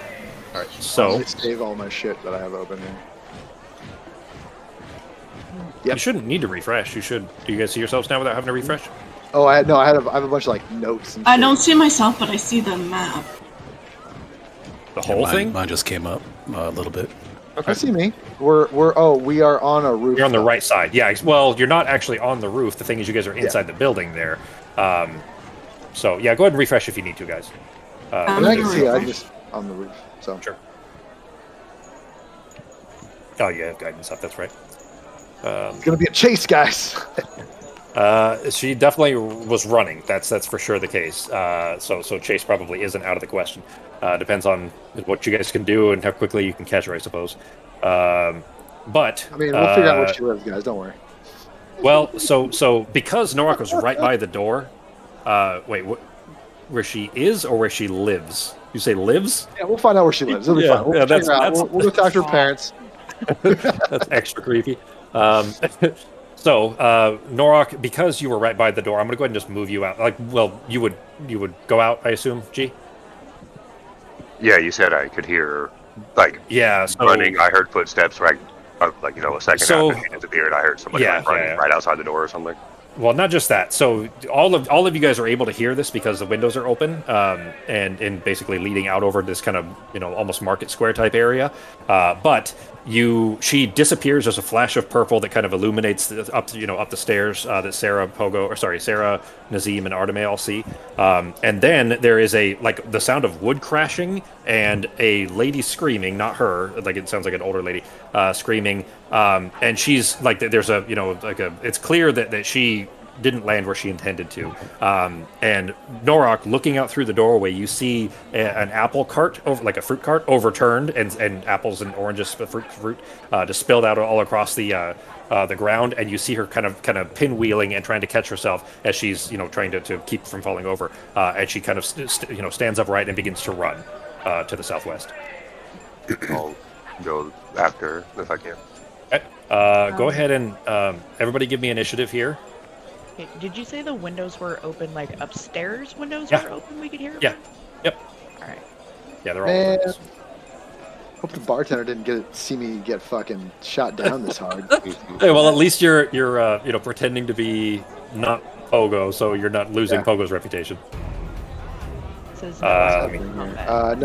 All right. So save all my shit that I have open here. You shouldn't need to refresh. You should. Do you guys see yourselves now without having to refresh? Oh, I have a bunch of like notes. And I shit. don't see myself, but I see the map. The whole thing? Mine just came up a little bit. Okay. I see me. We are on a roof. You're on the right side. Yeah. Well, you're not actually on the roof. The thing is, you guys are inside the building there. So yeah, go ahead and refresh if you need to, guys. I can see. I'm just on the roof. So sure. Oh, you have guidance up. That's right. It's gonna be a chase, guys. She definitely was running. That's for sure the case. So chase probably isn't out of the question. Depends on what you guys can do and how quickly you can catch her, I suppose. But I mean, we'll figure out where she lives, guys. Don't worry. Well, so because Norak was right by the door. Wait, where she is or where she lives? You say lives? Yeah, we'll find out where she lives. It'll be fine. We'll figure out. We'll go talk to her parents. That's extra creepy. So, Norak, because you were right by the door, I'm going to go ahead and just move you out. Like, well, you would go out, I assume, G? Yeah, you said I could hear, like, running. I heard footsteps, right? Like, a second after she disappeared, I heard somebody running right outside the door or something. Well, not just that. So all of you guys are able to hear this because the windows are open, and basically leading out over this kind of almost market square type area. But she disappears. There's a flash of purple that kind of illuminates up the stairs that Sarah, Nazim, and Arteme all see. And then there is the sound of wood crashing and a lady screaming, not her, like it sounds like an older lady screaming. And she's like, there's it's clear that she didn't land where she intended to. And Norak, looking out through the doorway, you see an apple cart, like a fruit cart, overturned, and apples and oranges, fruit just spilled out all across the ground. And you see her kind of pinwheeling and trying to catch herself as she's trying to keep from falling over. And she kind of stands upright and begins to run to the southwest. I'll go after if I can. Okay. Go ahead and everybody give me initiative here. Okay, did you say the windows were open, like upstairs windows were open? We could hear them? Yeah. Yep. All right. Yeah, they're all open. Hope the bartender didn't see me get fucking shot down this hard. Hey, well, at least you're pretending to be not Pogo, so you're not losing Pogo's reputation. Says no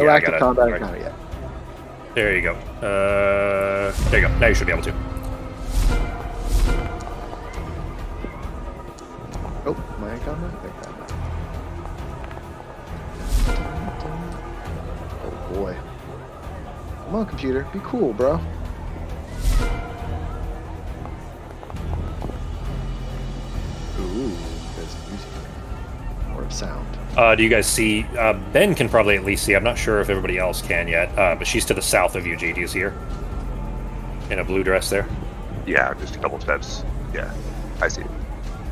active combat encounter yet. There you go. There you go. Now you should be able to. Oh, my combat? Oh boy. Come on, computer. Be cool, bro. Ooh, there's music. Or sound. Do you guys see? Ben can probably at least see. I'm not sure if everybody else can yet, but she's to the south of you, G. Do you see her? In a blue dress there? Yeah, just a couple steps. Yeah, I see it.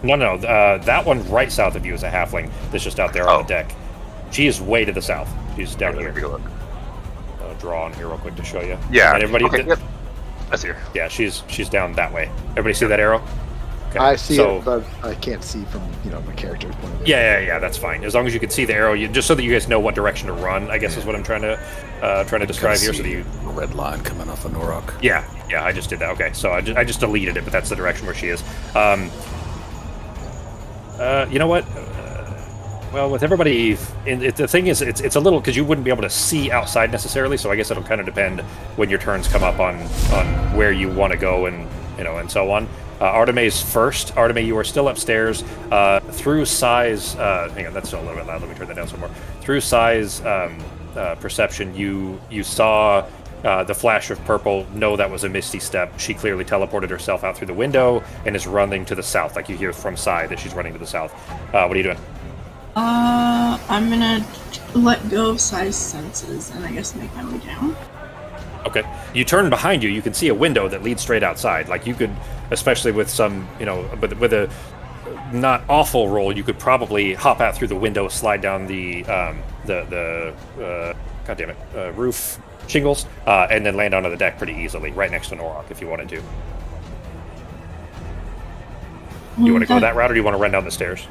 No. That one right south of you is a halfling that's just out there on the deck. She is way to the south. She's down here. Look. Draw on here real quick to show you. Yeah. And everybody. Okay, yep. I see her. Yeah, she's down that way. Everybody see that arrow? Okay. I see it, but I can't see from my character's point of view. Yeah. That's fine. As long as you can see the arrow, just so that you guys know what direction to run. I guess is what I'm trying to describe here. So that you a red line coming off of Norak. Yeah. I just did that. Okay, so I just deleted it, but that's the direction where she is. You know what? Well, with everybody, the thing is, it's a little because you wouldn't be able to see outside necessarily. So I guess it'll kind of depend when your turns come up on where you want to go and and so on. Arteme's first. Arteme, you are still upstairs. Through size, hang on, that's still a little bit loud. Let me turn that down some more. Through size perception, you saw the flash of purple. No, that was a misty step. She clearly teleported herself out through the window and is running to the south. Like you hear from side that she's running to the south. What are you doing? I'm gonna let go of size senses and I guess make my way down. Okay. You turn behind you, you can see a window that leads straight outside. Like you could, especially with some, with a not awful roll, you could probably hop out through the window, slide down the roof shingles, and then land onto the deck pretty easily, right next to Norak if you wanted to. You want to go that route, or do you want to run down the stairs?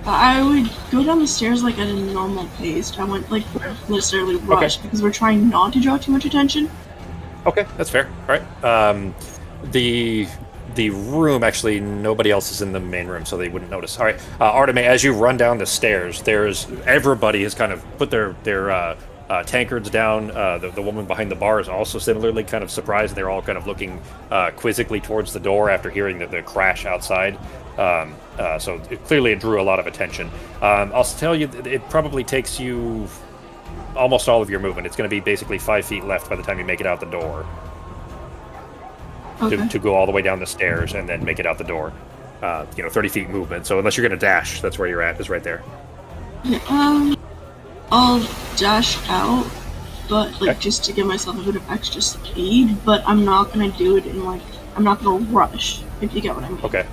I would go down the stairs like at a normal pace. I wouldn't necessarily rush because we're trying not to draw too much attention. Okay, that's fair. All right. the room. Actually, nobody else is in the main room, so they wouldn't notice. All right, Arteme, as you run down the stairs, everybody has kind of put their tankards down. The woman behind the bar is also similarly kind of surprised. They're all kind of looking quizzically towards the door after hearing the crash outside. So clearly it drew a lot of attention. I'll tell you, it probably takes you almost all of your movement. It's going to be basically 5 feet left by the time you make it out the door. Okay. To go all the way down the stairs and then make it out the door. 30 feet movement. So unless you're going to dash, that's where you're at, is right there. Yeah, I'll dash out, but just to give myself a bit of extra speed. But I'm not gonna do it I'm not gonna rush. If you get what I mean. Okay,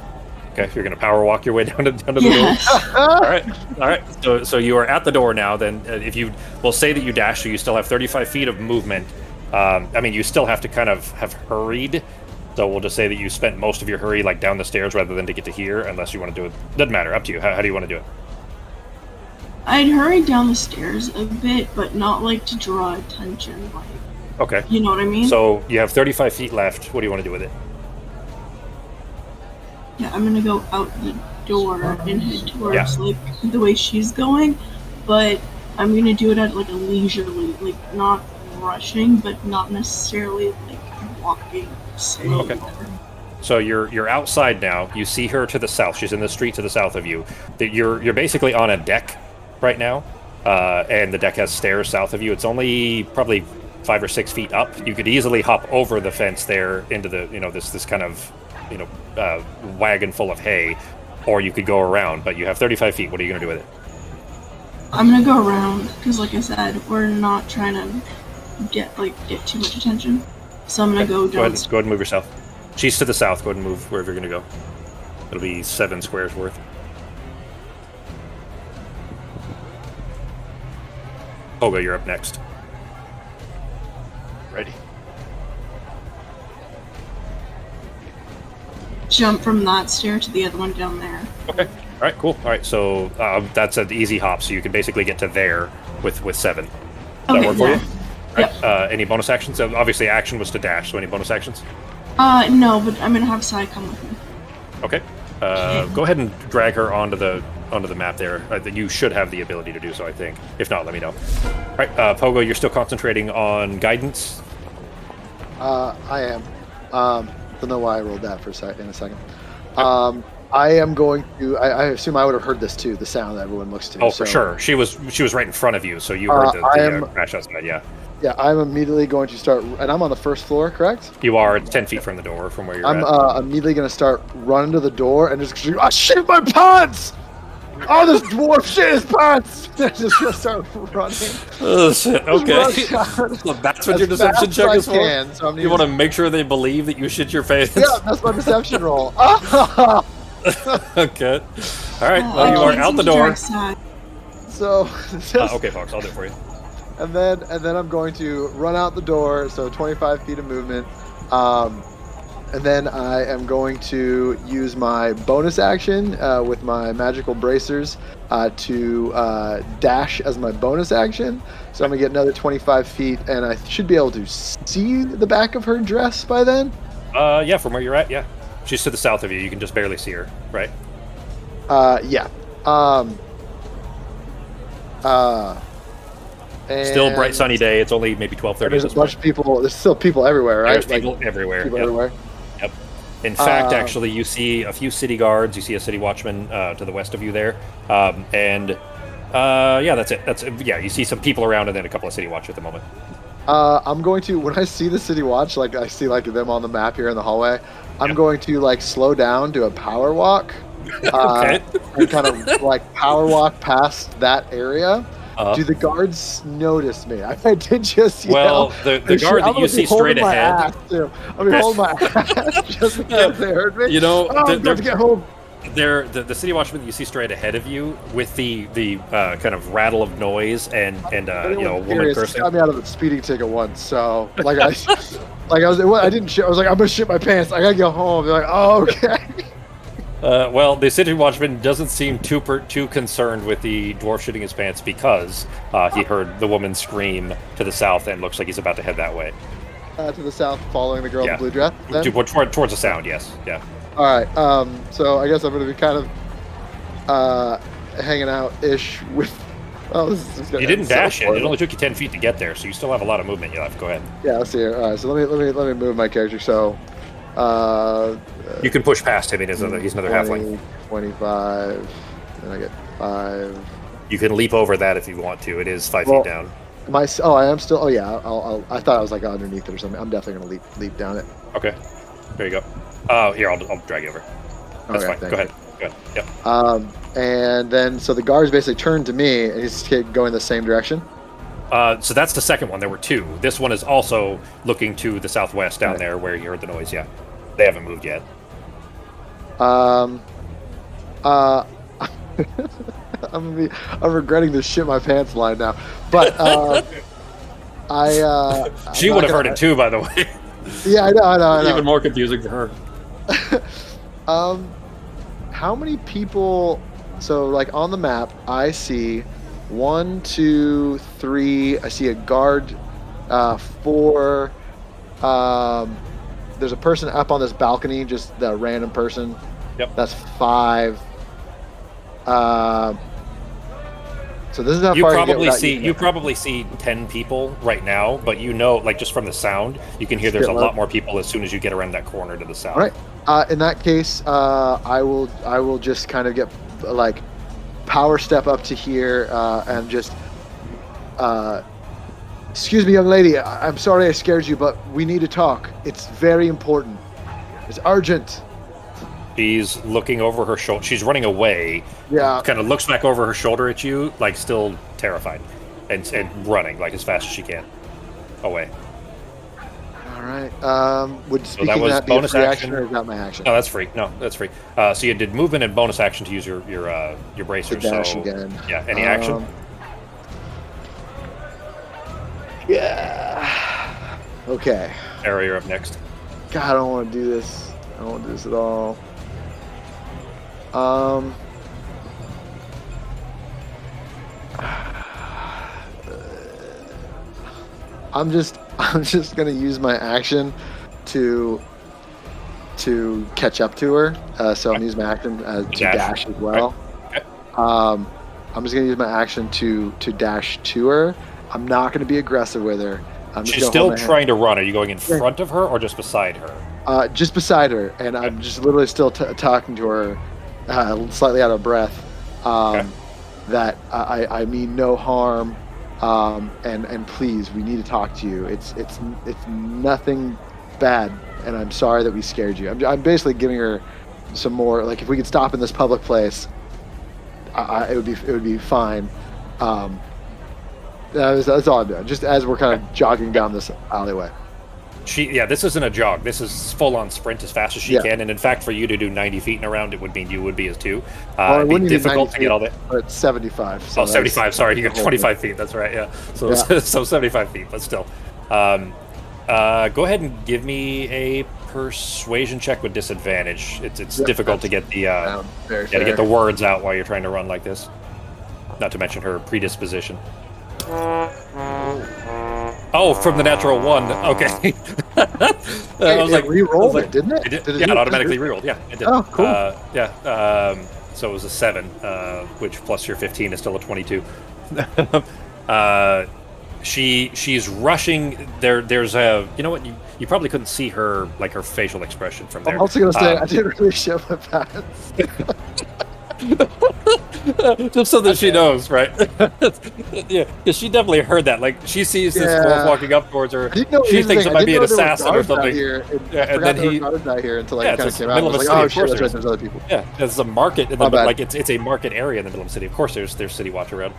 you're gonna power walk your way down to the Yes. door. All right. So you are at the door now. Then, we'll say that you dash, so you still have 35 feet of movement. You still have to kind of have hurried. So we'll just say that you spent most of your hurry down the stairs rather than to get to here, unless you want to do it. Doesn't matter. Up to you. How do you want to do it? I'd hurry down the stairs a bit, but not to draw attention. Okay. You know what I mean? So you have 35 feet left. What do you want to do with it? Yeah, I'm gonna go out the door and head towards the way she's going, but I'm gonna do it at a leisurely, not rushing, but not necessarily walking slowly. Okay. So you're outside now. You see her to the south. She's in the street to the south of you. You're basically on a deck right now, and the deck has stairs south of you. It's only probably 5 or 6 feet up. You could easily hop over the fence there into the this kind of wagon full of hay, or you could go around. But you have 35 feet. What are you gonna do with it? I'm gonna go around because, like I said, we're not trying to get too much attention. So I'm gonna go down. Go ahead and move yourself. She's to the south. Go ahead and move wherever you're gonna go. It'll be 7 squares worth. Olga, you're up next. Ready. Jump from that stair to the other one down there. Okay. All right. Cool. All right. So that's an easy hop. So you can basically get to there with 7. Does that work for you? Yep. Right. Any bonus actions? So obviously, action was to dash. So any bonus actions? No, but I'm gonna have Sai come with me. Okay. Go ahead and drag her onto the map there. You should have the ability to do so, I think. If not, let me know. All right, Pogo, you're still concentrating on guidance? I am. Don't know why I rolled that in a second. I am going to. I assume I would have heard this too. The sound that everyone looks to. Oh, for sure. She was right in front of you, so you heard the crash outside. Yeah. Yeah, I'm immediately going to start, and I'm on the first floor, correct? You are. It's 10 feet from the door, from where you're at. I'm immediately going to start running to the door and just, oh shit, my pants! Oh, this dwarf shit his pants! Just going to start running. Oh shit! Okay. So that's what your deception check is for. You want to make sure they believe that you shit your pants. Yeah, that's my deception roll. Okay. All right. Well, you are out the door. So. Okay, Fox. I'll do it for you. And then I'm going to run out the door, so 25 feet of movement. And then I am going to use my bonus action with my magical bracers to dash as my bonus action. So I'm going to get another 25 feet, and I should be able to see the back of her dress by then. Yeah, from where you're at, yeah. She's to the south of you. You can just barely see her, right? Yeah. Still bright sunny day. It's only maybe 12:30. There's a bunch of people. There's still people everywhere, right? There's people everywhere. People everywhere. Yep. In fact, actually, you see a few city guards. You see a city watchman to the west of you there, yeah, that's it. Yeah. You see some people around, and then a couple of city watch at the moment. I'm going to, when I see the city watch, I see them on the map here in the hallway. I'm going to slow down, do a power walk, okay. and kind of power walk past that area. Do the guards notice me? I did just yell. Well, the guard that you see straight ahead. I'm holding my ass just in case they heard me. I'm about to get home. The city watchman that you see straight ahead of you with the kind of rattle of noise and a woman cursing. Got me out of a speeding ticket once, so I didn't shit. I was like, I'm gonna shit my pants. I gotta go home. They're like, oh, okay. Well, the city watchman doesn't seem too concerned with the dwarf shitting his pants because he heard the woman scream to the south and looks like he's about to head that way. to the south, following the girl in the blue dress. Then? Towards the sound, yes. Yeah. All right. So I guess I'm going to be kind of hanging out-ish with... Oh, this is you didn't dash it. It only took you 10 feet to get there, so you still have a lot of movement left. Go ahead. Yeah, let's see here. All right, so let me move my character. So... you can push past him. He's another halfling. 25, and I get 5. You can leap over that if you want to. It is 5 feet down. I am still. Oh yeah, I thought I was like underneath it or something. I'm definitely gonna leap down it. Okay, there you go. Oh, here I'll drag you over. That's fine. Go ahead. Yep. And then so the guards basically turned to me, and he's going the same direction. So that's the second one. There were 2. This one is also looking to the southwest down there where you heard the noise. Yeah, they haven't moved yet. I'm regretting this shit my pants line now, but she would have heard it too, by the way. Yeah, I know. Even more confusing for her. How many people? So like on the map, I see 1, 2, 3. I see a guard. 4. There's a person up on this balcony, just the random person. Yep. That's 5. So this is how you far you probably see 10 people right now, but like just from the sound, you can hear there's a lot more people as soon as you get around that corner to the south. All right. In that case, I will just kind of get like power step up to here and just excuse me, young lady. I'm sorry I scared you, but we need to talk. It's very important. It's urgent. She's looking over her shoulder. She's running away. Yeah. Kind of looks back over her shoulder at you, like still terrified, and running like as fast as she can away. All right. Would so that was that bonus be a free action, or is that my action? No, that's free. No, that's free. So you did movement and bonus action to use your bracer. Dash again. Yeah. Any action? Yeah. Okay. Sarah, you're up next. God, I don't want to do this. I don't want to do this at all. I'm just gonna use my action to catch up to her. So I'm using my action to dash as well. Okay. I'm just gonna use my action to dash to her. I'm not gonna be aggressive with her. She's still trying to run. Are you going in front of her or just beside her? Just beside her, and I'm just literally still talking to her, slightly out of breath. That I mean no harm, and please, we need to talk to you. It's nothing bad, and I'm sorry that we scared you. I'm basically giving her some more. Like if we could stop in this public place, it would be fine. That's all I'm doing. Just as we're kind of jogging down this alleyway. This isn't a jog. This is full-on sprint as fast as she can. And in fact, for you to do 90 feet in a round, it would mean you would be as too. It'd be difficult to get all that. But 75. So 75. Sorry, you got 25 feet. That's right. Yeah. So 75 feet, but still. Go ahead and give me a persuasion check with disadvantage. It's difficult to get the get the words out while you're trying to run like this. Not to mention her predisposition. Oh, from the natural 1. Okay. I was like, re-rolled it, didn't it? It automatically re-rolled. Yeah, it did. Oh, cool. So it was a 7, which plus your 15 is still a 22. She's rushing. There's a. You know what? You probably couldn't see her facial expression from there. I'm also gonna say I didn't really show my pants. Just so that she knows, right? Yeah, because she definitely heard that. Like she sees this dwarf walking up towards her. She thinks it might be an assassin or something. And then he got here until kind of came out. Middle of a city. Oh shit, there's other people. Yeah, there's a market in the it's a market area in the middle of the city. Of course, there's city watch around.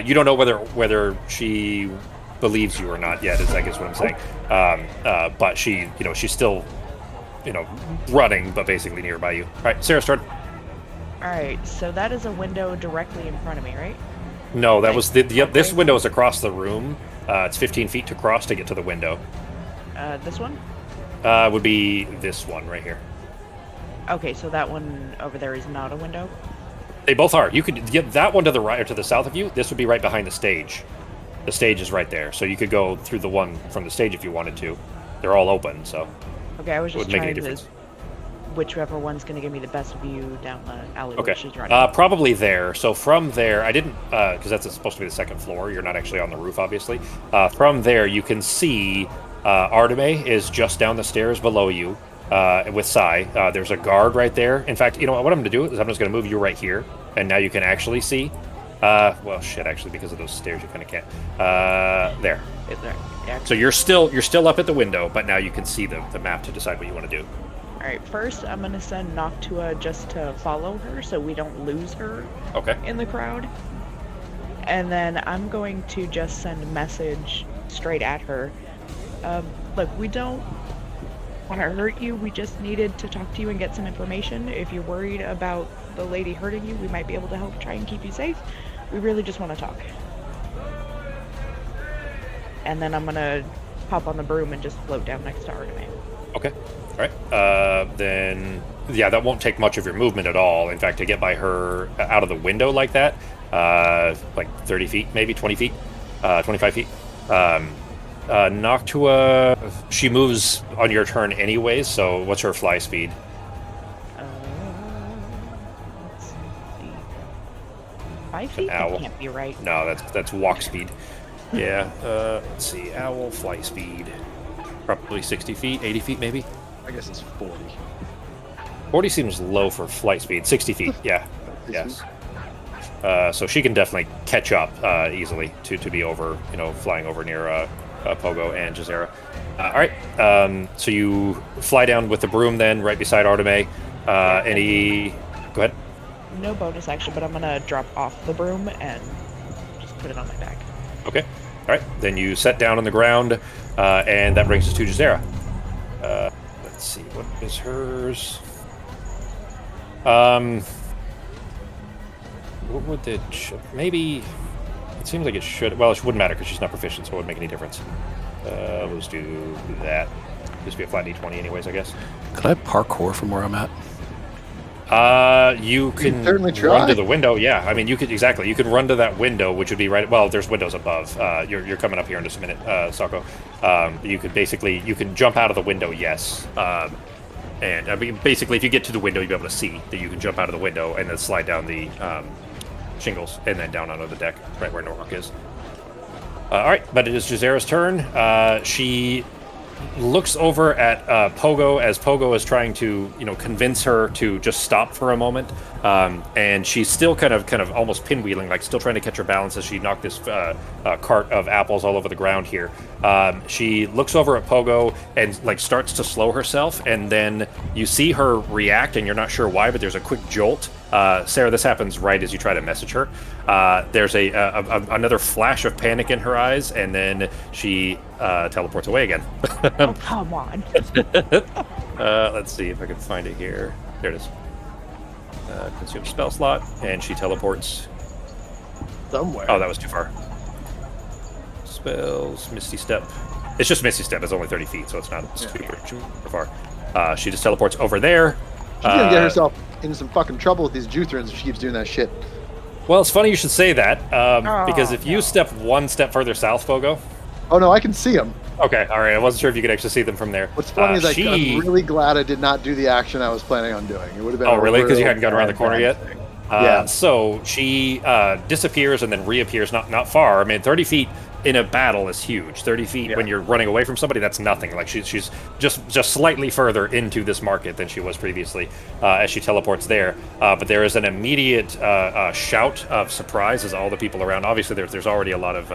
You don't know whether she believes you or not yet. Is I guess what I'm saying. But she's still running, but basically nearby you. All right, Sarah, start. Alright, so that is a window directly in front of me, right? No, that was this window is across the room. It's 15 feet to cross to get to the window. This one? Would be this one right here. Okay, so that one over there is not a window? They both are. You could get that one to the right or to the south of you. This would be right behind the stage. The stage is right there, so you could go through the one from the stage if you wanted to. They're all open, so Okay, I was it just wouldn't make any trying to difference. whichever one's going to give me the best view down the alleyway Okay. she's running. Probably there. So from there, I didn't, because that's supposed to be the second floor. You're not actually on the roof, obviously. From there, you can see Arteme is just down the stairs below you with Sai. There's a guard right there. In fact, you know what I'm going to do is I'm just going to move you right here, and now you can actually see. Well, shit, actually, because of those stairs, you kind of can't. There. Yeah. So you're still up at the window, but now you can see the map to decide what you want to do. Alright, first I'm going to send Noctua just to follow her so we don't lose her Okay. in the crowd. And then I'm going to just send a message straight at her. Look, we don't want to hurt you. We just needed to talk to you and get some information. If you're worried about the lady hurting you, we might be able to help try and keep you safe. We really just want to talk. And then I'm going to hop on the broom and just float down next to Arteme. Okay. All right. Then, yeah, that won't take much of your movement at all. In fact, to get by her out of the window like that, like 30 feet, maybe 20 feet, 25 feet. Noctua, she moves on your turn anyways, so what's her fly speed? Let's see. 5 feet? Owl. That can't be right. No, that's walk speed. Yeah. Let's see. Owl flight speed. Probably 60 feet, 80 feet maybe. I guess it's 40. 40 seems low for flight speed. 60 feet, yeah. Yes. So she can definitely catch up easily to be over, flying over near Pogo and Jazera. All right. So you fly down with the broom then, right beside Arteme. Any... Go ahead. No bonus action, but I'm going to drop off the broom and just put it on my back. Okay. All right. Then you set down on the ground, and that brings us to Jazera. Let's see. What is hers? What would it... Maybe... It seems like it should... Well, it wouldn't matter because she's not proficient, so it wouldn't make any difference. Let's do that. Just be a flat D20 anyways, I guess. Could I parkour from where I'm at? You can certainly run try. to the window. Yeah, I mean, you could exactly. You could run to that window, which would be right. Well, there's windows above. You're coming up here in just a minute, Sako. You could basically jump out of the window. Yes. And I mean, basically, if you get to the window, you'll be able to see that you can jump out of the window and then slide down the shingles and then down onto the deck, right where Norrock is. All right, but it is Jazera's turn. She looks over at Pogo as Pogo is trying to, convince her to just stop for a moment, and she's still kind of almost pinwheeling, like still trying to catch her balance as she knocked this cart of apples all over the ground here. She looks over at Pogo and starts to slow herself, and then you see her react, and you're not sure why, but there's a quick jolt. Sarah, this happens right as you try to message her. There's another flash of panic in her eyes, and then she teleports away again. Oh, come on. Let's see if I can find it here. There it is. Consume spell slot, and she teleports Somewhere. Oh, that was too far. Spells, Misty Step. It's just Misty Step. It's only 30 feet, so it's not super far. She just teleports over there. She's gonna get herself in some fucking trouble with these Juthrans if she keeps doing that shit. Well, it's funny you should say that, because if you step one step further south, Fogo... Oh no, I can see them. Okay, all right. I wasn't sure if you could actually see them from there. What's funny is I'm really glad I did not do the action I was planning on doing. It would have been. Oh, really? Because you hadn't gone around the corner yet? Yeah. So she disappears and then reappears not far. I mean, 30 feet in a battle is huge. 30 feet when you're running away from somebody, that's nothing. Like she's just slightly further into this market than she was previously as she teleports there. But there is an immediate shout of surprise as all the people around. Obviously, there's already a lot of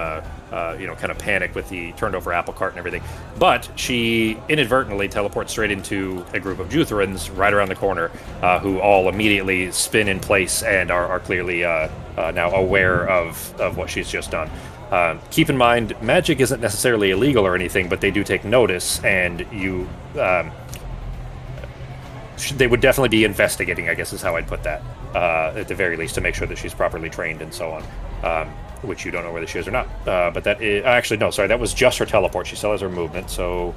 kind of panic with the turned over apple cart and everything. But she inadvertently teleports straight into a group of Juthrans right around the corner, who all immediately spin in place and are clearly now aware of what she's just done. Keep in mind, magic isn't necessarily illegal or anything, but they do take notice, and they would definitely be investigating, I guess is how I'd put that, at the very least, to make sure that she's properly trained and so on, which you don't know whether she is or not. But that is... Actually, no, sorry, that was just her teleport. She still has her movement, so...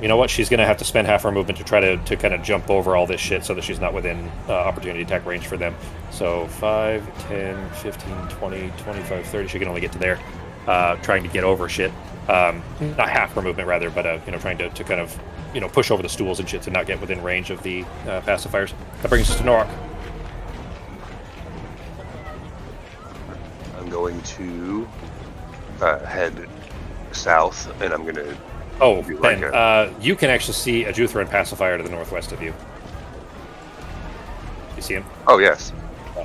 you know what? She's going to have to spend half her movement to try to kind of jump over all this shit so that she's not within opportunity attack range for them. So 5, 10, 15, 20, 25, 30. She can only get to there. Trying to get over shit. Not half her movement, rather, but trying to kind of push over the stools and shit to not get within range of the pacifiers. That brings us to Norok. I'm going to head south, and I'm going to... Oh, Ben, you can actually see a Juthran pacifier to the northwest of you. You see him? Oh, yes.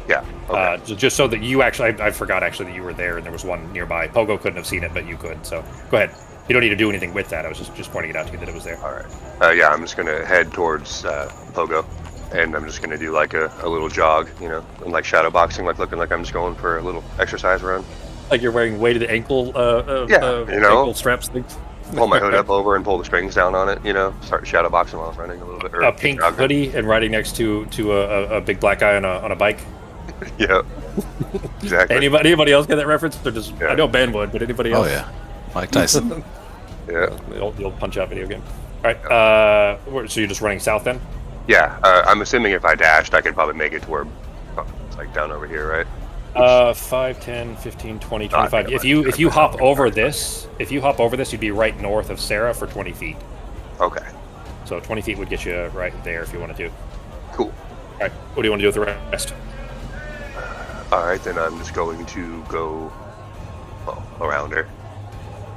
Yeah. Okay. Just so that you actually... I forgot, actually, that you were there, and there was one nearby. Pogo couldn't have seen it, but you could, so go ahead. You don't need to do anything with that. I was just pointing it out to you that it was there. All right. Yeah, I'm just going to head towards Pogo, and I'm just going to do like a little jog, and like shadow boxing, like looking like I'm just going for a little exercise run. Like you're wearing weighted ankle, ankle straps things. Pull my hood up over and pull the strings down on it, start shadow boxing while I'm running a little bit. A pink hoodie and riding next to a big black guy on a bike. Yep. Exactly. Anybody else get that reference? Or just I know Ben would, but anybody else? Oh yeah, Mike Tyson. Yeah. The old Punch-Out video game. All right. So you're just running south then? Yeah. I'm assuming if I dashed, I could probably make it to where it's like down over here, right? 5, 10, 15, 20, 25. If you hop over this, you'd be right north of Sarah for 20 feet. Okay. So 20 feet would get you right there if you wanted to. Cool. All right. What do you want to do with the rest? All right, then I'm just going to go around her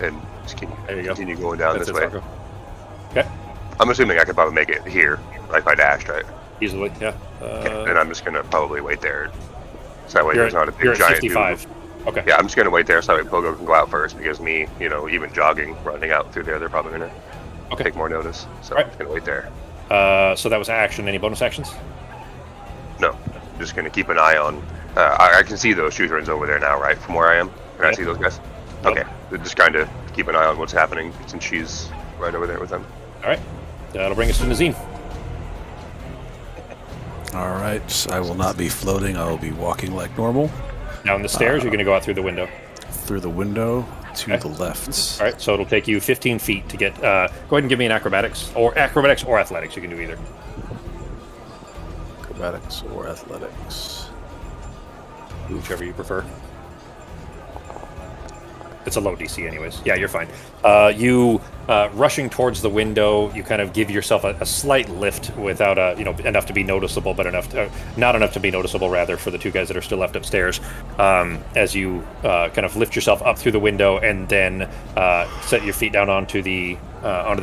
and just continue going down this way. Okay. I'm assuming I could probably make it here, like if I dashed, right? Easily, yeah. Okay. And I'm just gonna probably wait there. So that way there's not a big you're at giant 65. Okay. Yeah, I'm just gonna wait there so that way Pogo can go out first, because me, even jogging, running out through there, they're probably gonna take more notice. So I'm just gonna wait there. So that was action. Any bonus actions? No. I'm just gonna keep an eye on. I can see those Shuthrans over there now, right? From where I am. Can I see those guys? Okay. Just kind of keep an eye on what's happening since she's right over there with them. All right. That'll bring us to Nazim. All right. I will not be floating. I will be walking like normal. Down the stairs, you're going to go out through the window. Through the window to the left. All right. So it'll take you 15 feet to get... go ahead and give me an acrobatics or athletics. You can do either. Acrobatics or athletics. Whichever you prefer. It's a low DC anyways. Yeah, you're fine. You rushing towards the window, you kind of give yourself a slight lift without enough to be noticeable, but not enough to be noticeable rather for the two guys that are still left upstairs. As you kind of lift yourself up through the window and then set your feet down onto the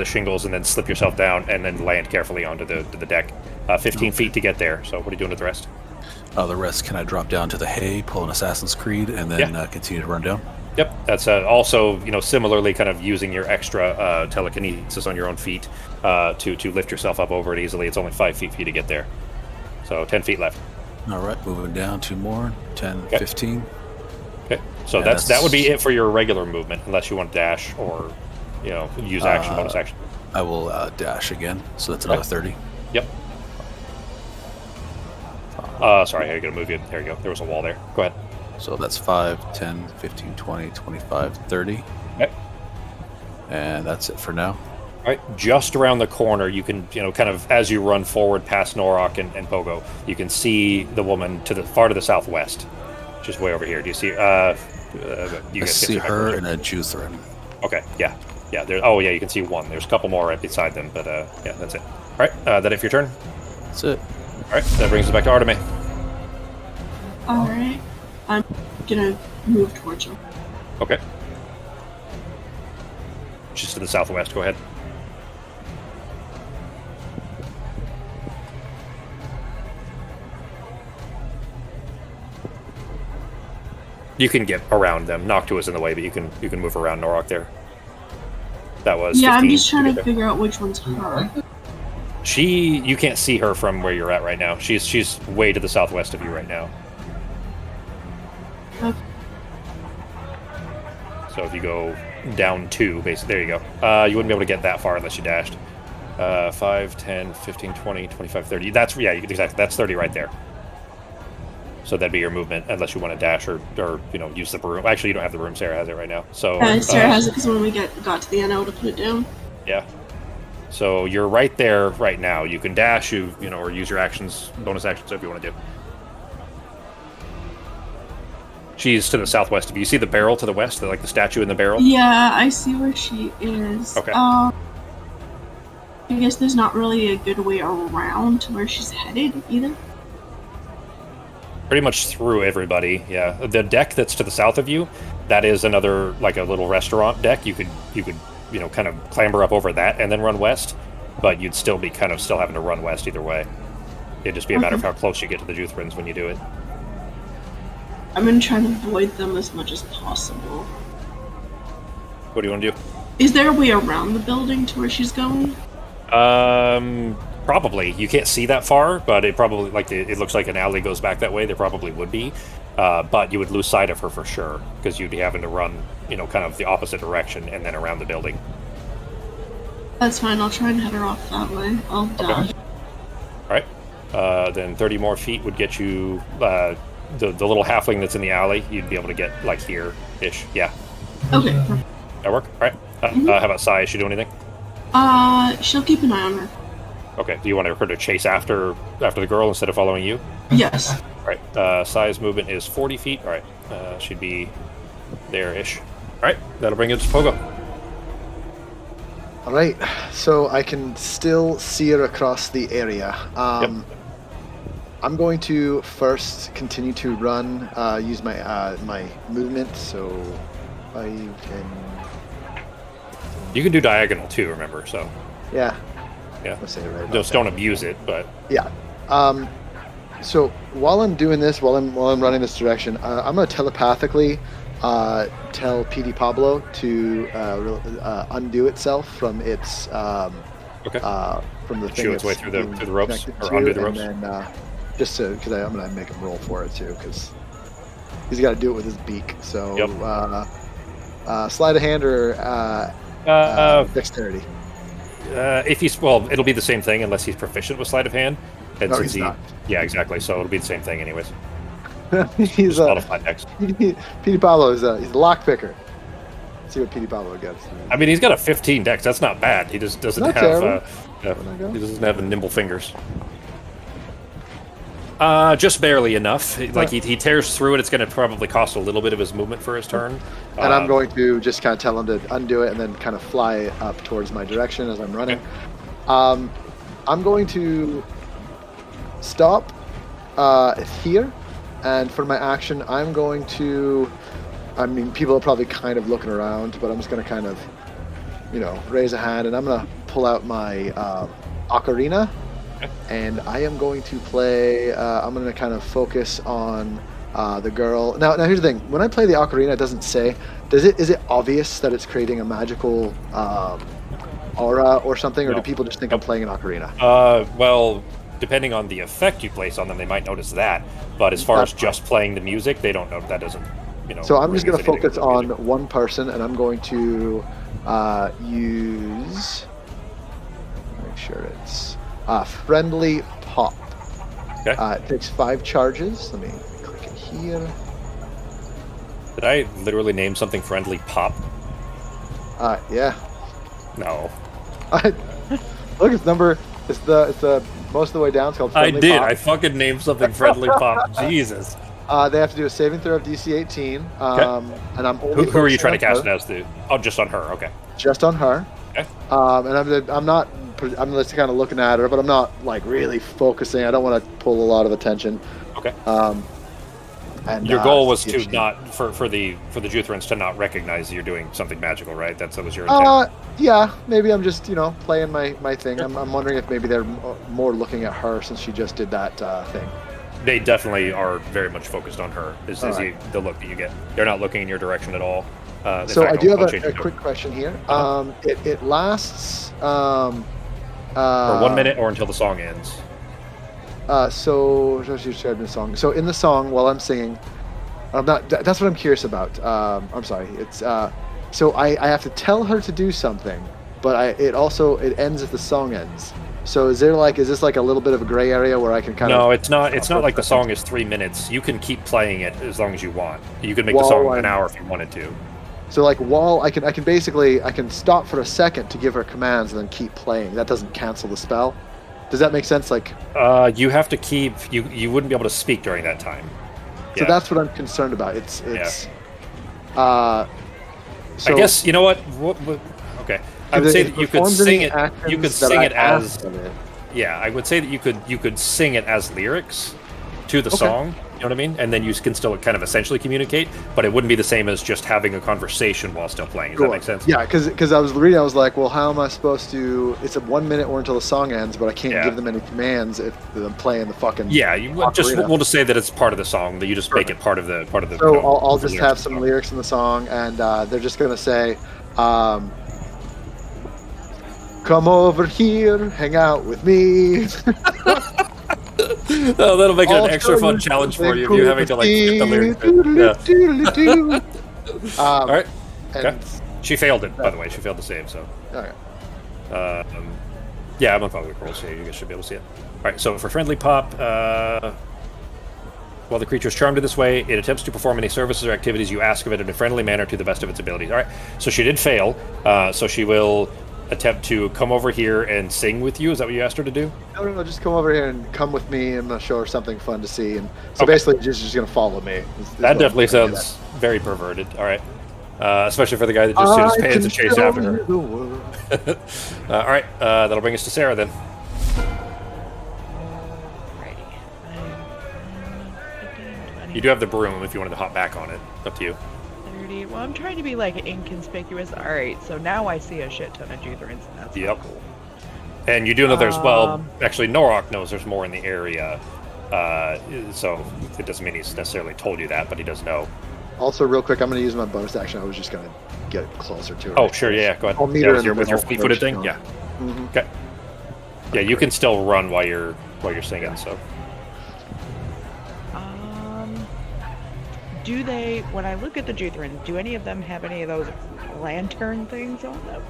shingles and then slip yourself down and then land carefully onto the deck. 15 feet to get there. So what are you doing with the rest? The rest, can I drop down to the hay, pull an Assassin's Creed, and then continue to run down? Yep, that's also similarly kind of using your extra telekinesis on your own feet to lift yourself up over it easily. It's only 5 feet for you to get there, so 10 feet left. All right, moving down 2 more, 10, 15. Okay, so that would be it for your regular movement, unless you want to dash or use action, bonus action. I will dash again, so that's another 30. Yep. Sorry, I gotta move you. There you go. There was a wall there. Go ahead. So that's 5, 10, 15, 20, 25, 30. Okay. And that's it for now. All right, just around the corner, you can, kind of as you run forward past Norok and Pogo, you can see the woman to the far to the southwest, just way over here. Do you see? I see her in a Juthran. Okay, yeah. You can see one. There's a couple more right beside them, but yeah, that's it. All right, that it for your turn? That's it. All right, that brings us back to Arteme. All right. I'm gonna move towards her. Okay. Just to the southwest. Go ahead. You can get around them. Noctua is in the way, but you can move around Norok there. That was. Yeah, I'm just trying to figure out which one's her. You can't see her from where you're at right now. She's way to the southwest of you right now. Okay. So if you go down 2, basically, there you go. You wouldn't be able to get that far unless you dashed. 5, 10, 15, 20, 25, 30. Exactly. That's 30 right there. So that'd be your movement, unless you want to dash or use the broom. Actually, you don't have the broom. Sarah has it right now. So Sarah has it because when we got to the end, I would have put it down. Yeah. So you're right there right now. You can dash, or use your actions, bonus actions, if you want to do. She's to the southwest of you. You see the barrel to the west, like the statue in the barrel? Yeah, I see where she is. Okay. I guess there's not really a good way around to where she's headed either. Pretty much through everybody, yeah. The deck that's to the south of you, that is another, like a little restaurant deck. You could kind of clamber up over that and then run west, but you'd still be still having to run west either way. It'd just be a matter of how close you get to the Juthrins when you do it. I'm gonna try to avoid them as much as possible. What do you want to do? Is there a way around the building to where she's going? Probably. You can't see that far, but it probably, it looks like an alley goes back that way. There probably would be. But you would lose sight of her for sure, because you'd be having to run, kind of the opposite direction and then around the building. That's fine, I'll try and head her off that way. I'll dodge. Alright. Then 30 more feet would get you, the little halfling that's in the alley, you'd be able to get, here-ish. Yeah. Okay, perfect. That work? Alright. How about Sai? Is she doing anything? She'll keep an eye on her. Okay. Do you want her to chase after the girl instead of following you? Yes. Alright. Sai's movement is 40 feet. Alright. She'd be there-ish. Alright. That'll bring us to Pogo. Alright. So I can still see her across the area. Yep. I'm going to first continue to run, use my my movement, so 5, 10... You can do diagonal too, remember, so... Yeah. Yeah. I'll say it right. Just don't abuse it, but... Yeah. So while I'm doing this, while I'm running this direction, I'm going to telepathically tell PD Pablo to undo itself from its... from the thing Chew its way through the ropes, or undo the ropes. And then, just to, because I'm going to make him roll for it too, because he's got to do it with his beak. So, sleight of hand or dexterity. If he's it'll be the same thing unless he's proficient with sleight of hand. And No, since he's not. Yeah, exactly. So it'll be the same thing, anyways. He's a modified dex. PD Pablo he's a lock picker. See what PD Pablo gets. I mean, he's got a 15 dex. That's not bad. He just doesn't Not have. terrible. He doesn't have nimble fingers. Just barely enough. Like he tears through it. It's going to probably cost a little bit of his movement for his turn. And I'm going to just kind of tell him to undo it and then kind of fly up towards my direction as I'm running. Okay. I'm going to stop here, and for my action, I'm going to. I mean, people are probably kind of looking around, but I'm just going to kind of, raise a hand, and I'm going to pull out my ocarina. And I am going to play. I'm going to kind of focus on the girl. Now, here's the thing. When I play the ocarina, it doesn't say. Is it obvious that it's creating a magical aura or something, or do people just think I'm playing an ocarina? Well, depending on the effect you place on them, they might notice that. But as far as just playing the music, they don't know. That doesn't. So I'm just going to focus on one person, and I'm going to use. Make sure it's. Friendly Pop. Okay. It takes 5 charges. Let me click it here. Did I literally name something Friendly Pop? Yeah. No. Look, it's the most of the way down. It's called Friendly I did. Pop. I fucking named something Friendly Pop. Jesus. They have to do a saving throw of DC 18. Okay. And I'm only. Who are you trying to cast it as to? Oh, just on her. Okay. Just on her. Okay. And I'm just kind of looking at her, but I'm not really focusing. I don't want to pull a lot of attention. Okay. And your goal was to not for the Juthrins to not recognize you're doing something magical, right? That was your intent. Yeah. Maybe I'm just playing my thing. I'm wondering if maybe they're more looking at her since she just did that thing. They definitely are very much focused on her. Is the look that you get? They're not looking in your direction at all. So I do have a quick question here. It lasts. For 1 minute or until the song ends. So just describe the song. So in the song, while I'm singing, that's what I'm curious about. I'm sorry. It's so I have to tell her to do something, but it ends as the song ends. So is this like a little bit of a gray area where I can kind of? No, it's not. It's not like the song is 3 minutes. You can keep playing it as long as you want. You can make the song an hour if you wanted to. So like while I can basically stop for a second to give her commands and then keep playing. That doesn't cancel the spell. Does that make sense? Like you have to keep you wouldn't be able to speak during that time. So that's what I'm concerned about. It's I guess you know what okay. I would say that you could sing it. You could sing it as yeah. I would say that you could sing it as lyrics to the song. You know what I mean? And then you can still kind of essentially communicate, but it wouldn't be the same as just having a conversation while still playing. Does that make sense? Yeah, because I was reading, I was like, well, how am I supposed to? It's a 1 minute or until the song ends, but I can't give them any commands if I'm playing the fucking. Yeah, we'll just say that it's part of the song. That you just make it part of the. So I'll just have some lyrics in the song, and they're just gonna say, "Come over here, hang out with me." Oh, that'll make it an extra fun challenge for you if you're having to like get the lyrics. All right. Okay. She failed it, by the way. She failed to save, so. Okay. Yeah, I'm on public roll, so you guys should be able to see it. All right. So for friendly pop, while the creature is charmed in this way, it attempts to perform any services or activities you ask of it in a friendly manner to the best of its abilities. All right. So she did fail. So she will attempt to come over here and sing with you. Is that what you asked her to do? No, just come over here and come with me. I'm gonna show her something fun to see, and so basically she's just gonna follow me. That definitely sounds very perverted. All right, especially for the guy that just his pants and chase after her. All right, that'll bring us to Sarah then. You do have the broom if you wanted to hop back on it. Up to you. Well, I'm trying to be like inconspicuous. All right, so now I see a shit ton of Juthrins, and that's cool. And you do know there's actually Norok knows there's more in the area, so it doesn't mean he's necessarily told you that, but he does know. Also, real quick, I'm going to use my bonus action. I was just going to get closer to her. Oh, sure, yeah, go ahead. I'll meet her with your fleet-footed thing, yeah. Mm-hmm. Okay. Yeah, you can still run while you're singing, so. Do they, when I look at the Juthrins, do any of them have any of those lantern things on them?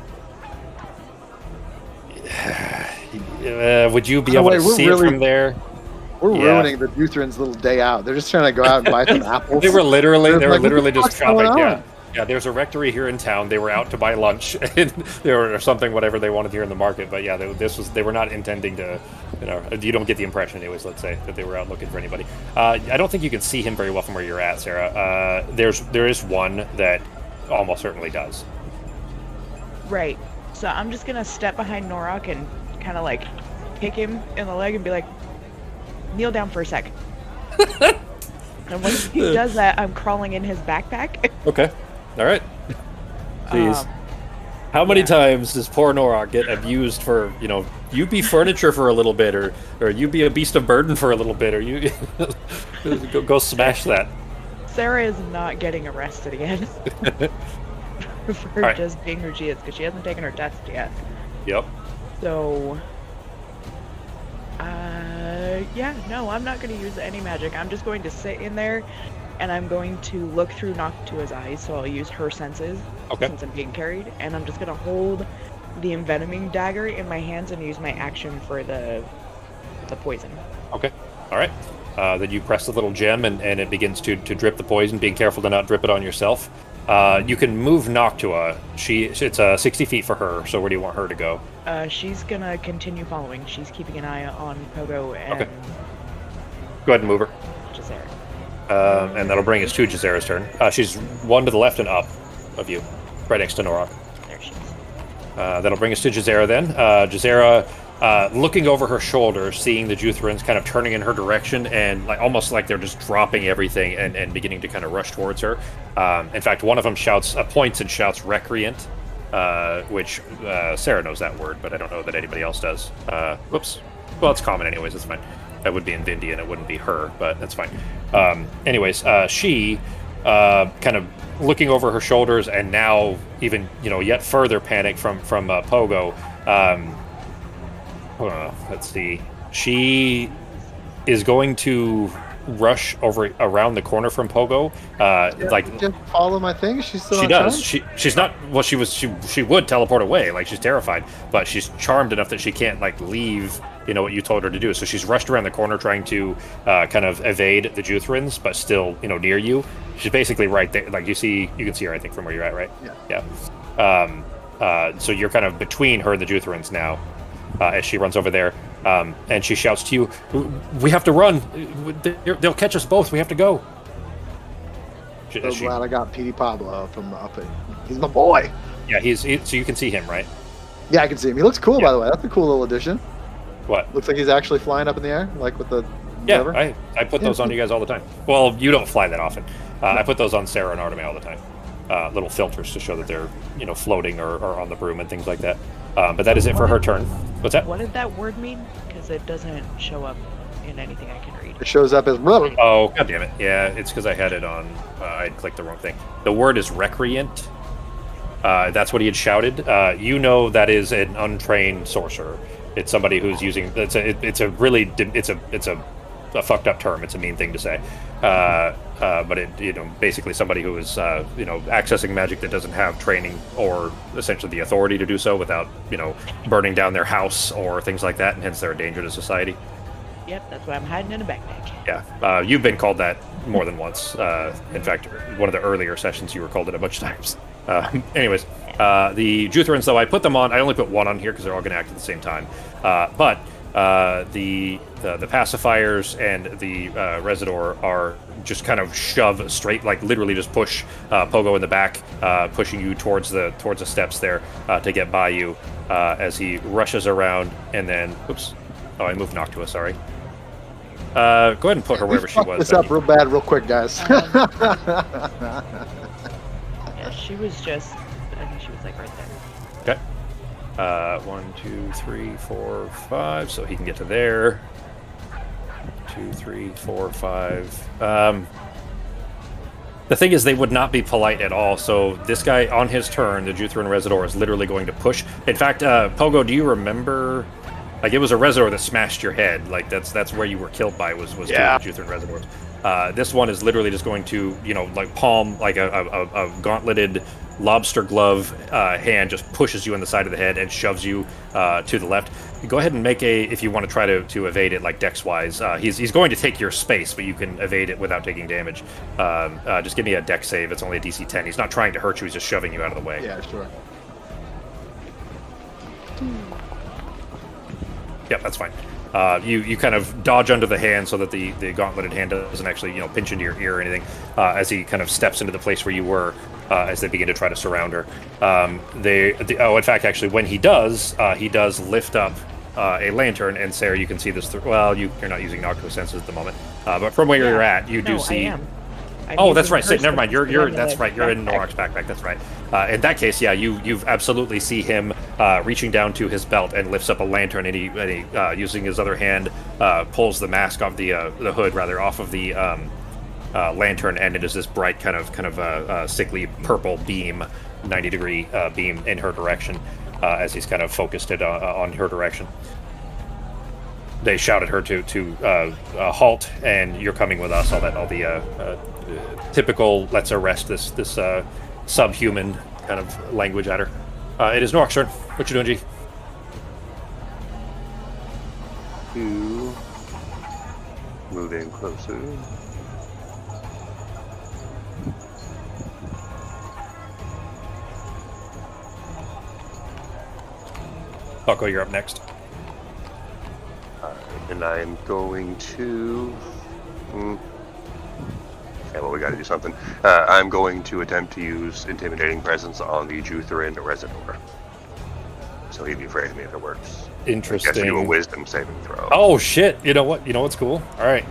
Would you be able to see it from there? We're ruining the Juthrins' little day out. They're just trying to go out and buy some apples. They were literally just shopping. Yeah, there's a rectory here in town. They were out to buy lunch or something, whatever they wanted here in the market. But yeah, they were not intending to, you don't get the impression anyways, let's say, that they were out looking for anybody. I don't think you can see him very well from where you're at, Sarah. There is one that almost certainly does. Right. So I'm just going to step behind Norok and kind of like kick him in the leg and be like, kneel down for a sec. And when he does that, I'm crawling in his backpack. Okay. All right. Jeez. How many times does poor Norok get abused for, you be furniture for a little bit, or you be a beast of burden for a little bit, or you go smash that. Sarah is not getting arrested again. For just being who she is, because she hasn't taken her test yet. Yep. So, yeah, no, I'm not going to use any magic. I'm just going to sit in there, and I'm going to look through Noctua's eyes, so I'll use her senses, since I'm being carried, and I'm just going to hold the envenoming dagger in my hands and use my action for the poison. Okay, all right. Then you press the little gem, and it begins to drip the poison, being careful to not drip it on yourself. You can move Noctua. It's 60 feet for her, so where do you want her to go? She's going to continue following. She's keeping an eye on Pogo and... Okay. Go ahead and move her. Jazera. And that'll bring us to Jazera's turn. She's one to the left and up of you, right next to Norok. There she is. That'll bring us to Jazera then. Jazera, looking over her shoulder, seeing the Juthrins kind of turning in her direction, and almost like they're just dropping everything and beginning to kind of rush towards her. In fact, one of them points and shouts recreant, which Sarah knows that word, but I don't know that anybody else does. Whoops. Well, it's common anyways, it's fine. That would be in Vindian, it wouldn't be her, but that's fine. Anyways, she, kind of looking over her shoulders, and now even, yet further panic from Pogo. Let's see. She is going to rush around the corner from Pogo. Just follow my thing. She's still. She does. She's not. Well, she would teleport away. She's terrified, but she's charmed enough that she can't leave what you told her to do. So she's rushed around the corner trying to kind of evade the Juthrins, but still, near you. She's basically right there. Like you can see her, I think, from where you're at, right? Yeah. So you're kind of between her and the Juthrins now, as she runs over there, and she shouts to you, "We have to run! They'll catch us both. We have to go." So glad I got Petey Pablo from up at. He's my boy. Yeah, so you can see him, right? Yeah, I can see him. He looks cool, by the way. That's a cool little addition. What? Looks like he's actually flying up in the air, like with the. Yeah, whatever. I put those on you guys all the time. Well, you don't fly that often. I put those on Sarah and Artemis all the time. Little filters to show that they're, floating or on the broom and things like that. But that is it for her turn. What's that? What did that word mean? Because it doesn't show up in anything I can read. It shows up as. Oh, god damn it. Yeah, it's because I had it on. I clicked the wrong thing. The word is recreant. That's what he had shouted. That is an untrained sorcerer. It's somebody who's using. It's a fucked up term. It's a mean thing to say. But it basically somebody who is accessing magic that doesn't have training or essentially the authority to do so without burning down their house or things like that, and hence they're a danger to society. Yep, that's why I'm hiding in a backpack. Yeah, you've been called that more than once. In fact, one of the earlier sessions you were called it a bunch of times. Anyways, the Juthrins, though, I put them on. I only put one on here because they're all going to act at the same time. But the pacifiers and the Residor are just kind of shove straight, like literally just push Pogo in the back, pushing you towards the steps there to get by you as he rushes around and then, oops, oh, I moved Noctua, sorry. Go ahead and put her wherever she was. This up real bad, real quick, guys. Yeah, she was just. I think she was like right there. Okay. 1, 2, 3, 4, 5. So he can get to there. 2, 3, 4, 5. The thing is, they would not be polite at all. So this guy, on his turn, the Juthrin Residor is literally going to push. In fact, Pogo, do you remember? Like, it was a Residor that smashed your head. Like, that's where you were killed by, was two of the Juthrin Residors. This one is literally just going to, like palm, like a gauntleted lobster glove hand just pushes you in the side of the head and shoves you to the left. Go ahead and make if you want to try to evade it, like dex-wise. He's going to take your space, but you can evade it without taking damage. Just give me a dex save. It's only a DC 10. He's not trying to hurt you. He's just shoving you out of the way. Yeah, sure. Yep, that's fine. You kind of dodge under the hand so that the gauntleted hand doesn't actually pinch into your ear or anything as he kind of steps into the place where you were as they begin to try to surround her. In fact, actually, when he does lift up a lantern, and Sarah, you can see this through. Well, you're not using Noctua senses at the moment, but from where you're at, you do see. I am. Oh, that's right. Never mind. You're that's right. You're in Norok's backpack. That's right. In that case, yeah, you've absolutely see him reaching down to his belt and lifts up a lantern, and he using his other hand pulls the mask off the hood rather off of the lantern, and it is this bright kind of sickly purple beam, 90-degree beam in her direction as he's kind of focused it on her direction. They shouted her to halt, and you're coming with us. All the typical let's arrest this subhuman kind of language at her. It is Norok's turn. What you doing, G? Moving closer. Bucko, you're up next. And I'm going to... Okay, well, we gotta do something. I'm going to attempt to use Intimidating Presence on the Juthrin Residor. So he'd be afraid of me if it works. Interesting. I guess do a Wisdom saving throw. Oh, shit! You know what? You know what's cool? Alright.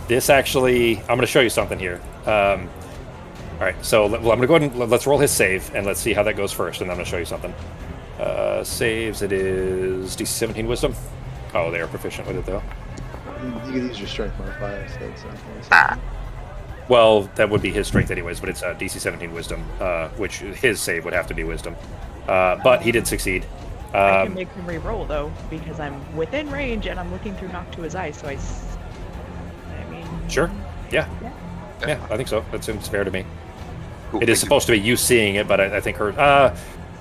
This actually... I'm gonna show you something here. Alright, so I'm gonna go ahead and let's roll his save, and let's see how that goes first, and then I'm gonna show you something. Saves, it is DC 17 Wisdom. Oh, they are proficient with it, though. You can use your strength modifier instead. Well, that would be his strength anyways, but it's DC 17 Wisdom, which his save would have to be Wisdom. But he did succeed. I can make him re-roll, though, because I'm within range and I'm looking through Noctua's eyes, so I mean... Sure. Yeah, I think so. That seems fair to me. Cool, it is supposed to be you seeing it, but I think her...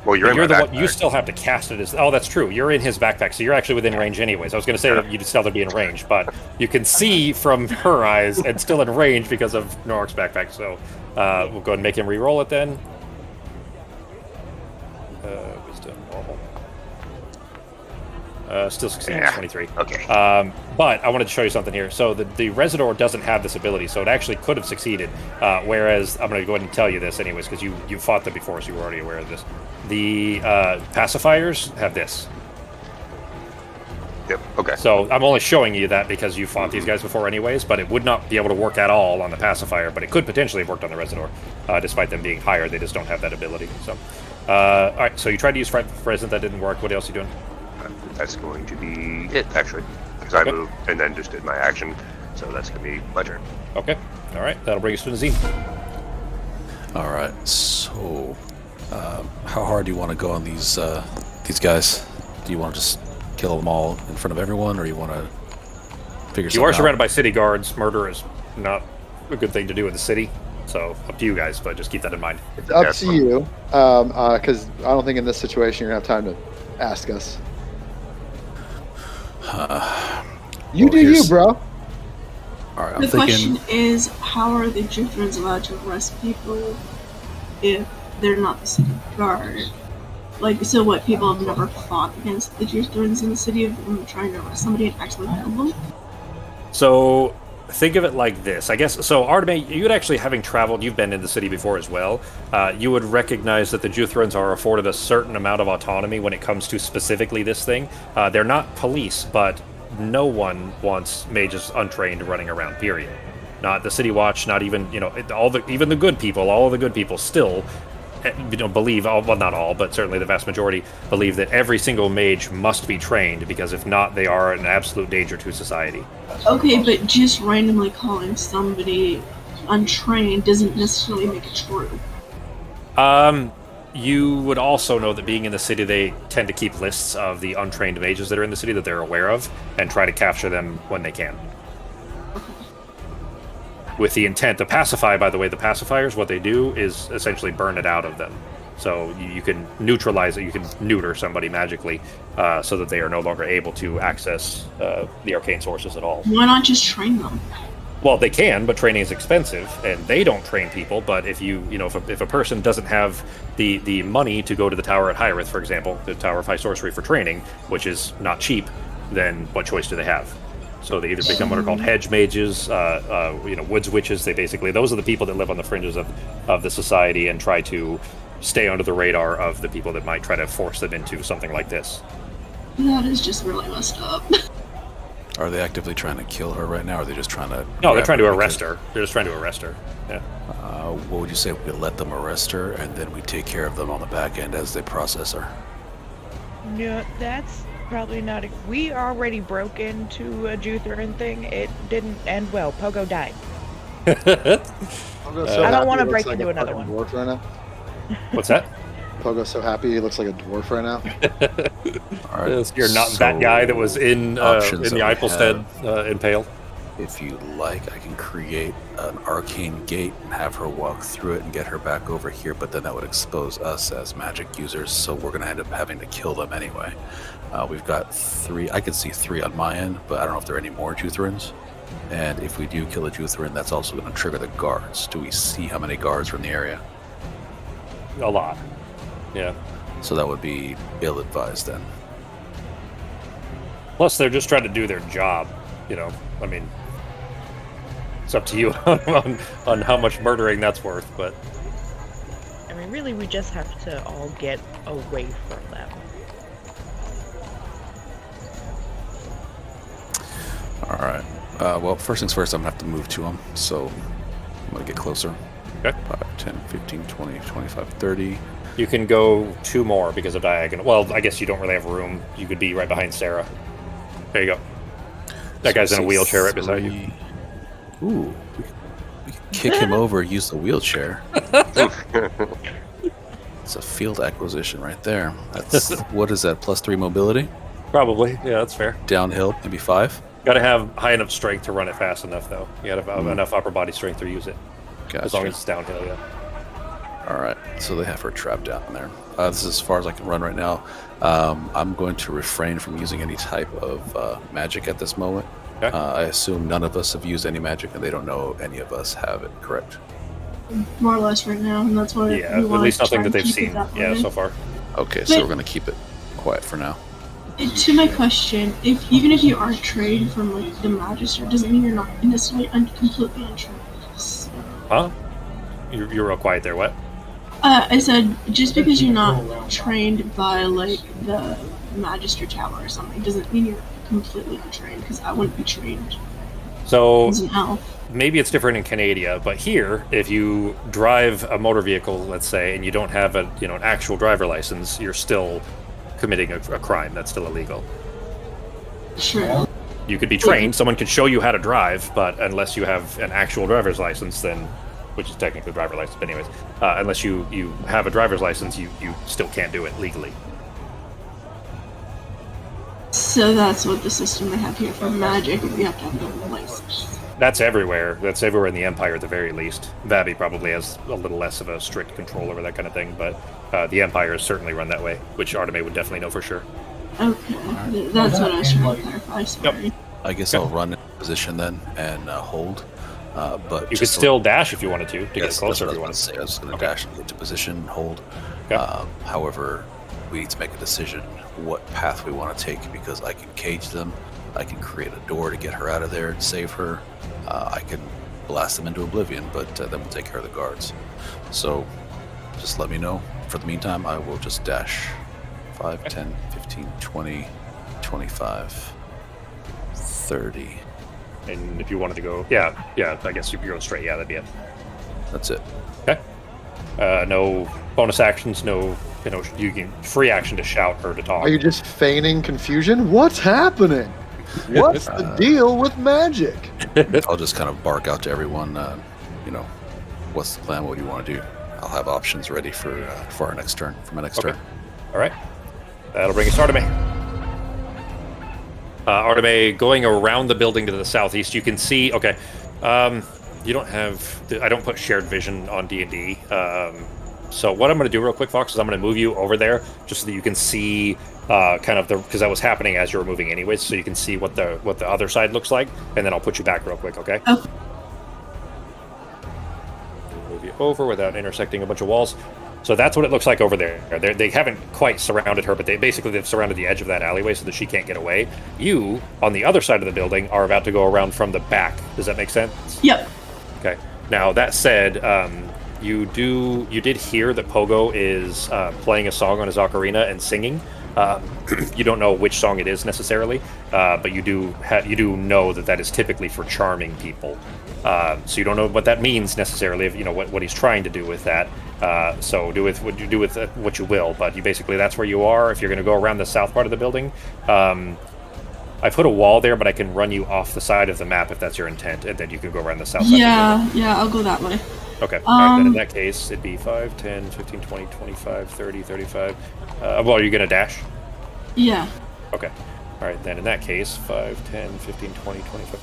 Well, you're in the my one. You backpack. still have to cast it as. Oh, that's true. You're in his backpack, so you're actually within range anyways. I was going to say that you'd still have to be in range, but you can see from her eyes and still in range because of Norik's backpack. So we'll go ahead and make him re-roll it then. Wisdom normal. Still succeeds, Yeah. 23. Okay. But I wanted to show you something here. So the Residor doesn't have this ability, so it actually could have succeeded. Whereas I'm going to go ahead and tell you this anyways, because you fought them before, so you were already aware of this. The pacifiers have this. Yep. Okay. So I'm only showing you that because you fought these guys before anyways, but it would not be able to work at all on the pacifier, but it could potentially have worked on the Residor, despite them being higher. They just don't have that ability. So, all right, so you tried to use Present, that didn't work. What else are you doing? That's going to be it, actually, because I moved and then just did my action, so that's going to be my turn. Okay. All right, that'll bring us to Nazim. All right. So, how hard do you want to go on these guys? Do you want to just kill them all in front of everyone, or you want to figure something out? You are surrounded by city guards. Murder is not a good thing to do in the city, so up to you guys, but just keep that in mind. It's up to you, because I don't think in this situation you're going to have time to ask us. You do you, bro. All right, I'm The thinking. question is, how are the Juthrans allowed to arrest people if they're not the city guard? Like, so what, people have never fought against the Juthrans in the city of them trying to arrest somebody and actually kill them? So think of it like this, I guess. So Arteme, you'd actually, having traveled, you've been in the city before as well, you would recognize that the Juthrans are afforded a certain amount of autonomy when it comes to specifically this thing. They're not police, but no one wants mages untrained running around, period. Not the City Watch, not even, even the good people, all of the good people still believe, well, not all, but certainly the vast majority believe that every single mage must be trained, because if not, they are an absolute danger to society. Okay, but just randomly calling somebody untrained doesn't necessarily make it true. You would also know that being in the city, they tend to keep lists of the untrained mages that are in the city that they're aware of, and try to capture them when they can. With the intent to pacify, by the way, the pacifiers, what they do is essentially burn it out of them. So you can neutralize it, you can neuter somebody magically, so that they are no longer able to access the arcane sources at all. Why not just train them? Well, they can, but training is expensive, and they don't train people. But if if a person doesn't have the money to go to the Tower at Hyrith, for example, the Tower of High Sorcery for training, which is not cheap, then what choice do they have? So they either become what are called hedge mages, woods witches. Those are the people that live on the fringes of the society and try to stay under the radar of the people that might try to force them into something like this. That is just really messed up. Are they actively trying to kill her right now, or are they just trying to... No, they're trying to arrest her. They're just trying to arrest her. Yeah. What would you say we let them arrest her, and then we take care of them on the back end as they process her? No, that's probably not. We already broke into a Juthran thing. It didn't end well. Pogo died. I don't want to break into another one. Dwarf right now. What's that? Pogo's so happy he looks like a dwarf right now. All right, You're not that guy that was in the Eifelstead Impale. If you like, I can create an arcane gate and have her walk through it and get her back over here, but then that would expose us as magic users, so we're going to end up having to kill them anyway. We've got 3, I can see 3 on my end, but I don't know if there are any more Juthrans. And if we do kill a Juthran, that's also going to trigger the guards. Do we see how many guards are in the area? A lot. Yeah. So that would be ill-advised then. Plus, they're just trying to do their job. I mean, it's up to you on how much murdering that's worth, but... I mean, really, we just have to all get away from them. All right. Well, first things first, I'm going to have to move to them, so I'm going to get closer. Okay. 5, 10, 15, 20, 25, 30. You can go 2 more because of diagonal. Well, I guess you don't really have room. You could be right behind Sarah. There you go. That guy's in a wheelchair right beside you. Ooh. We can kick him over, use the wheelchair. It's a field acquisition right there. That's what is that, +3 mobility? Probably. Yeah, that's fair. Downhill, maybe 5? Got to have high enough strength to run it fast enough, though. You got to have enough upper body strength to use it. Gotcha. As long as it's downhill, yeah. All right, so they have her trapped down there. This is as far as I can run right now. I'm going to refrain from using any type of magic at this moment. Okay. I assume none of us have used any magic, and they don't know any of us have it, correct? More or less right now, and that's why Yeah, at least nothing that they've seen. Yeah, so far. Okay, so we're going to keep it quiet for now. To my question, even if you are trained from like the Magister, doesn't mean you're not necessarily completely untrained. So. Huh? You're real quiet there. What? I said just because you're not trained by like the Magister Tower or something doesn't mean you're completely untrained. Because I wouldn't be trained So as an elf. maybe it's different in Canada, but here, if you drive a motor vehicle, let's say, and you don't have an actual driver license, you're still committing a crime. That's still illegal. Sure. You could be trained. Someone could show you how to drive, but unless you have an actual driver's license, then, which is technically a driver's license, but anyways, unless you have a driver's license, you still can't do it legally. So that's what the system they have here for magic. You have to have a license. That's everywhere. That's everywhere in the Empire at the very least. Vabi probably has a little less of a strict control over that kind of thing, but the Empire is certainly run that way, which Arteme would definitely know for sure. Okay, that's what I was trying to clarify. Sorry. Yep. I guess I'll run in position then and hold. But you could still dash if you wanted to get closer if you wanted to. I was going to dash and get to position, hold. Okay. However, we need to make a decision what path we want to take because I can cage them. I can create a door to get her out of there and save her. I can blast them into oblivion, but then we'll take care of the guards. So just let me know. For the meantime, I will just dash 5, 10, 15, 20, 25, 30. And if you wanted to go, yeah, I guess you could go straight. Yeah, that'd be it. That's it. Okay. No bonus actions, no, you can free action to shout or to talk. Are you just feigning confusion? What's happening? What's the deal with magic? I'll just kind of bark out to everyone, what's the plan? What do you want to do? I'll have options ready for our next turn, for my next turn. All right. That'll bring us to Arteme. Arteme, going around the building to the southeast, you can see, okay, you don't have, I don't put shared vision on D&D. So what I'm going to do real quick, Fox, is I'm going to move you over there just so that you can see kind of because that was happening as you were moving anyways, so you can see what the other side looks like, and then I'll put you back real quick, okay? Oh. Move you over without intersecting a bunch of walls. So that's what it looks like over there. They haven't quite surrounded her, but they've surrounded the edge of that alleyway so that she can't get away. You, on the other side of the building, are about to go around from the back. Does that make sense? Yep. Okay. Now, that said, you did hear that Pogo is playing a song on his ocarina and singing. You don't know which song it is necessarily, but you do know that is typically for charming people. So you don't know what that means necessarily, if what he's trying to do with that. So do with what you will, but that's where you are. If you're going to go around the south part of the building, I put a wall there, but I can run you off the side of the map if that's your intent, and then you can go around the south side. Yeah, I'll go that way. Okay. All right, then in that case, it'd be 5, 10, 15, 20, 25, 30, 35. Well, are you going to dash? Yeah. Okay. All right, then in that case, 5, 10, 15, 20, 25.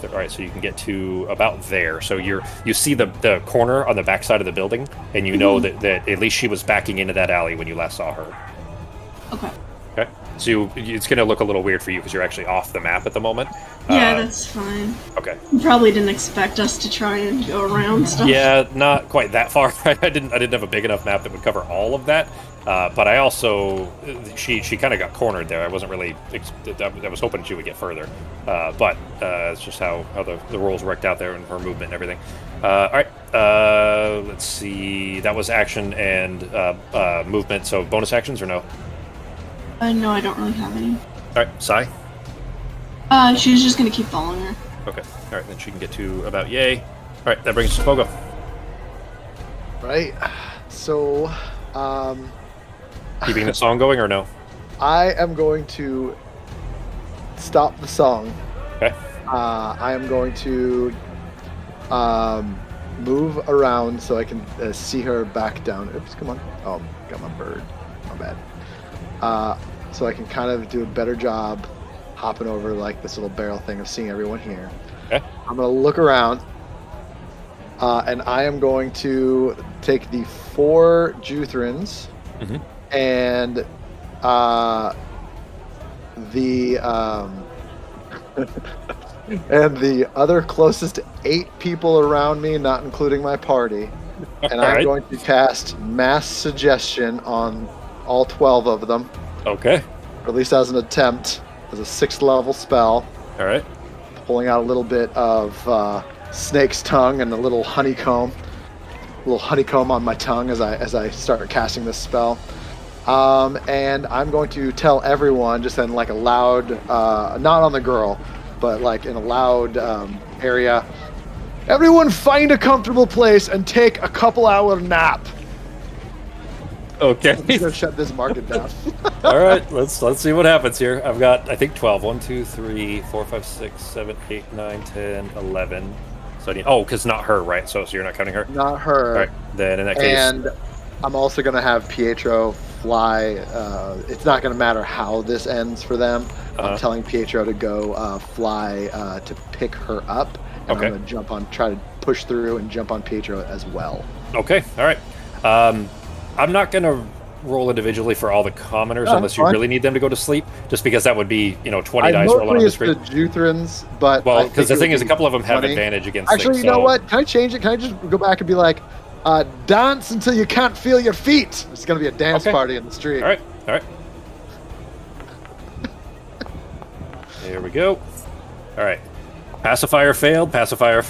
All right, so you can get to about there. So you see the corner on the back side of the building, and you know that at least she was backing into that alley when you last saw her. Okay. Okay. So it's going to look a little weird for you because you're actually off the map at the moment. Yeah, that's fine. Okay. You probably didn't expect us to try and go around stuff. Yeah, not quite that far. I didn't have a big enough map that would cover all of that. But I also, she kind of got cornered there. I wasn't really, I was hoping she would get further. But it's just how the rules worked out there and her movement and everything. All right, let's see. That was action and movement. So bonus actions or no? No, I don't really have any. All right, Sai? She's just gonna keep following her. Okay, all right, then she can get to about yay. All right, that brings us to Pogo. Right, so, Keeping the song going or no? I am going to stop the song. Okay. I am going to move around so I can see her back down. Oops, come on. Oh, got my bird. My bad. So I can kind of do a better job hopping over like this little barrel thing of seeing everyone here. Okay. I'm going to look around. and I am going to take the 4 Juthrins and the and the other closest 8 people around me, not including my party. And I'm going to cast Mass Suggestion on all 12 of them. Okay. Or at least as an attempt, as a 6th level spell. All right. Pulling out a little bit of Snake's Tongue and a little honeycomb on my tongue as I start casting this spell. And I'm going to tell everyone, just in like a loud, not on the girl, but like in a loud area, everyone find a comfortable place and take a couple-hour nap. Okay. I'm just gonna shut this market down. All right, let's see what happens here. I've got, I think, 12. 1, 2, 3, 4, 5, 6, 7, 8, 9, 10, 11. So because not her, right? So you're not counting her? Not her. All right, then in that case. And I'm also going to have Pietro fly. It's not going to matter how this ends for them. I'm telling Pietro to go fly to pick her up. And I'm going to try to push through and jump on Pietro as well. Okay, all right. I'm not going to roll individually for all the commoners unless you really need them to go to sleep, just because that would be 20 dice rolling on the screen. The Juthrins, but well, because the thing is, a couple of them have advantage against. Actually, you know what? Can I change it? Can I just go back and be like, dance until you can't feel your feet? It's going to be a dance party in the street. All right. There we go. All right. Pacifier failed. Residor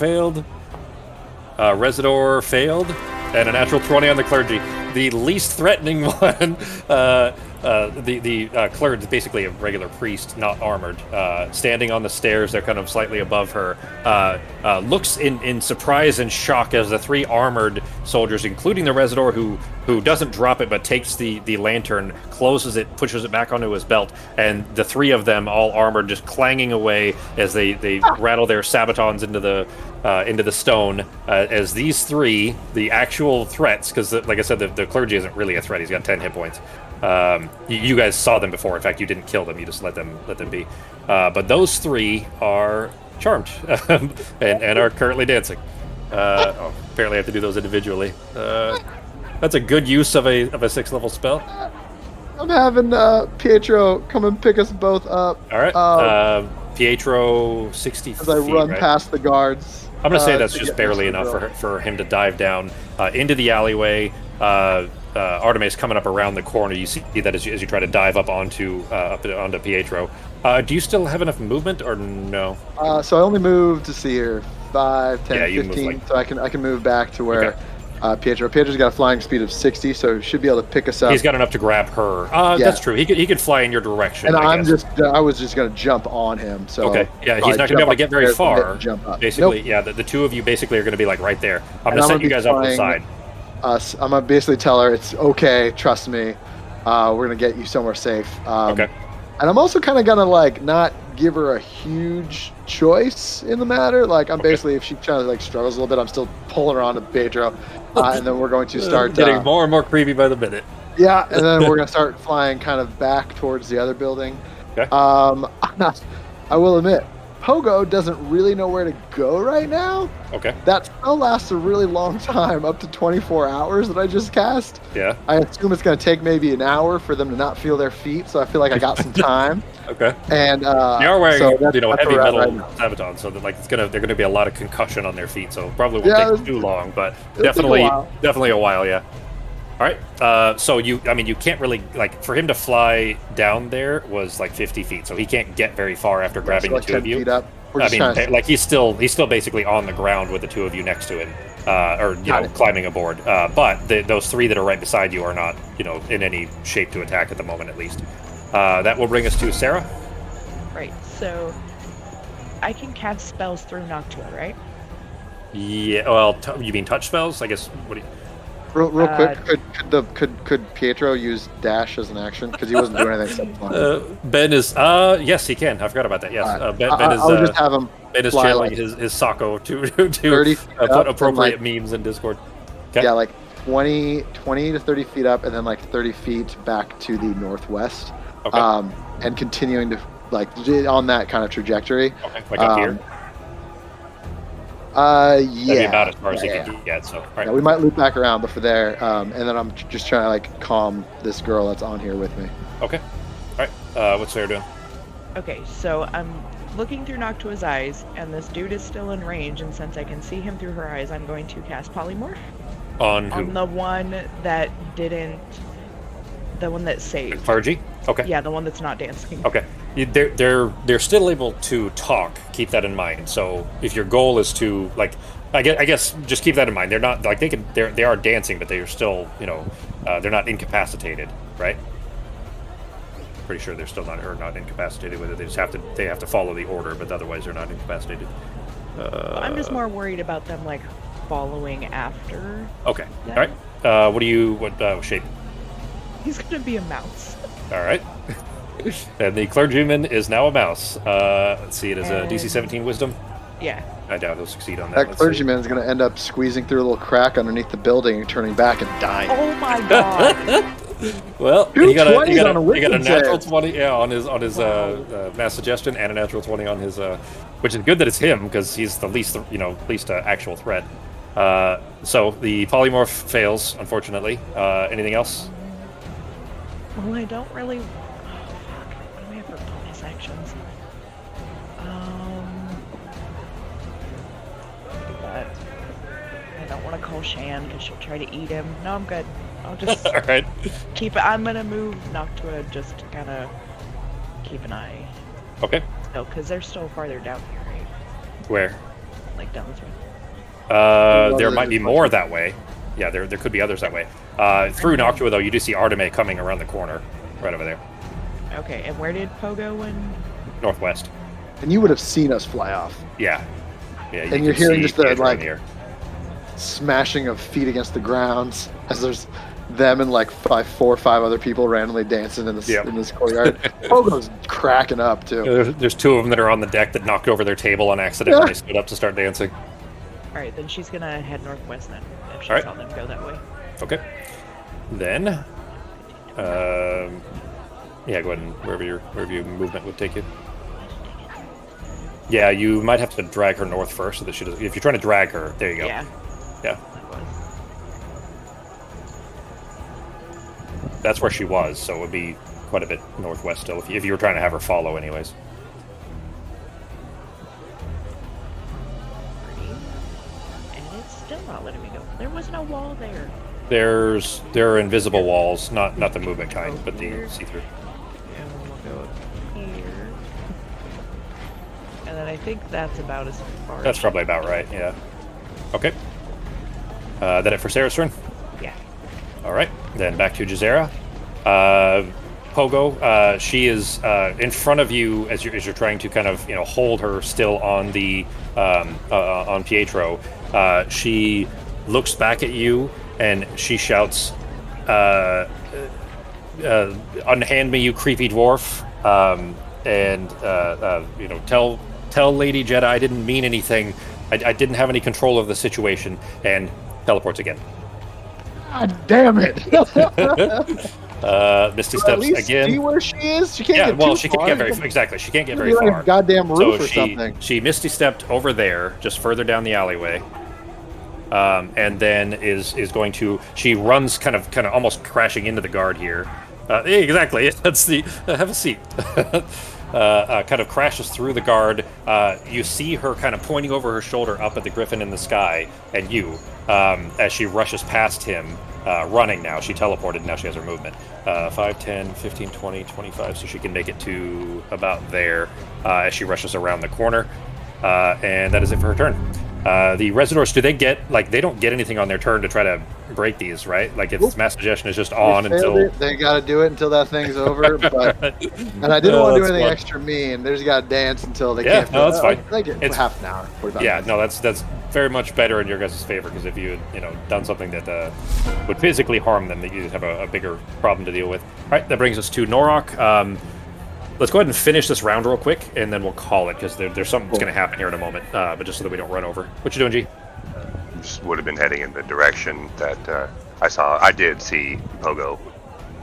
failed. And a natural 20 on the clergy. The least threatening one, the clergy, basically a regular priest, not armored, standing on the stairs, they're kind of slightly above her, looks in surprise and shock as the 3 armored soldiers, including the Residor, who doesn't drop it but takes the lantern, closes it, pushes it back onto his belt, and the 3 of them, all armored, just clanging away as they rattle their sabatons into the stone, as these 3, the actual threats, because like I said, the clergy isn't really a threat. He's got 10 hit points. You guys saw them before. In fact, you didn't kill them. You just let them be. But those 3 are charmed and are currently dancing. Apparently I have to do those individually. That's a good use of a 6th level spell. I'm having Pietro come and pick us both up. All right. Pietro 60 as I run past the guards. I'm going to say that's just barely enough for him to dive down into the alleyway. Artemis coming up around the corner. You see that as you try to dive up onto Pietro. Do you still have enough movement or no? So I only moved to see here 5, 10, 15. Move, so I can move back to where Pietro's got a flying speed of 60, so he should be able to pick us up. He's got enough to grab her. That's true. He could fly in your direction. And I was just going to jump on him. So okay, yeah, he's not going to be able to get very far. Jump up. Basically, nope. Yeah, the 2 of you basically are going to be like right there. I'm going to set you guys up to the side. I'm going to basically tell her it's okay, trust me. We're going to get you somewhere safe. Okay. And I'm also kind of going to like not give her a huge choice in the matter. Like I'm basically, if she kind of like struggles a little bit, I'm still pulling her onto Pedro. And then we're going to start getting more and more creepy by the minute. Yeah, and then we're going to start flying kind of back towards the other building. Okay. I will admit, Pogo doesn't really know where to go right now. Okay. That spell lasts a really long time, up to 24 hours that I just cast. Yeah. I assume it's going to take maybe an hour for them to not feel their feet, so I feel like I got some time. Okay. And they are wearing heavy metal right sabatons, so that like they're gonna be a lot of concussion on their feet, so probably won't take too long, but definitely a while, yeah. All right. So you can't really like for him to fly down there was like 50 feet, so he can't get very far after grabbing the 2 of you. Feet up. Like he's still basically on the ground with the 2 of you next to him, or climbing aboard. But those 3 that are right beside you are not in any shape to attack at the moment, at least. That will bring us to Sarah. Right. So I can cast spells through Noctua, right? Yeah. Well, you mean touch spells? I guess. What do you? Real quick, could Pietro use dash as an action? Because he wasn't doing anything. Ben is yes, he can. I forgot about that. Yes, Ben is. I'll just have him. Ben is channeling his Sako to put appropriate memes in Discord. Okay. Yeah, like 20 to 30 feet up, and then like 30 feet back to the northwest. Okay. And continuing to like on that kind of trajectory. Okay. Like up here. Yeah. That'd be about as far as yeah. he could get. So, all right. Yeah, we might loop back around before there, and then I'm just trying to like calm this girl that's on here with me. Okay. All right. What's Sarah doing? Okay, so I'm looking through Noctua's eyes, and this dude is still in range, and since I can see him through her eyes, I'm going to cast Polymorph. On who? On the one that didn't... The one that saved. Clergy? Okay. Yeah, the one that's not dancing. Okay. They're still able to talk. Keep that in mind. So if your goal is to like, I guess just keep that in mind. They're not like they are dancing, but they are still they're not incapacitated, right? Pretty sure they're still not incapacitated. Whether they have to follow the order, but otherwise they're not incapacitated. I'm just more worried about them like following after. Okay. them. All right. What shape? He's gonna be a mouse. All right. And the clergyman is now a mouse. Let's see, it is a DC 17 wisdom. Yeah. I doubt he'll succeed on that. That clergyman is going to end up squeezing through a little crack underneath the building and turning back and dying. Oh my god. Well, Two he got a 20s natural save. 20 on his mass suggestion and a natural 20 on his which is good that it's him because he's the least actual threat. So the polymorph fails, unfortunately. Anything else? Well, I don't really... Oh, fuck. What do we have for bonus actions? But I don't want to call Shan because she'll try to eat him. No, I'm good. I'll just All right. keep it. I'm going to move Noctua just to kind of keep an eye. Okay. No, because they're still farther down here, right? Where? Like down this way. There might be more that way. Yeah, there could be others that way. Through Noctua, though, you do see Arteme coming around the corner, right over there. Okay, and where did Pogo and... Northwest. And you would have seen us fly off. Yeah. Yeah. And you're hearing just the Pietro in like here. smashing of feet against the grounds as there's them and like 4 or 5 other people randomly dancing in this courtyard. Pogo's cracking up too. There's 2 of them that are on the deck that knocked over their table on accident when they stood up to start dancing. Alright, then she's gonna head northwest then, if she Alright. saw them go that way. Okay. Then, yeah, go ahead and wherever your movement would take you. Yeah, you might have to drag her north first so that she does. If you're trying to drag her, there you go. Yeah. Yeah. That was. That's where she was, so it would be quite a bit northwest still if you were trying to have her follow, anyways. And it's still not letting me go. There was no wall there. There are invisible walls, not the movement kind, but the see-through. And we'll go up here. And then I think that's about as far. That's probably about right, yeah. Okay. Then it for Sarah's turn? Yeah. All right. Then back to Jazera. Pogo, she is in front of you as you're trying to kind of hold her still on the on Pietro. She looks back at you and she shouts, "Unhand me, you creepy dwarf!" And tell Lady Jedi I didn't mean anything. I didn't have any control of the situation, and teleports again. God damn it! Misty At steps least again. see where she is. She can't Yeah, get well, too she far. can't get very exactly. She can't get very Maybe like far. a goddamn roof So or something. she misty stepped over there, just further down the alleyway, and then is going to. She runs kind of almost crashing into the guard here. Exactly. That's the have a seat. Kind of crashes through the guard. You see her kind of pointing over her shoulder up at the griffin in the sky, and you, as she rushes past him, running now. She teleported, now she has her movement. 5, 10, 15, 20, 25, so she can make it to about there as she rushes around the corner. And that is it for her turn. The Residors, do they get, they don't get anything on their turn to try to break these, right? Like, if mass suggestion is just on until... They got to do it until that thing's over. But, and I didn't want to do anything extra mean. They just got to dance until they can't. No, that's fine. They get half an hour. 45 Yeah, minutes. no, that's very much better in your guys' favor, because if you had, done something that would physically harm them, that you'd have a bigger problem to deal with. All right, that brings us to Norok. Let's go ahead and finish this round real quick, and then we'll call it, because there's something that's going to happen here in a moment, but just so that we don't run over. What you doing, G? Just would have been heading in the direction that I saw. I did see Pogo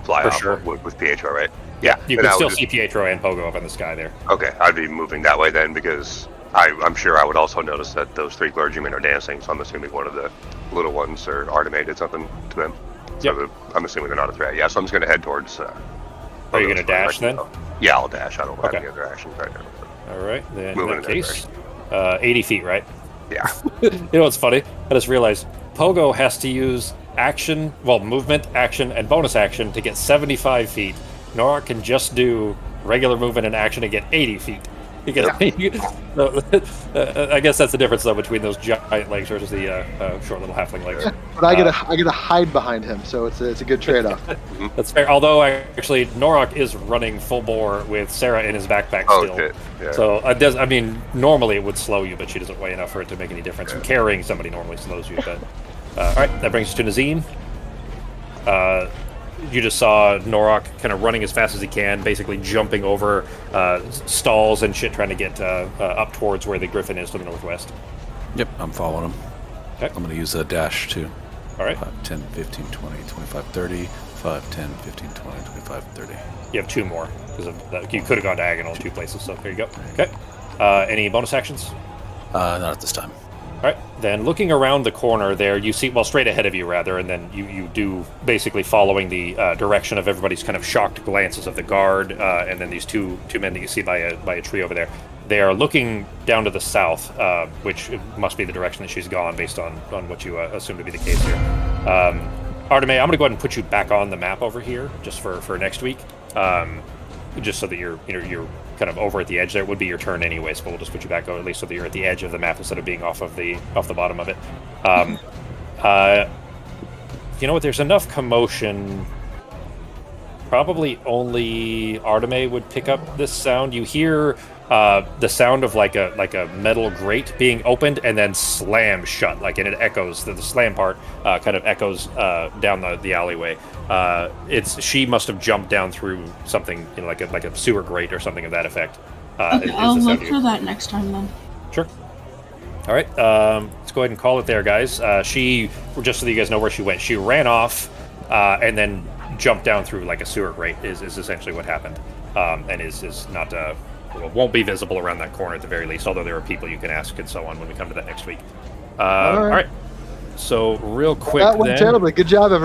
fly For off sure. with Pietro, right? Yeah. You then can I still would see Pietro and Pogo up in the sky there. Okay, I'd be moving that way then because I'm sure I would also notice that those 3 clergymen are dancing, so I'm assuming one of the little ones or Artemis did something to them. So I'm assuming they're not a threat. Yeah, so I'm just going to head towards... Are you going to dash then? Yeah, I'll dash. I don't have any other actions right now. All right, then Moving in that case, 80 feet, right? Yeah. You know what's funny? I just realized Pogo has to use action, well, movement, action, and bonus action to get 75 feet. Nora can just do regular movement and action to get 80 feet. I guess that's the difference, though, between those giant legs versus the short little halfling legs. But I get to hide behind him, so it's a good trade-off. That's fair. Although, actually, Norok is running full bore with Sarah in his backpack still. Okay. Yeah. So, it does. I mean, normally it would slow you, but she doesn't weigh enough for it to make any difference. Yeah. Carrying somebody normally slows you. But all right, that brings us to Nazim. You just saw Norok kind of running as fast as he can, basically jumping over stalls and shit, trying to get up towards where the griffin is to the northwest. Yep, I'm following him. Okay. I'm going to use a dash too. All right. 5, 10, 15, 20, 25, 30. 5, 10, 15, 20, 25, 30. You have 2 more, because you could have gone diagonal 2 places, so there you go. Okay. Any bonus actions? Not at this time. All right, then looking around the corner there, you see, well, straight ahead of you, rather, and then you do basically following the direction of everybody's kind of shocked glances of the guard, and then these two men that you see by a tree over there. They are looking down to the south, which must be the direction that she's gone, based on what you assume to be the case here. Artemis, I'm going to go ahead and put you back on the map over here, just for next week, just so that you're kind of over at the edge there. It would be your turn anyways, but we'll just put you back, at least so that you're at the edge of the map instead of being off the bottom of it. You know what? There's enough commotion. Probably only Artemis would pick up this sound. You hear the sound of like a metal grate being opened and then slam shut, and it echoes. The slam part kind of echoes down the alleyway. She must have jumped down through something, like a sewer grate or something of that effect. Okay, I'll look for that next time then. Sure. All right, let's go ahead and call it there, guys. She, just so that you guys know where she went, she ran off and then jumped down through like a sewer grate is essentially what happened, and is not won't be visible around that corner at the very least, although there are people you can ask and so on when we come to that next week. All right. So real quick, That went terribly. Good job, everyone.